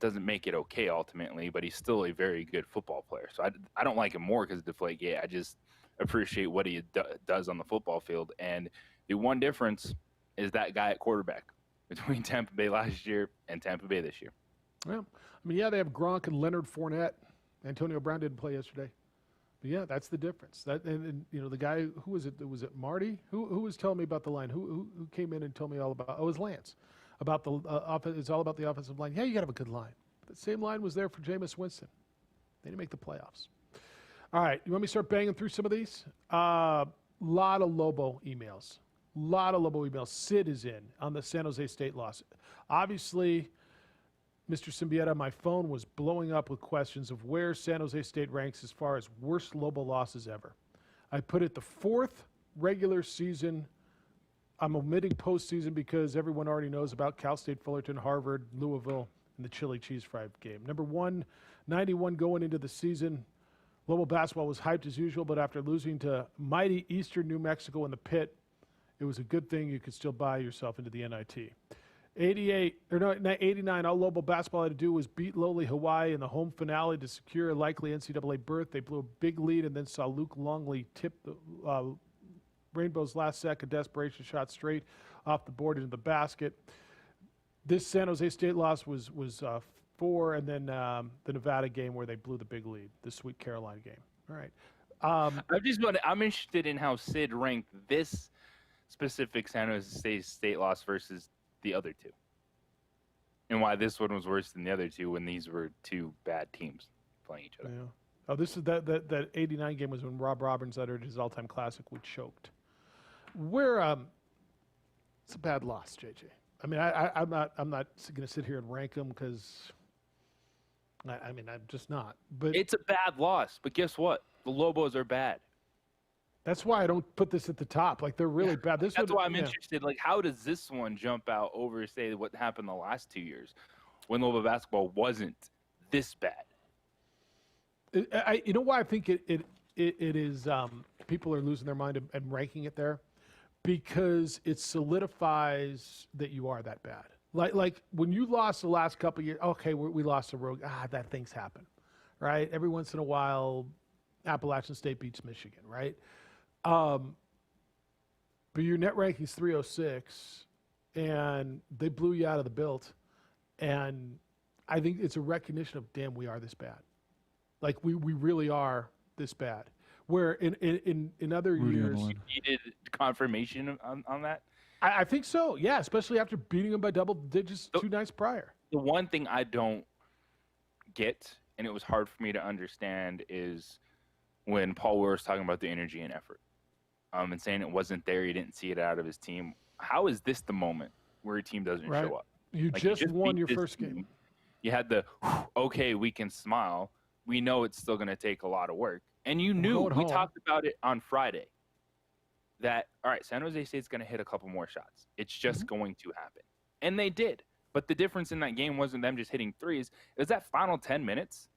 Doesn't make it okay ultimately, but he's still a very good football player. So I don't like him more because of Deflategate. I just appreciate what he does on the football field. And the one difference is that guy at quarterback between Tampa Bay last year and Tampa Bay this year. Well, I mean, they have Gronk and Leonard Fournette. Antonio Brown didn't play yesterday. But yeah, that's the difference. And the guy, who was it? Was it Marty? Who was telling me about the line? Who came in and told me all about? Oh, it was Lance. About the it's all about the offensive line. Yeah, you got to have a good line. The same line was there for Jameis Winston. They didn't make the playoffs. All right, you want me to start banging through some of these? Lot of Lobo emails. Sid is in on the San Jose State loss. Obviously, Mr. Siembieda, my phone was blowing up with questions of where San Jose State ranks as far as worst Lobo losses ever. I put it the 4th regular season. I'm omitting postseason because everyone already knows about Cal State Fullerton, Harvard, Louisville, and the chili cheese fry game. Number 191 going into the season. Lobo basketball was hyped as usual, but after losing to mighty Eastern New Mexico in the pit, it was a good thing you could still buy yourself into the NIT. 89, all Lobo basketball had to do was beat lowly Hawaii in the home finale to secure a likely NCAA berth. They blew a big lead and then saw Luke Longley tip the Rainbow's last second desperation shot straight off the board into the basket. This San Jose State loss was 4, and then the Nevada game where they blew the big lead, the Sweet Carolina game. All right. I'm interested in how Sid ranked this specific San Jose State loss versus the other two, and why this one was worse than the other two when these were two bad teams playing each other. Yeah. Oh, this is that 89 game was when Rob Robbins uttered his all-time classic, "We choked." It's a bad loss, JJ. I mean, I'm not going to sit here and rank them because, I'm just not. But it's a bad loss. But guess what? The Lobos are bad. That's why I don't put this at the top. Like, they're really bad. That's why I'm interested. Like, how does this one jump out over, say, what happened the last 2 years when Lobo basketball wasn't this bad? You know why I think it is people are losing their mind and ranking it there? because it solidifies that you are that bad. Like when you lost the last couple of years, okay, we lost a road. That things happen, right? Every once in a while, Appalachian State beats Michigan, right? But your net ranking's 306, and they blew you out of the built. And I think it's a recognition of, damn, we are this bad. Like we really are this bad. Where in other years, You needed confirmation on that. I think so. Yeah, especially after beating them by double digits 2 nights prior. The one thing I don't get, and it was hard for me to understand, is when Paul Weir was talking about the energy and effort, and saying it wasn't there, he didn't see it out of his team. How is this the moment where your team doesn't Right. show up? You Like, just won beat your this first team. game. You had the, okay, we can smile. We know it's still going to take a lot of work. And you knew, going we home. talked about it on Friday, that, all right, San Jose State's going to hit a couple more shots. It's just going to happen. And they did. But the difference in that game wasn't them just hitting threes. It was that final 10 minutes.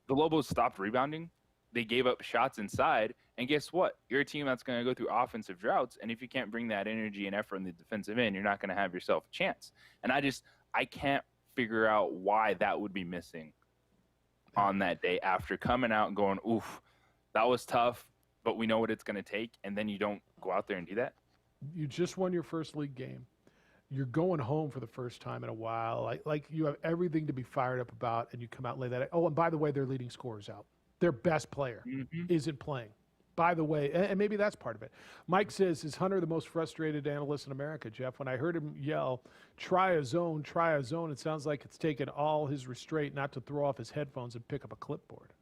The Lobos stopped rebounding. They gave up shots inside. And guess what? You're a team that's going to go through offensive droughts. And if you can't bring that energy and effort in the defensive end, you're not going to have yourself a chance. And I can't figure out why that would be missing on that day after coming out and going, oof, that was tough, but we know what it's going to take. And then you don't go out there and do that. You just won your first league game. You're going home for the first time in a while. Like you have everything to be fired up about, and you come out and lay that. Oh, and by the way, their leading scorer's out. Their best player isn't playing. By the way, and maybe that's part of it. Mike says, is Hunter the most frustrated analyst in America, Jeff? When I heard him yell, try a zone, it sounds like it's taken all his restraint not to throw off his headphones and pick up a clipboard.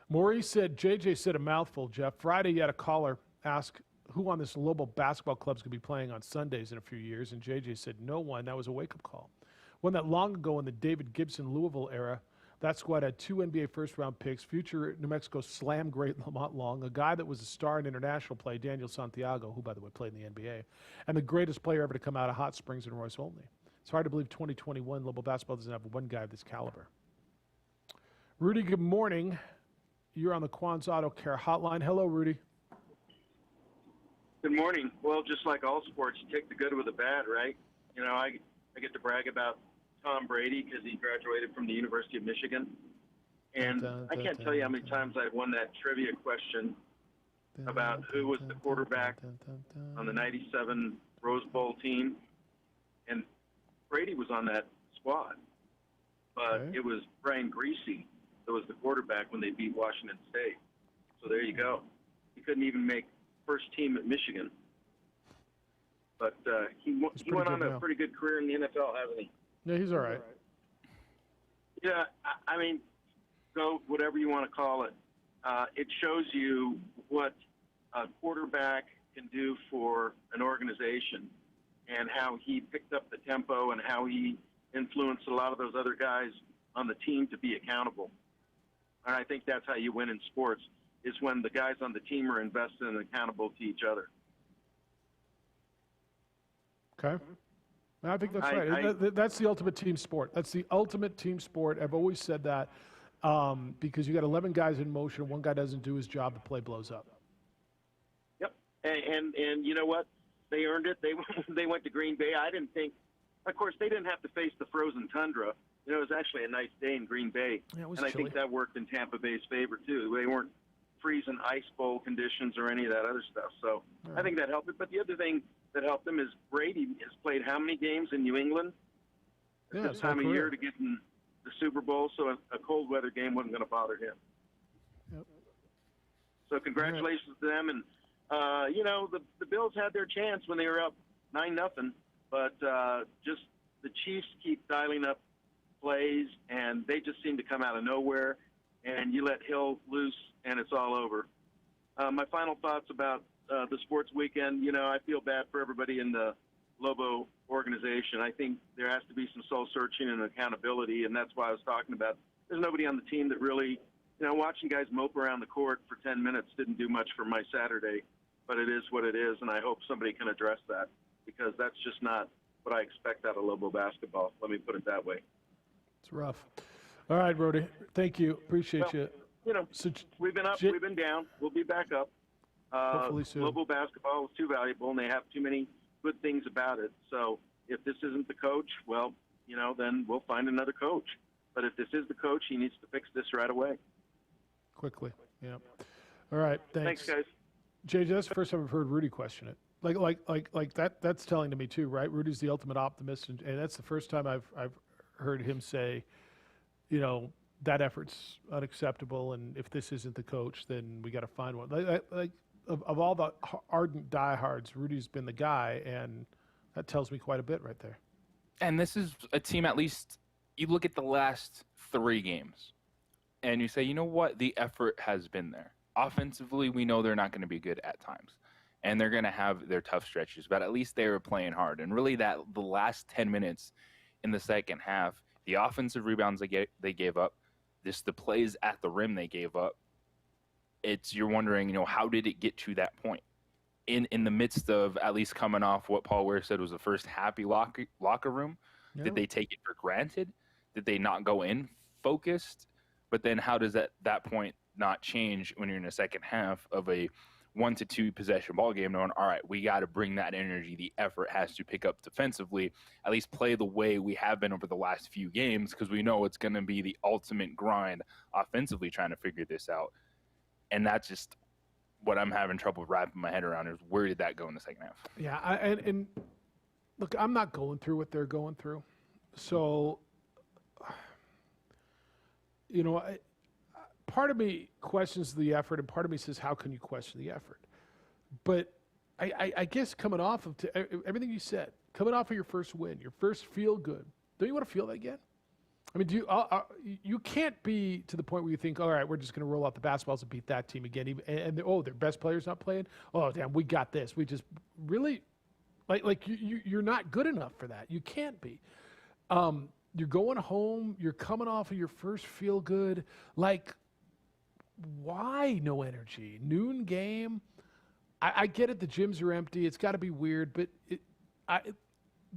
Maurice said, JJ said a mouthful, Jeff. Friday, you had a caller ask who on this Lobo basketball club is going to be playing on Sundays in a few years, and JJ said no one. That was a wake-up call. One that long ago in the David Gibson Louisville era, that squad had 2 NBA first-round picks, future New Mexico slam great Lamont Long, a guy that was a star in international play, Daniel Santiago, who, by the way, played in the NBA, and the greatest player ever to come out of Hot Springs and Royce Olney. It's hard to believe 2021 Lobo basketball doesn't have one guy of this caliber. Rudy, good morning. You're on the Quan's Auto Care hotline. Hello, Rudy. Good morning. Well, just like all sports, you take the good with the bad, right? You know, I get to brag about Tom Brady because he graduated from the University of Michigan. And I can't tell you how many times I've won that trivia question about who was the quarterback on the 97 Rose Bowl team. And Brady was on that squad. But it was Brian Greasy that was the quarterback when they beat Washington State. So there you go. He couldn't even make first team at Michigan. But he went on a pretty good career in the NFL, hasn't he? Yeah, he's all right. Yeah, I mean, go whatever you want to call it. It shows you what a quarterback can do for an organization and how he picked up the tempo and how he influenced a lot of those other guys on the team to be accountable. And I think that's how you win in sports, is when the guys on the team are invested and accountable to each other. Okay. I think that's right. That's the ultimate team sport. That's the ultimate team sport. I've always said that because you got 11 guys in motion. One guy doesn't do his job, the play blows up. Yep. And you know what? They earned it. They went to Green Bay. I didn't think, of course, they didn't have to face the frozen tundra. You know, it was actually a nice day in Green Bay. Yeah, it was and I chilly. think that worked in Tampa Bay's favor, too. They weren't freezing ice bowl conditions or any of that other stuff. So I think that helped it. But the other thing that helped him is Brady has played how many games in New England at this time of year to get in the Super Bowl, so a cold weather game wasn't going to bother him. Yep. So congratulations to them. And, you know, the Bills had their chance when they were up 9-0, but just the Chiefs keep dialing up plays, and they just seem to come out of nowhere, and you let Hill loose, and it's all over. My final thoughts about the sports weekend, you know, I feel bad for everybody in the Lobo organization. I think there has to be some soul-searching and accountability, and that's why I was talking about there's nobody on the team that really, you know, watching guys mope around the court for 10 minutes didn't do much for my Saturday, but it is what it is, and I hope somebody can address that because that's just not what I expect out of Lobo basketball. Let me put it that way. It's rough. All right, Brody. Thank you. Appreciate you. You know, we've been up, we've been down. We'll be back up. Hopefully soon. Global basketball is too valuable, and they have too many good things about it. So if this isn't the coach, well, then we'll find another coach. But if this is the coach, he needs to fix this right away. Quickly, yeah. All right, thanks. Thanks, guys. JJ, that's the first time I've heard Rudy question it. Like that. That's telling to me too, right? Rudy's the ultimate optimist, and that's the first time I've heard him say, that effort's unacceptable, and if this isn't the coach, then we got to find one. Of all the ardent diehards, Rudy's been the guy, and that tells me quite a bit right there. And this is a team, at least you look at the last 3 games, and you say, you know what, the effort has been there. Offensively, we know they're not going to be good at times, and they're going to have their tough stretches, but at least they were playing hard. And really the last 10 minutes in the second half, the offensive rebounds they gave up, the plays at the rim they gave up, you're wondering, how did it get to that point? In the midst of at least coming off what Paul Ware said was the first happy locker room, did they take it for granted? Did they not go in focused? But then how does that point not change when you're in the second half of a 1-2 possession ball game, knowing, all right, we got to bring that energy. The effort has to pick up defensively, at least play the way we have been over the last few games, because we know it's going to be the ultimate grind offensively trying to figure this out. And that's just what I'm having trouble wrapping my head around, is where did that go in the second half? Yeah, and look, I'm not going through what they're going through. So, part of me questions the effort, and part of me says, how can you question the effort? But I guess coming off of everything you said, coming off of your first win, your first feel good, don't you want to feel that again? I mean, you can't be to the point where you think, all right, we're just going to roll out the basketballs and beat that team again. And their best player's not playing. Oh, damn, we got this. We just really, you're not good enough for that. You can't be. You're going home. You're coming off of your first feel good. Why no energy? Noon game. I get it. The gyms are empty. It's got to be weird, but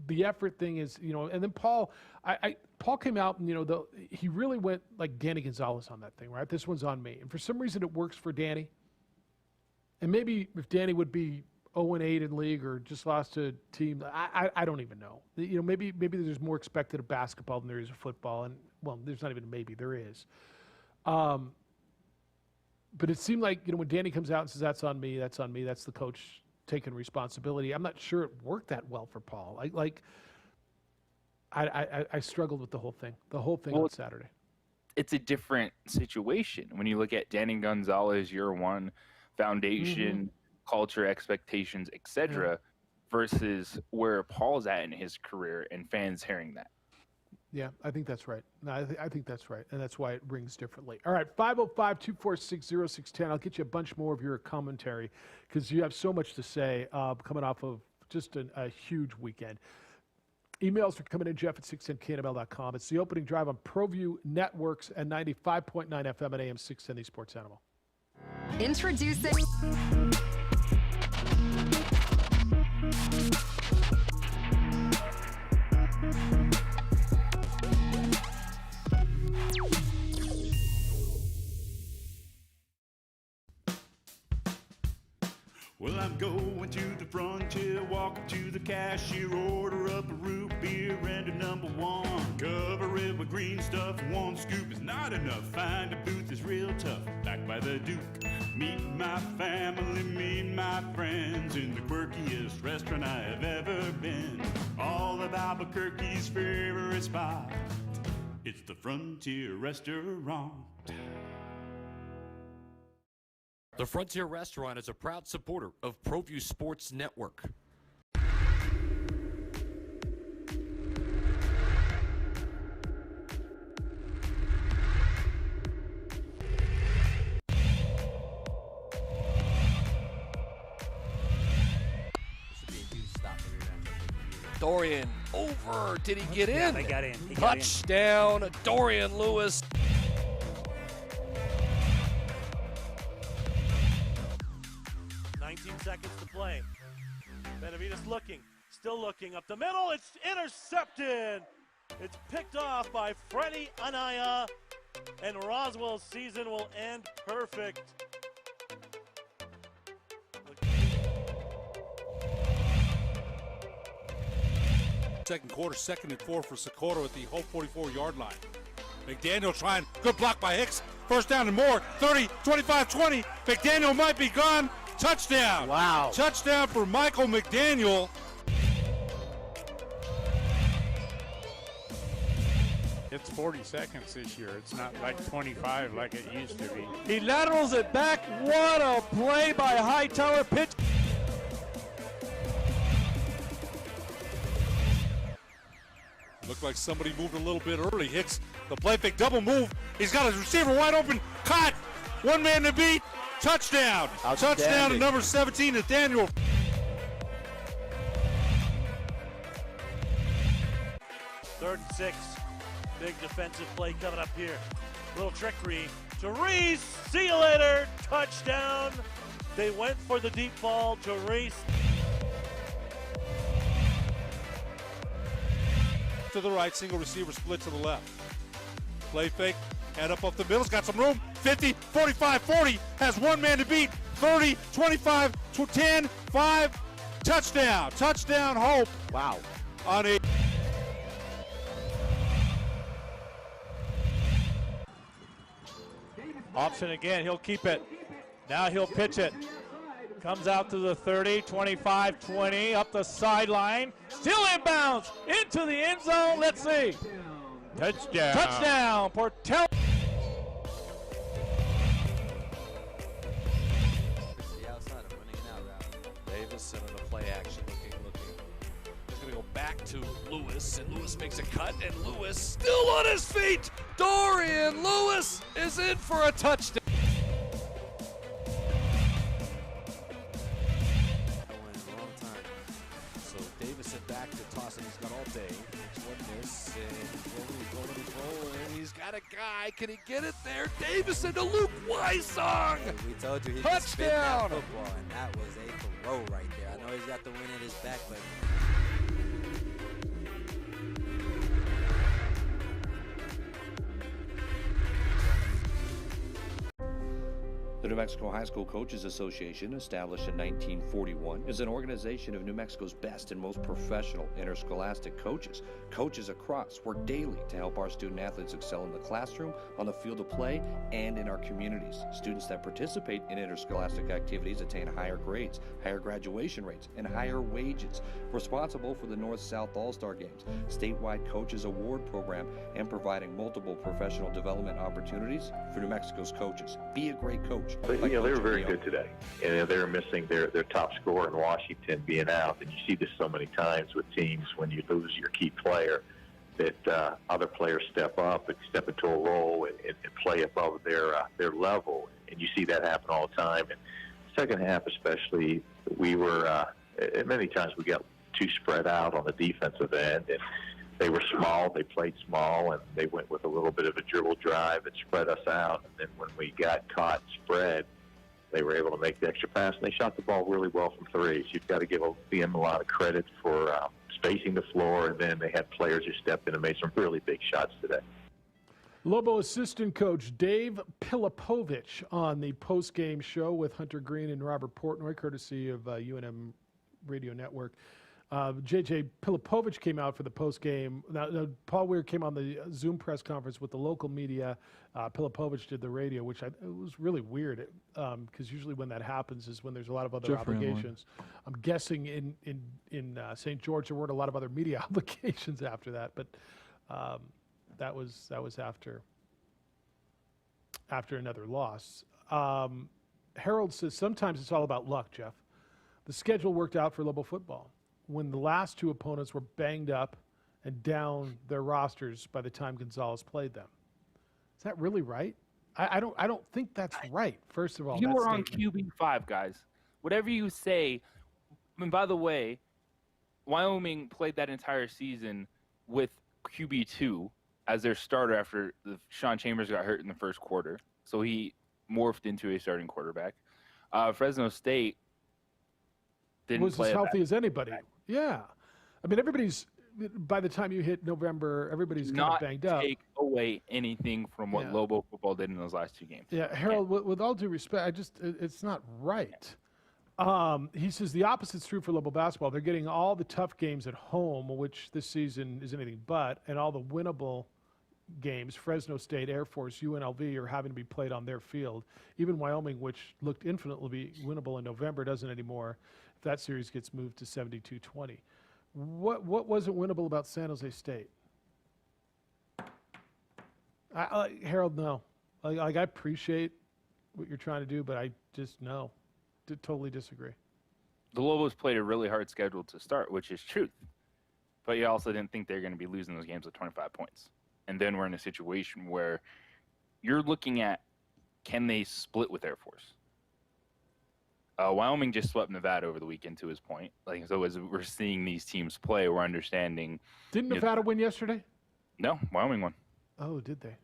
the effort thing is, and then Paul came out and, he really went like Danny Gonzalez on that thing, right? This one's on me. And for some reason it works for Danny. And maybe if Danny would be 0-8 in league or just lost to a team, I don't even know. Maybe there's more expected of basketball than there is of football. And, well, there's not even a maybe, there is. But it seemed like, when Danny comes out and says, that's on me, that's the coach taking responsibility. I'm not sure it worked that well for Paul. I struggled with the whole thing on Saturday. It's a different situation when you look at Danny Gonzalez, year one, foundation, culture, expectations, etc., versus where Paul's at in his career and fans hearing that. Yeah, I think that's right. No, I think that's right, and that's why it rings differently. All right, 505-246-0610. I'll get you a bunch more of your commentary because you have so much to say coming off of just a huge weekend. Emails are coming in, Jeff@610KNML.com. It's the opening drive on ProView Networks and 95.9 FM and AM 610 Sports Animal. Introducing... Well, I'm going to the frontier, walk up to the cashier, order up a root beer and a number one. Cover it with green stuff, one scoop is not enough. Find a booth is real tough, back by the Duke. Meet my family, meet my friends in the quirkiest restaurant I have ever been. All of Albuquerque's favorite spot, it's the Frontier Restaurant. The Frontier Restaurant is a proud supporter of ProView Sports Network. Dorian over. Did he get in? Yeah, they got in. Touchdown, Dorian Lewis. Seconds to play. Benavides still looking up the middle. It's intercepted. It's picked off by Freddie Anaya, and Roswell's season will end perfect. Second quarter, 2nd and 4 for Socorro at the whole 44-yard line. McDaniel trying, good block by Hicks. First down and more, 30, 25, 20. McDaniel might be gone. Touchdown. Wow. Touchdown for Michael McDaniel. It's 40 seconds this year. It's not like 25 like it used to be. He laterals it back. What a play by Hightower. Pitch. Looked like somebody moved a little bit early. Hicks, the play fake double move. He's got his receiver wide open. Caught. One man to beat. Touchdown. Touchdown to number 17, Nathaniel. Third and 6. Big defensive play coming up here. Little trickery to Reese. See you later. Touchdown. They went for the deep ball to Reese. To the right, single receiver split to the left. Play fake, head up the middle, got some room. 50, 45, 40, has one man to beat. 30, 25, 10, 5, touchdown. Touchdown, Hope. Wow. On a Option again. He'll keep it. Now he'll pitch it. Comes out to the 30, 25, 20, up the sideline. Still inbounds into the end zone. Let's see. Touchdown. Touchdown. Portel. The outside of running an out route. Davison in the play action, looking. He's going to go back to Lewis, and Lewis makes a cut, and Lewis still on his feet. Dorian Lewis is in for a touchdown. So Davison back to toss, and he's got all day. Makes one miss, and he's rolling, he's got a guy. Can he get it there? Davison to Luke Weissong. We told you he touchdown. could spin that football, and that was a throw right there. I know he's got the win in his back, but The New Mexico High School Coaches Association, established in 1941, is an organization of New Mexico's best and most professional interscholastic coaches. Coaches across work daily to help our student athletes excel in the classroom, on the field of play, and in our communities. Students that participate in interscholastic activities attain higher grades, higher graduation rates, and higher wages. Responsible for the North-South All-Star Games, statewide Coaches Award Program, and providing multiple professional development opportunities for New Mexico's coaches. Be a great coach. But, they were very good today. And they were missing their top scorer in Washington being out. And you see this so many times with teams when you lose your key player that other players step up and step into a role and play above their level. And you see that happen all the time. And second half especially, we were many times we got too spread out on the defensive end. And they were small, they played small, and they went with a little bit of a dribble drive and spread us out. And then when we got caught spread, they were able to make the extra pass, and they shot the ball really well from three. So you've got to give them a lot of credit for spacing the floor, and then they had players who stepped in and made some really big shots today. Lobo assistant coach Dave Pilipovich on the post-game show with Hunter Green and Robert Portnoy, courtesy of UNM Radio Network. J.J. Pilipovich came out for the post-game. Now, Paul Weir came on the Zoom press conference with the local media. Pilipovich did the radio, which it was really weird because usually when that happens is when there's a lot of other obligations. I'm guessing in St. George there weren't a lot of other media obligations after that, but that was after another loss. Harold says sometimes it's all about luck, Jeff. The schedule worked out for Lobo football when the last two opponents were banged up and down their rosters by the time Gonzalez played them. Is that really right? I don't think that's right. First of all, you were on QB5, guys. Whatever you say. And by the way, Wyoming played that entire season with QB2 as their starter after Sean Chambers got hurt in the first quarter, so he morphed into a starting quarterback. Fresno State didn't was play as healthy as anybody. Yeah, I mean everybody's. By the time you hit November, everybody's kind of banged up. Take away anything from what Lobo football did in those last two games. Yeah, Harold. With all due respect, it's not right. He says the opposite's true for Lobo basketball. They're getting all the tough games at home, which this season is anything but, and all the winnable games, Fresno State, Air Force, UNLV, are having to be played on their field. Even Wyoming, which looked infinitely winnable in November, doesn't anymore if that series gets moved to 72-20. What wasn't winnable about San Jose State? Harold, no. I appreciate what you're trying to do, but I just totally disagree. The Lobos played a really hard schedule to start, which is truth. But you also didn't think they were going to be losing those games with 25 points. And then we're in a situation where you're looking at, can they split with Air Force? Wyoming just swept Nevada over the weekend, to his point. So as we're seeing these teams play, we're understanding. Didn't Nevada win yesterday? No, Wyoming won. Oh, did they?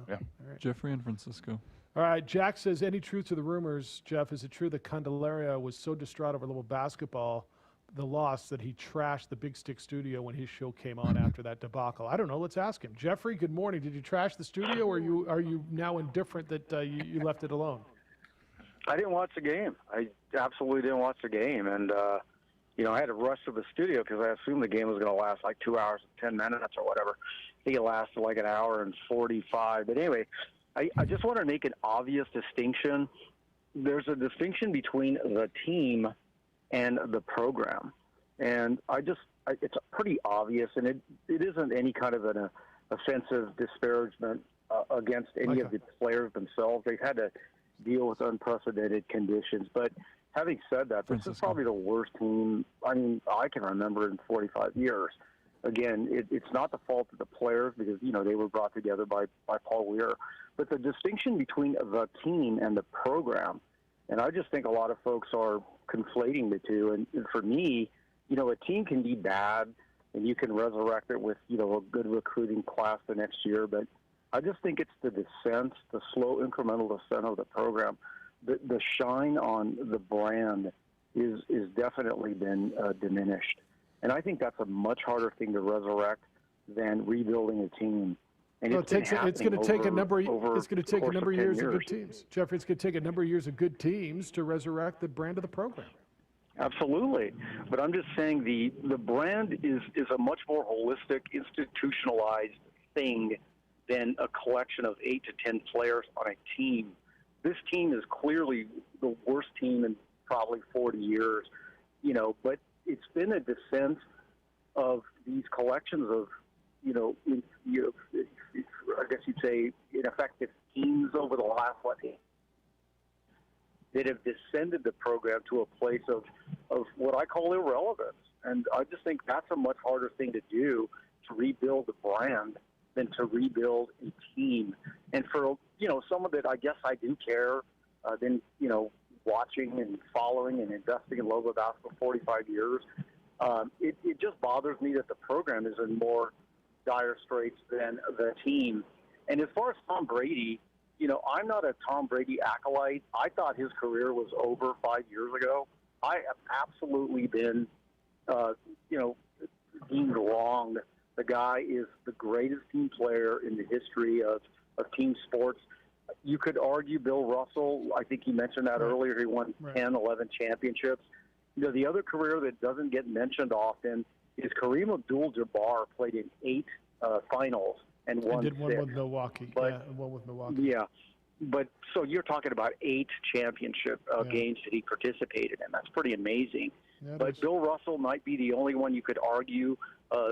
Yeah. All right. Jeffrey in Francisco. All right, Jack says, any truth to the rumors, Jeff? Is it true that Candelaria was so distraught over Lobo basketball, the loss, that he trashed the Big Stick studio when his show came on after that debacle? I don't know. Let's ask him. Jeffrey, good morning. Did you trash the studio, or are you now indifferent that you left it alone? I didn't watch the game. I absolutely didn't watch the game. And, I had to rush to the studio because I assumed the game was going to last like 2 hours and 10 minutes or whatever. I think it lasted like an hour and 45. But anyway, I just want to make an obvious distinction. There's a distinction between the team and the program. And it's pretty obvious, and it isn't any kind of an offensive disparagement against any of the players themselves. They've had to deal with unprecedented conditions. But having said that, this is probably the worst team I can remember in 45 years. Again, it's not the fault of the players because, they were brought together by Paul Weir. But the distinction between the team and the program, and I just think a lot of folks are conflating the two. And for me, a team can be bad and you can resurrect it with, a good recruiting class the next year. But I just think it's the descent, the slow incremental descent of the program. The shine on the brand is definitely been diminished. And I think that's a much harder thing to resurrect than rebuilding a team. And it's going to take a number of years of good teams. Jeffrey, it's going to take a number of years of good teams to resurrect the brand of the program. Absolutely. But I'm just saying the brand is a much more holistic, institutionalized thing than a collection of 8 to 10 players on a team. This team is clearly the worst team in probably 40 years, but it's been a descent of these collections of, I guess you'd say, ineffective teams over the last, that have descended the program to a place of what I call irrelevance. And I just think that's a much harder thing to do, to rebuild the brand, than to rebuild a team. And for, someone that I guess I do care, then, watching and following and investing in Lobo basketball for 45 years, it just bothers me that the program is in more dire straits than the team. And as far as Tom Brady, I'm not a Tom Brady acolyte. I thought his career was over 5 years ago. I have absolutely been, deemed wrong. The guy is the greatest team player in the history of team sports. You could argue Bill Russell. I think he mentioned that earlier. He won 10, 11 championships. The other career that doesn't get mentioned often is Kareem Abdul-Jabbar played in 8 finals and won 6. One with Milwaukee. One with Milwaukee. Yeah. But so you're talking about 8 championship games that he participated in. That's pretty amazing. Yeah, but Bill Russell might be the only one you could argue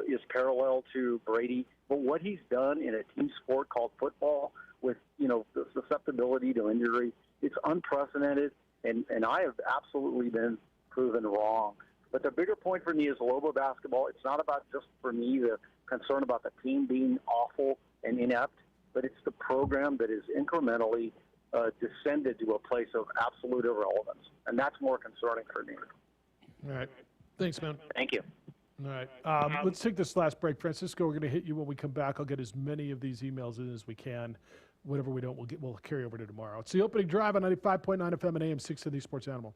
is parallel to Brady. But what he's done in a team sport called football with, the susceptibility to injury, it's unprecedented. And I have absolutely been proven wrong. But the bigger point for me is Lobo basketball. It's not about just, for me, the concern about the team being awful and inept, but it's the program that is incrementally descended to a place of absolute irrelevance. And that's more concerning for me. All right. Thanks, man. Thank you. All right. Let's take this last break. Francisco, we're going to hit you when we come back. I'll get as many of these emails in as we can. Whatever we don't, we'll carry over to tomorrow. It's the opening drive on 95.9 FM and AM 670 Sports Animal.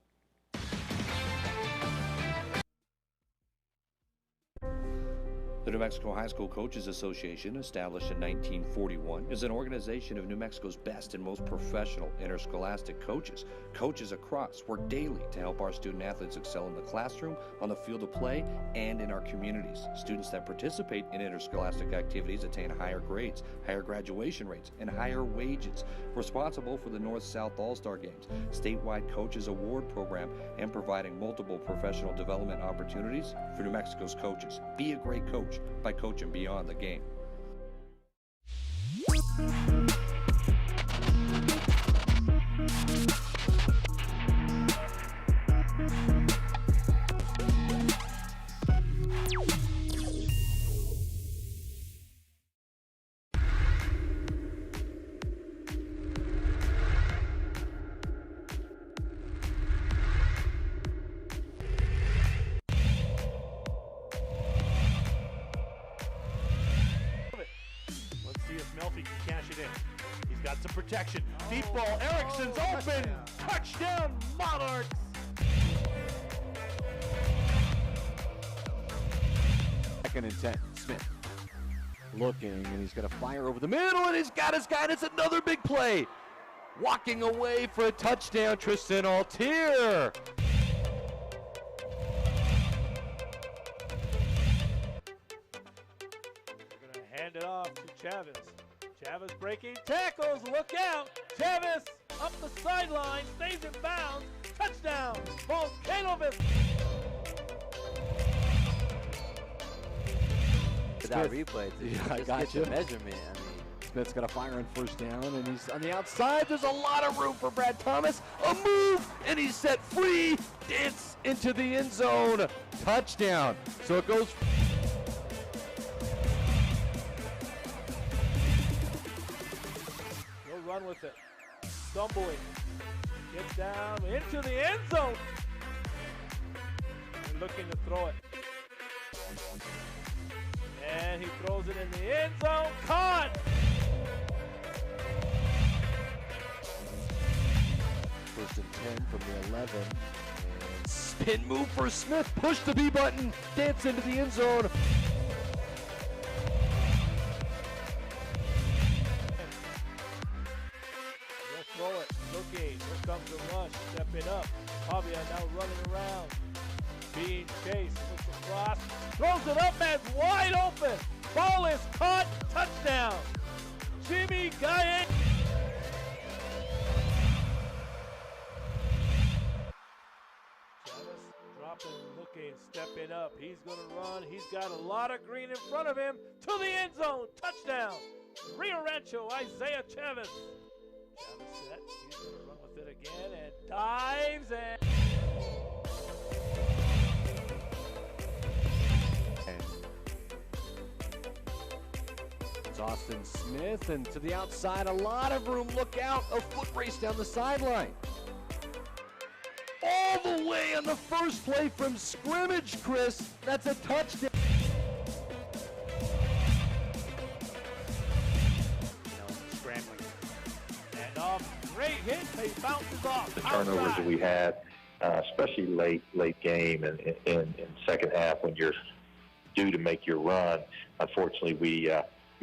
The New Mexico High School Coaches Association, established in 1941, is an organization of New Mexico's best and most professional interscholastic coaches. Coaches across work daily to help our student athletes excel in the classroom, on the field of play, and in our communities. Students that participate in interscholastic activities attain higher grades, higher graduation rates, and higher wages. Responsible for the North-South All-Star Games, statewide Coaches Award Program, and providing multiple professional development opportunities for New Mexico's coaches. Be a great coach by coaching beyond the game. Melfi can cash it in. He's got some protection. Deep ball. Erickson's open. Touchdown, Monarchs. Second and 10. Smith looking, and he's going to fire over the middle, and he's got his guy, and it's another big play. Walking away for a touchdown, Tristan Altier. Hand it off to Chavez. Chavez breaking tackles. Look out. Chavez up the sideline. Stays in bounds. Touchdown. Volcanovic. That replay. I got you. Measurement. I mean, Smith's got a fire on first down, and he's on the outside. There's a lot of room for Brad Thomas. A move, and he's set free. Dance into the end zone. Touchdown. So it goes. Run with it. Stumbling. Gets down into the end zone. And looking to throw it. And he throws it in the end zone. Caught! First and 10 from the 11. And spin move for Smith. Push the B button. Dance into the end zone. Throw it. Looking. Here comes the rush. Stepping up. Pavia now running around. Being chased. Looks across. Throws it up and wide open. Ball is caught. Touchdown. Jimmy Gaye. Chavez dropping, looking, stepping up. He's going to run. He's got a lot of green in front of him. To the end zone. Touchdown. Rio Rancho, Isaiah Chavez. Chavez set. He's going to run with it again and dives and. It's Austin Smith, and to the outside, a lot of room. Look out, a foot race down the sideline. All the way on the first play from scrimmage, Chris. That's a touchdown. Scrambling. And off. Great hit. He bounces off. The turnovers that we had, especially late game and in second half when you're due to make your run. Unfortunately, we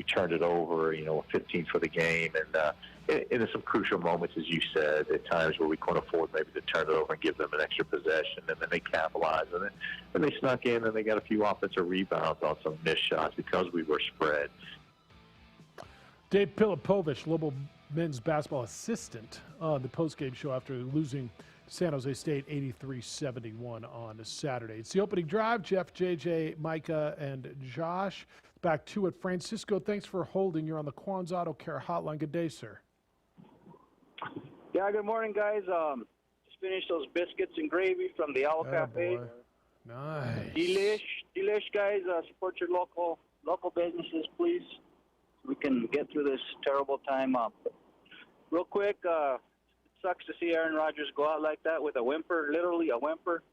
turned it over, 15 for the game, and in some crucial moments, as you said, at times where we couldn't afford maybe to turn it over and give them an extra possession, and then they capitalized on it, and they snuck in, and they got a few offensive rebounds on some missed shots because we were spread. Dave Pilipovich, Lobo men's basketball assistant, on the postgame show after losing San Jose State 83-71 on Saturday. It's the opening drive. Jeff, JJ, Micah, and Josh. Back to it. Francisco, thanks for holding. You're on the Quan's Auto Care Hotline. Good day, sir. Yeah, good morning, guys. Just finished those biscuits and gravy from the Owl Cafe. Nice. Delish, guys. Support your local businesses, please. We can get through this terrible time. Real quick, it sucks to see Aaron Rodgers go out like that with a whimper, literally a whimper.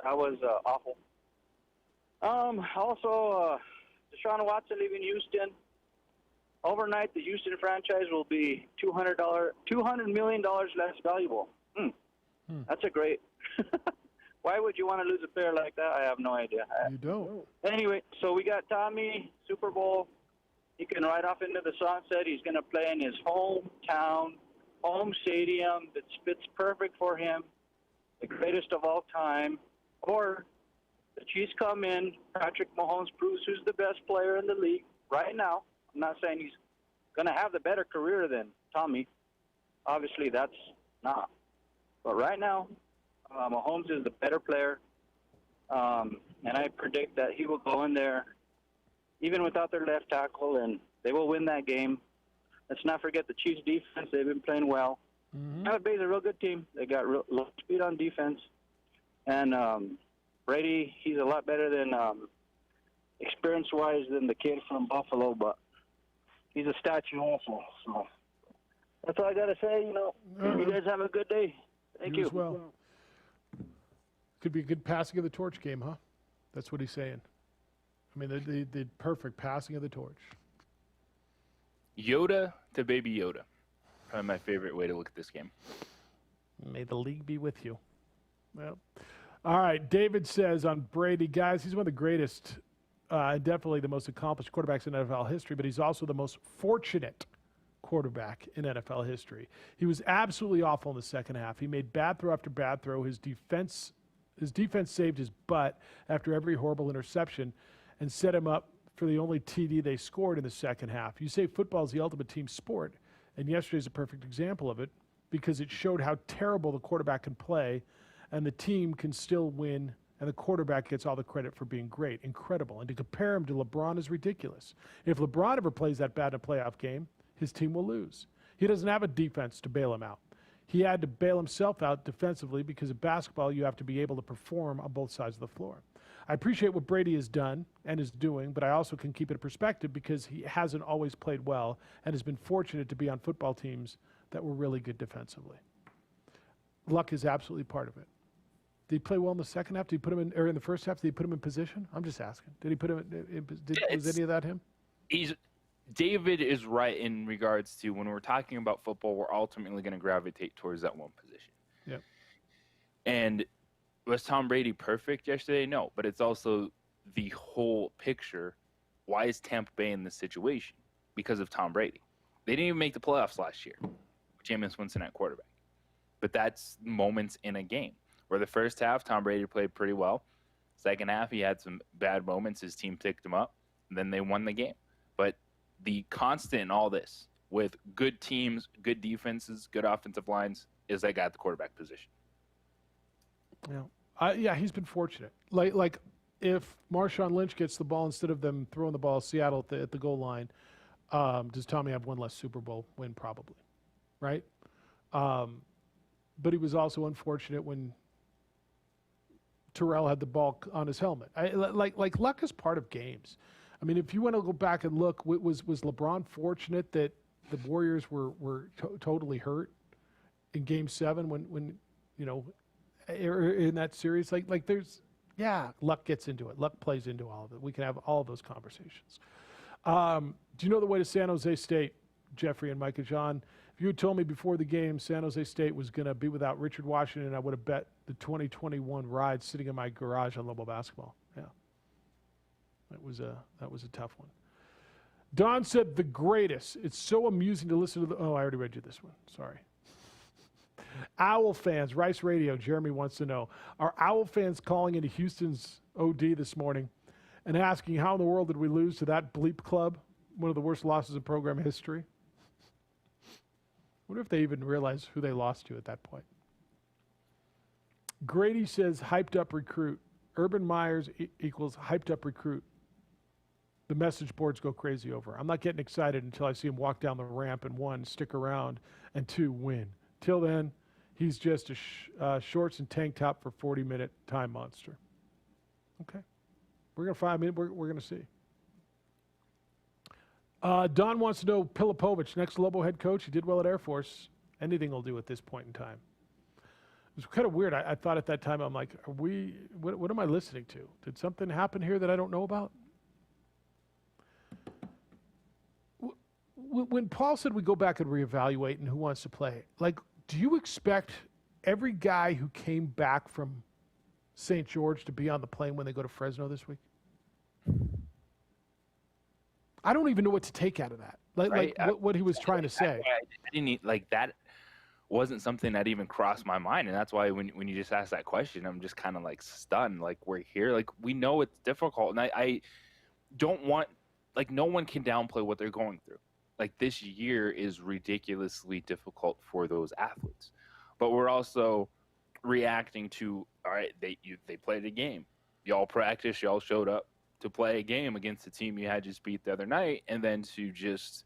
That was awful. Also, Deshaun Watson leaving Houston. Overnight, the Houston franchise will be $200 million less valuable. That's a great Why would you want to lose a player like that? I have no idea. You don't. Anyway, so we got Tommy, Super Bowl. He can ride off into the sunset. He's going to play in his hometown, home stadium that fits perfect for him, the greatest of all time. Or the Chiefs come in, Patrick Mahomes proves who's the best player in the league right now. I'm not saying he's going to have the better career than Tommy. Obviously, that's not. But right now, Mahomes is the better player. And I predict that he will go in there even without their left tackle, and they will win that game. Let's not forget the Chiefs' defense. They've been playing well. Tampa Bay's a real good team. They got real speed on defense. And Brady, he's a lot better than experience-wise than the kid from Buffalo, but he's a statue also. So that's all I got to say. You guys have a good day. Thank you. As well. Could be a good passing of the torch game, huh? That's what he's saying. I mean, the perfect passing of the torch. Yoda to Baby Yoda. Probably my favorite way to look at this game. May the league be with you. Well, all right. David says on Brady, guys, he's one of the greatest, definitely the most accomplished quarterbacks in NFL history, but he's also the most fortunate quarterback in NFL history. He was absolutely awful in the second half. He made bad throw after bad throw. His defense saved his butt after every horrible interception and set him up for the only TD they scored in the second half. You say football is the ultimate team sport, and yesterday's a perfect example of it because it showed how terrible the quarterback can play, and the team can still win, and the quarterback gets all the credit for being great. Incredible. And to compare him to LeBron is ridiculous. If LeBron ever plays that bad in a playoff game, his team will lose. He doesn't have a defense to bail him out. He had to bail himself out defensively because of basketball, you have to be able to perform on both sides of the floor. I appreciate what Brady has done and is doing, but I also can keep it in perspective because he hasn't always played well and has been fortunate to be on football teams that were really good defensively. Luck is absolutely part of it. Did he play well in the second half? Did he put him in, or in the first half? Did he put him in position? I'm just asking. Did he put him in? Was any of that him? David is right in regards to when we're talking about football, we're ultimately going to gravitate towards that one position. Yep. And was Tom Brady perfect yesterday? No, but it's also the whole picture. Why is Tampa Bay in this situation? Because of Tom Brady. They didn't even make the playoffs last year with Jameis Winston at quarterback. But that's moments in a game. Where the first half, Tom Brady played pretty well. Second half, he had some bad moments. His team picked him up. And then they won the game. But the constant in all this, with good teams, good defenses, good offensive lines, is they got the quarterback position. Yeah, he's been fortunate. Like if Marshawn Lynch gets the ball instead of them throwing the ball at Seattle at the goal line, does Tommy have one less Super Bowl win? Probably, right? But he was also unfortunate when Terrell had the ball on his helmet. Like luck is part of games. I mean, if you want to go back and look, was LeBron fortunate that the Warriors were totally hurt in Game 7 when in that series? Like there's, luck gets into it. Luck plays into all of it. We can have all of those conversations. Do you know the way to San Jose State, Jeffrey and Micah John? If you had told me before the game San Jose State was going to be without Richard Washington, I would have bet the 2021 ride sitting in my garage on Lobo basketball. Yeah. That was a tough one. Don said the greatest. It's so amusing to listen to I already read you this one. Sorry. Owl fans, Rice Radio, Jeremy wants to know, are Owl fans calling into Houston's OD this morning and asking how in the world did we lose to that bleep club, one of the worst losses in program history? I wonder if they even realize who they lost to at that point. Grady says hyped up recruit. Urban Myers equals hyped up recruit. The message boards go crazy over. I'm not getting excited until I see him walk down the ramp and 1, stick around, and 2, win. Till then, he's just a shorts and tank top for 40-minute time monster. Okay. We're going to find, we're going to see. Don wants to know Pilipovich, next Lobo head coach. He did well at Air Force. Anything will do at this point in time. It was kind of weird. I thought at that time, I'm like, what am I listening to? Did something happen here that I don't know about? When Paul said we go back and reevaluate and who wants to play, like, do you expect every guy who came back from St. George to be on the plane when they go to Fresno this week? I don't even know what to take out of that. Right? What he was trying to say. I didn't that wasn't something that even crossed my mind, and that's why when you just asked that question, I'm just kind of like stunned. Like, we're here, like we know it's difficult, and I don't want, like, no one can downplay what they're going through. Like, this year is ridiculously difficult for those athletes, but we're also reacting to, all right, they played a game, y'all practiced, y'all showed up to play a game against the team you had just beat the other night, and then to just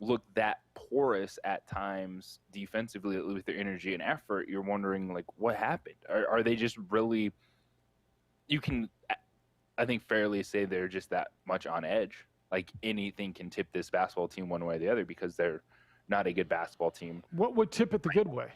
look that porous at times defensively with their energy and effort, you're wondering, like, what happened? Are they just really, you can, I think, fairly say they're just that much on edge. Like, anything can tip this basketball team one way or the other because they're not a good basketball team. What would tip it the good way?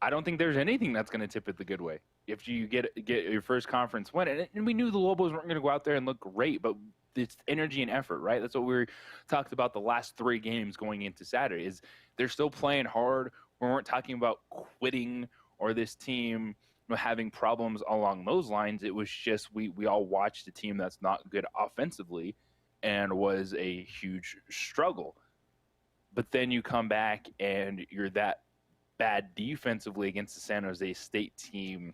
I don't think there's anything that's going to tip it the good way. If you get your first conference win, and we knew the Lobos weren't going to go out there and look great, but it's energy and effort, right? That's what we talked about the last 3 games going into Saturday, is they're still playing hard. We weren't talking about quitting or this team having problems along those lines. It was just we all watched a team that's not good offensively and was a huge struggle. But then you come back and you're that bad defensively against the San Jose State team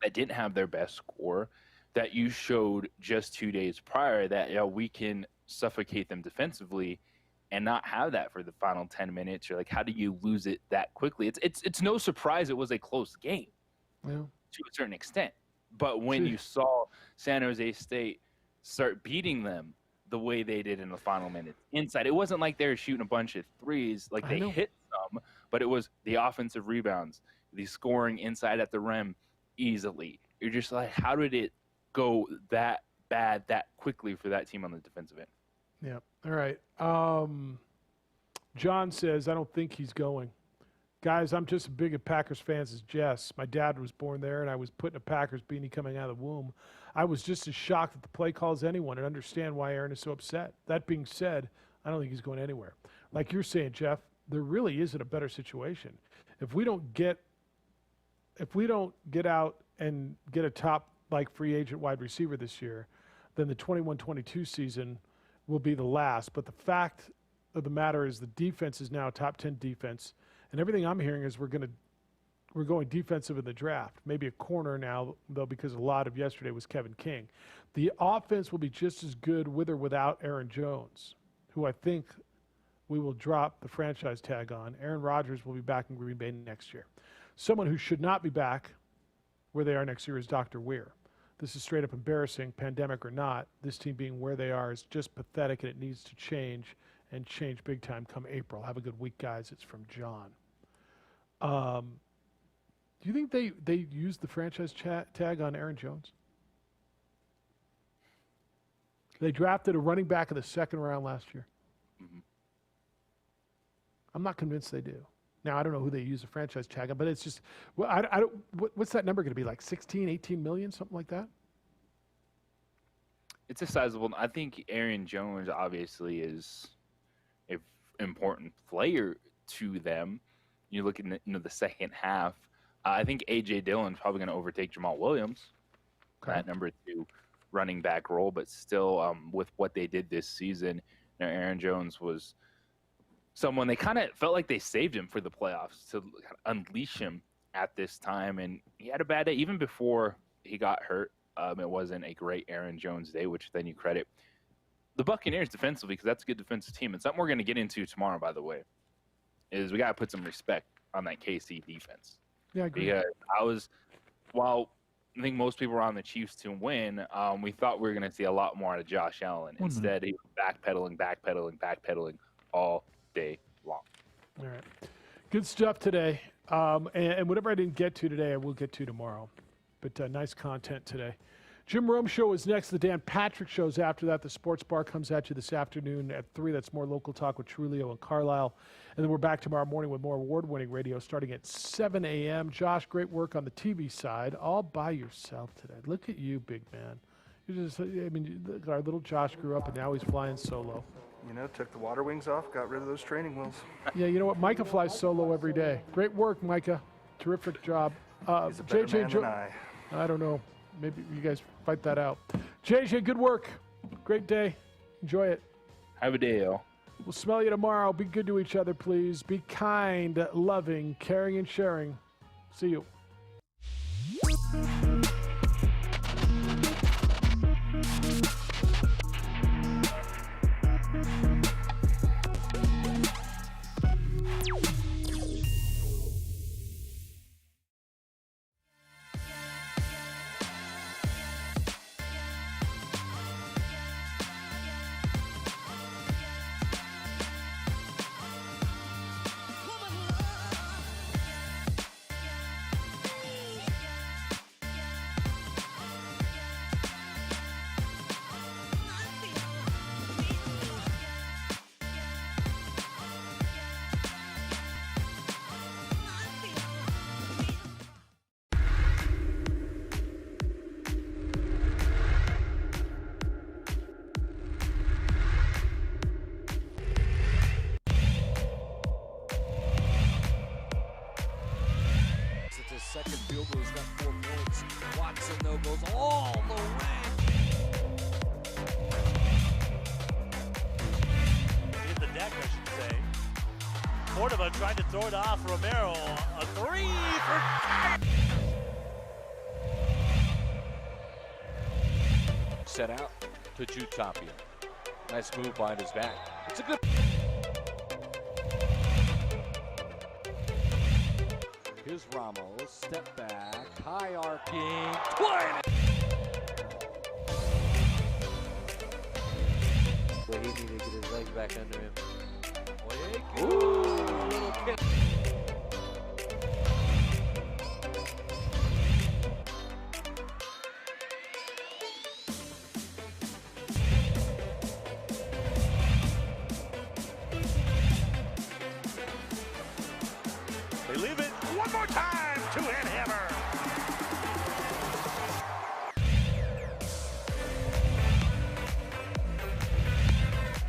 that didn't have their best score, that you showed just 2 days prior that we can suffocate them defensively and not have that for the final 10 minutes. Or, like, how do you lose it that quickly? It's no surprise it was a close game to a certain extent. But when you saw San Jose State start beating them the way they did in the final minutes inside, it wasn't like they were shooting a bunch of threes. Like, they hit some, but it was the offensive rebounds, the scoring inside at the rim easily. You're just like, how did it go that bad that quickly for that team on the defensive end? Yeah. All right. John says, I don't think he's going. Guys, I'm just as big a Packers fans as Jess. My dad was born there, and I was put in a Packers beanie coming out of the womb. I was just as shocked at the play call as anyone and understand why Aaron is so upset. That being said, I don't think he's going anywhere. Like you're saying, Jeff, there really isn't a better situation. If we don't get out and get a top, like, free agent wide receiver this year, then the 21-22 season will be the last. But the fact of the matter is the defense is now a top 10 defense, and everything I'm hearing is we're going defensive in the draft. Maybe a corner now, though, because a lot of yesterday was Kevin King. The offense will be just as good with or without Aaron Jones, who I think we will drop the franchise tag on. Aaron Rodgers will be back in Green Bay next year. Someone who should not be back where they are next year is Dr. Weir. This is straight up embarrassing, pandemic or not. This team being where they are is just pathetic, and it needs to change, and change big time come April. Have a good week, guys. It's from John. Do you think they used the franchise tag on Aaron Jones? They drafted a running back in the 2nd round last year. Mm-hmm. I'm not convinced they do. Now, I don't know who they use the franchise tag on, but it's just, what's that number going to be, like 16, 18 million, something like that? It's a sizable. I think Aaron Jones obviously is an important player to them. You look at the second half. I think A.J. Dillon's probably going to overtake Jamal Williams, that number 2 running back role. But still, with what they did this season, Aaron Jones was someone they kind of felt like they saved him for the playoffs to unleash him at this time. And he had a bad day. Even before he got hurt, it wasn't a great Aaron Jones day, which then you credit the Buccaneers defensively, because that's a good defensive team. And something we're going to get into tomorrow, by the way, is we got to put some respect on that KC defense. Yeah, I agree. Because while I think most people were on the Chiefs to win, we thought we were going to see a lot more out of Josh Allen. Instead, he was backpedaling all day long. All right. Good stuff today. And whatever I didn't get to today, I will get to tomorrow. But nice content today. Jim Rome Show is next. The Dan Patrick Show is after that. The Sports Bar comes at you this afternoon at 3. That's more local talk with Trulio and Carlisle. And then we're back tomorrow morning with more award-winning radio starting at 7 a.m. Josh, great work on the TV side. All by yourself today. Look at you, big man. You're just, our little Josh grew up, and now he's flying solo. Took the water wings off, got rid of those training wheels. Yeah, you know what? Micah flies solo every day. Great work, Micah. Terrific job. He's a better man than I don't know. Maybe you guys fight that out. JJ, good work. Great day. Enjoy it. Have a day, y'all. We'll smell you tomorrow. Be good to each other, please. Be kind, loving, caring, and sharing. See you. Second field goal, he's got 4 points. Watson, though, goes all the way. Hit the deck, I should say. Cordova tried to throw it off. Romero, a 3 for... Set out to Jutapia. Nice move behind his back. It's a good... Here's Ramos, step back, high arcing, twine! But he needed to get his legs back under him. Ooh, a little kick. They leave it one more time. Two-hand hammer.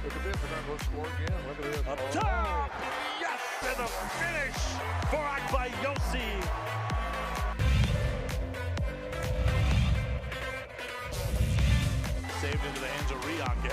Look at this, they're going to go score again. Look at this. Up top. Yes, and the finish for Akbayosi. Saved into the hands of Riak.